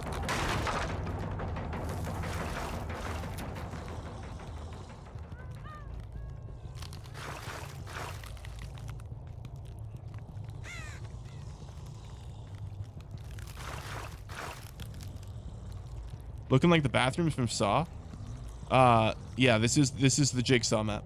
Speaker 1: Looking like the bathrooms from Saw. Yeah, this is the Jigsaw map.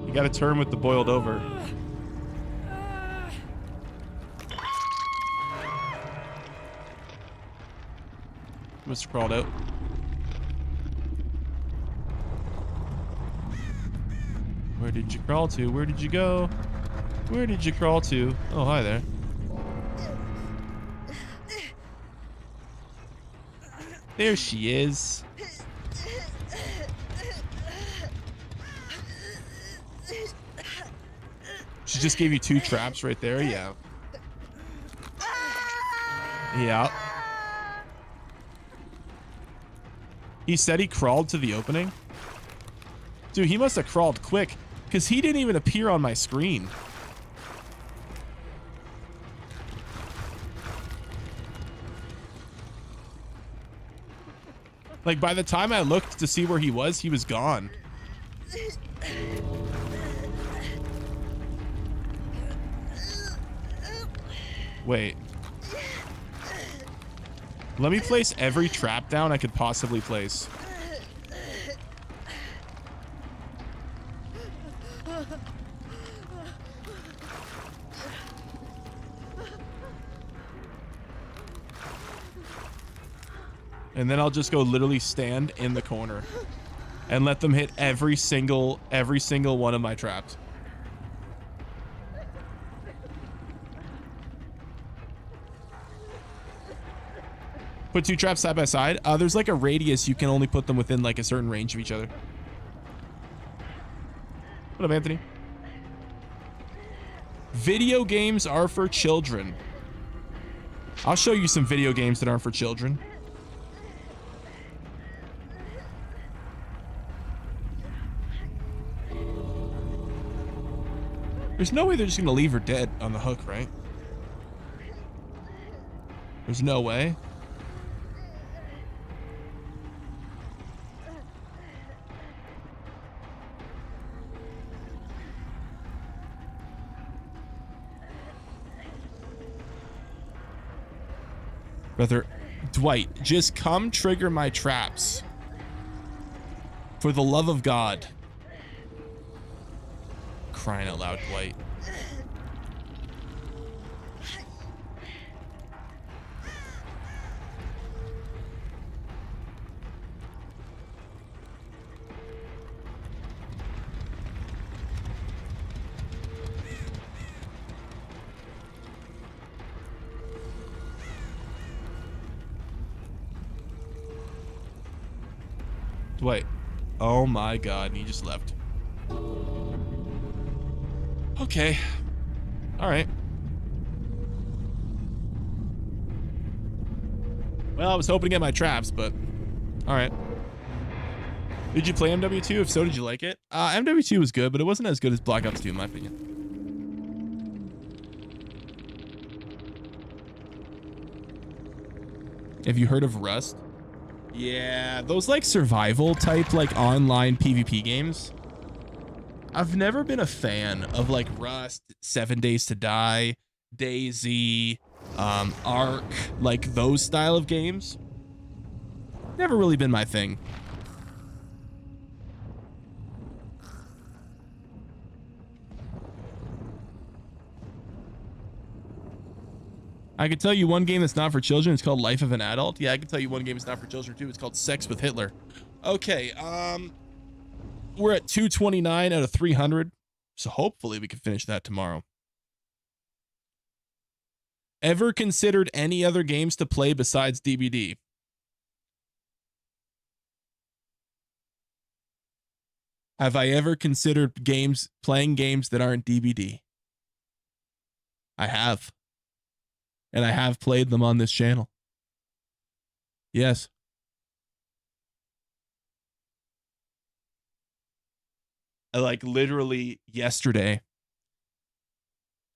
Speaker 1: You gotta turn with the boiled over. Must have crawled out. Where did you crawl to? Where did you go? Where did you crawl to? Oh, hi there. There she is. She just gave you 2 traps right there. Yeah. Yeah. He said he crawled to the opening. Dude, he must have crawled quick because he didn't even appear on my screen. Like, by the time I looked to see where he was gone. Wait. Let me place every trap down I could possibly place. And then I'll just go literally stand in the corner and let them hit every single one of my traps. Put 2 traps side by side. There's like a radius. You can only put them within like a certain range of each other. What up, Anthony? Video games are for children. I'll show you some video games that aren't for children. There's no way they're just gonna leave her dead on the hook, right? There's no way. Brother, Dwight, just come trigger my traps. For the love of God. Crying out loud, Dwight. Dwight. Oh my God, he just left. Okay. All right. Well, I was hoping to get my traps, but all right. Did you play MW2? If so, did you like it? MW2 was good, but it wasn't as good as Black Ops 2 in my opinion. Have you heard of Rust? Yeah, those like survival type like online PvP games. I've never been a fan of like Rust, 7 Days to Die, DayZ, Ark, like those style of games. Never really been my thing. I could tell you one game that's not for children. It's called Life of an Adult. Yeah, I can tell you one game that's not for children too. It's called Sex with Hitler. Okay, We're at 229 out of 300. So hopefully we can finish that tomorrow. Ever considered any other games to play besides DBD? Have I ever considered playing games that aren't DBD? I have. And I have played them on this channel. Yes. Like literally yesterday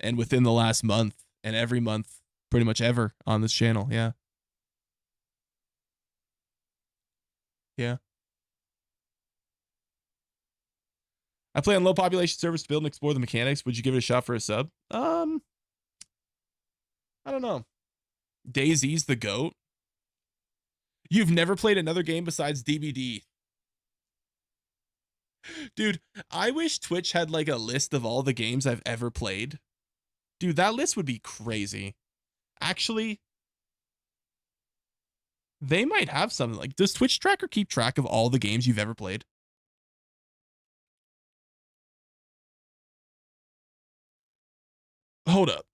Speaker 1: and within the last month and every month pretty much ever on this channel. Yeah. Yeah. I play on low population servers to build and explore the mechanics. Would you give it a shot for a sub? I don't know. DayZ's the GOAT. You've never played another game besides DBD. Dude, I wish Twitch had like a list of all the games I've ever played. Dude, that list would be crazy. Actually, they might have something like, does Twitch Tracker keep track of all the games you've ever played? Hold up.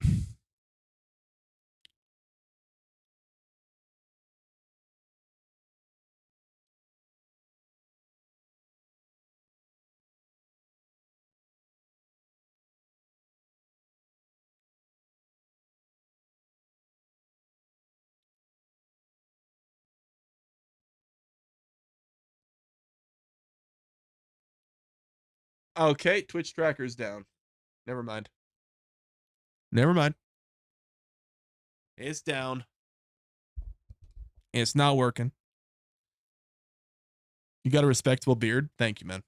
Speaker 1: Okay, Twitch Tracker's down. Never mind. Never mind. It's down. It's not working. You got a respectable beard? Thank you, man.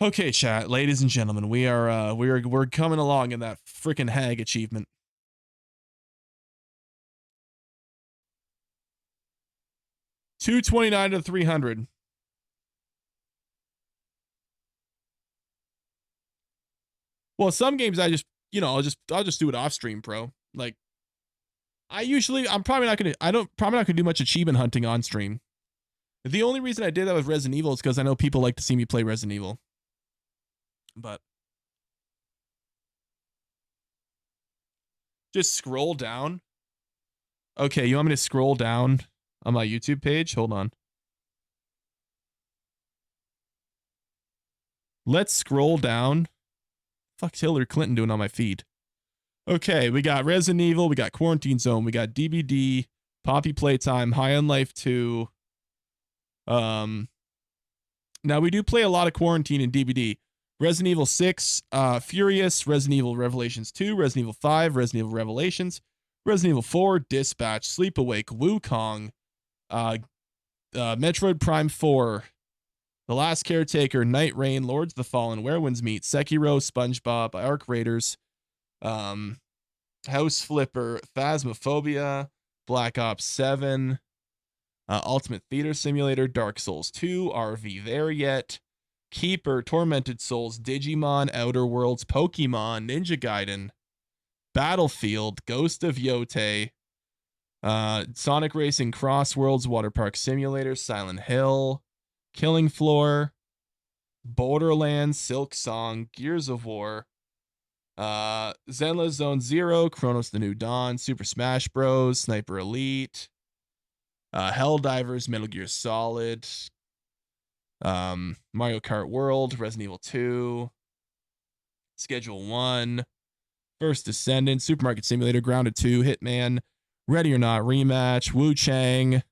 Speaker 1: Okay, chat, ladies and gentlemen, we're coming along in that freaking hag achievement. $229 to $300. Well, some games I just, I'll just do it off stream, pro. Like, I'm probably not gonna do much achievement hunting on stream. The only reason I did that with Resident Evil is because I know people like to see me play Resident Evil. But just scroll down. Okay, you want me to scroll down on my YouTube page? Hold on. Let's scroll down. Fuck's Hillary Clinton doing on my feed? Okay, we got Resident Evil, we got Quarantine Zone, we got DBD, Poppy Playtime, High on Life 2. Now we do play a lot of Quarantine and DBD. Resident Evil 6, Furious, Resident Evil Revelations 2, Resident Evil 5, Resident Evil Revelations, Resident Evil 4, Dispatch, Sleepawake, Wukong, Metroid Prime 4, The Last Caretaker, Night Rain, Lords of the Fallen, Where Winds Meet, Sekiro, SpongeBob, Arc Raiders, House Flipper, Phasmophobia, Black Ops 7, Ultimate Theater Simulator, Dark Souls 2, RV There Yet, Keeper, Tormented Souls, Digimon, Outer Worlds, Pokemon, Ninja Gaiden, Battlefield, Ghost of Yotei, Sonic Racing, Cross Worlds, Water Park Simulator, Silent Hill, Killing Floor, Borderlands, Silk Song, Gears of War, Zenless Zone Zero, Chronos The New Dawn, Super Smash Bros, Sniper Elite, Helldivers, Metal Gear Solid, Mario Kart World, Resident Evil 2, Schedule 1, First Descendant, Supermarket Simulator, Grounded 2, Hitman, Ready or Not Rematch, Wu Chang,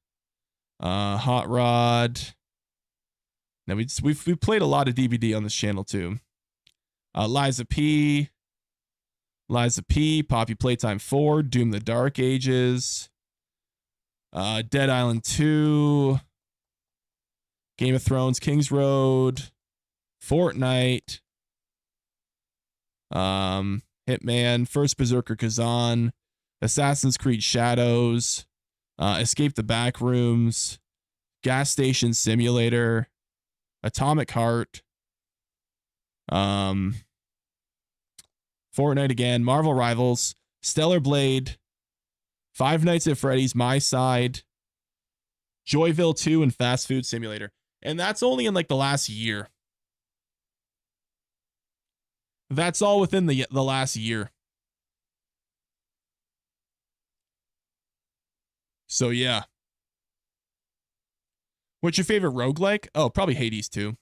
Speaker 1: Hot Rod. Now we've played a lot of DBD on this channel too. Liza P, Poppy Playtime 4, Doom the Dark Ages, Dead Island 2, Game of Thrones, King's Road, Fortnite, Hitman, First Berserker Kazan, Assassin's Creed Shadows, Escape the Backrooms, Gas Station Simulator, Atomic Heart, Fortnite again, Marvel Rivals, Stellar Blade, Five Nights at Freddy's, My Side, Joyville 2, and Fast Food Simulator. And that's only in like the last year. That's all within the last year. So yeah. What's your favorite roguelike? Oh, probably Hades 2.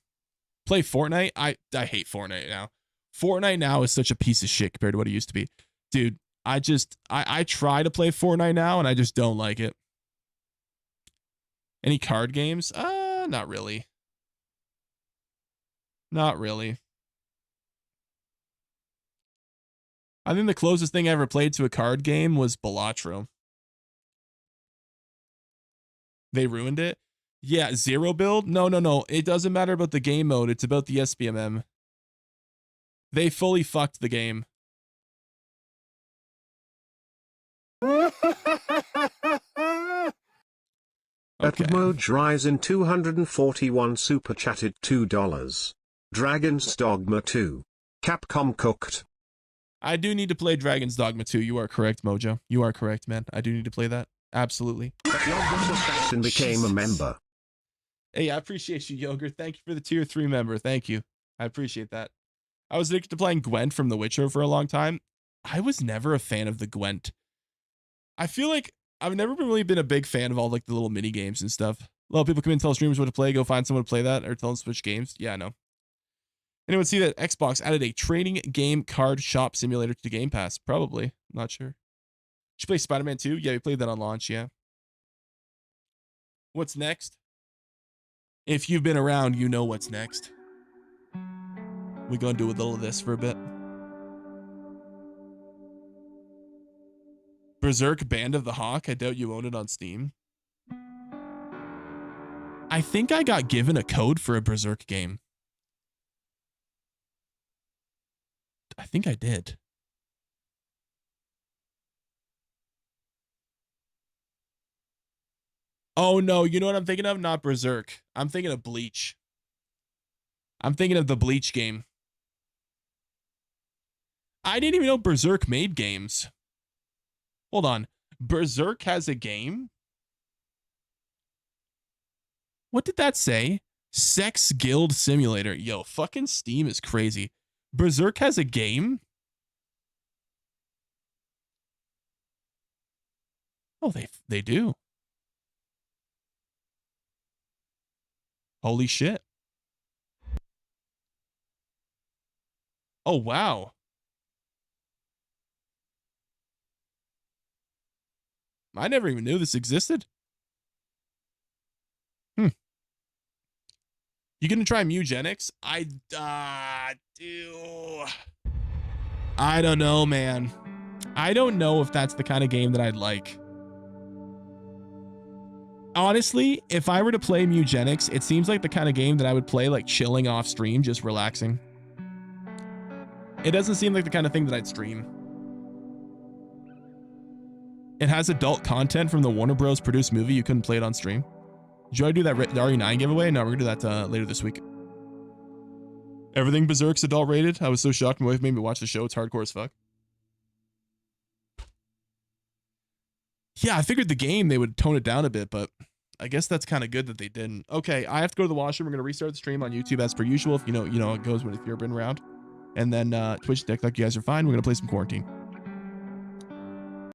Speaker 1: Play Fortnite? I hate Fortnite now. Fortnite now is such a piece of shit compared to what it used to be. Dude, I try to play Fortnite now and I just don't like it. Any card games? Not really. Not really. I think the closest thing I ever played to a card game was Balatro. They ruined it? Yeah, Zero Build? No. It doesn't matter about the game mode. It's about the SBMM. They fully fucked the game.
Speaker 2: Okay. Moj Rise in 241 super chatted $2. Dragon's Dogma 2. Capcom cooked.
Speaker 1: I do need to play Dragon's Dogma 2. You are correct, Mojo. You are correct, man. I do need to play that. Absolutely.
Speaker 2: Yogurt Assassin became a member.
Speaker 1: Hey, I appreciate you, Yogurt. Thank you for the tier 3 member. Thank you. I appreciate that. I was addicted to playing Gwent from The Witcher for a long time. I was never a fan of the Gwent. I feel like I've never really been a big fan of all like the little mini games and stuff. A lot of people come in and tell streamers what to play, go find someone to play that, or tell them to switch games. Yeah, I know. Anyone see that Xbox added a trading game card shop simulator to Game Pass? Probably. I'm not sure. Did you play Spider-Man 2? Yeah, we played that on launch, yeah. What's next? If you've been around, you know what's next. We're gonna do a little of this for a bit. Berserk Band of the Hawk. I doubt you own it on Steam. I think I got given a code for a Berserk game. I think I did. Oh no, you know what I'm thinking of? Not Berserk. I'm thinking of Bleach. I'm thinking of the Bleach game. I didn't even know Berserk made games. Hold on. Berserk has a game? What did that say? Sex Guild Simulator. Yo, fucking Steam is crazy. Berserk has a game? Oh, they do. Holy shit. Oh, wow. I never even knew this existed. You gonna try Mugenics? I don't know, man. I don't know if that's the kind of game that I'd like. Honestly, if I were to play Mugenics, it seems like the kind of game that I would play like chilling off stream, just relaxing. It doesn't seem like the kind of thing that I'd stream. It has adult content from the Warner Bros. Produced movie. You couldn't play it on stream. Did you already do that RE9 giveaway? No, we're gonna do that later this week. Everything Berserk's adult rated. I was so shocked. My wife made me watch the show. It's hardcore as fuck. Yeah, I figured the game they would tone it down a bit, but I guess that's kind of good that they didn't. Okay, I have to go to the washroom. We're gonna restart the stream on YouTube as per usual. If you know how it goes when if you've been around. And then Twitch, TikTok, you guys are fine. We're gonna play some Quarantine.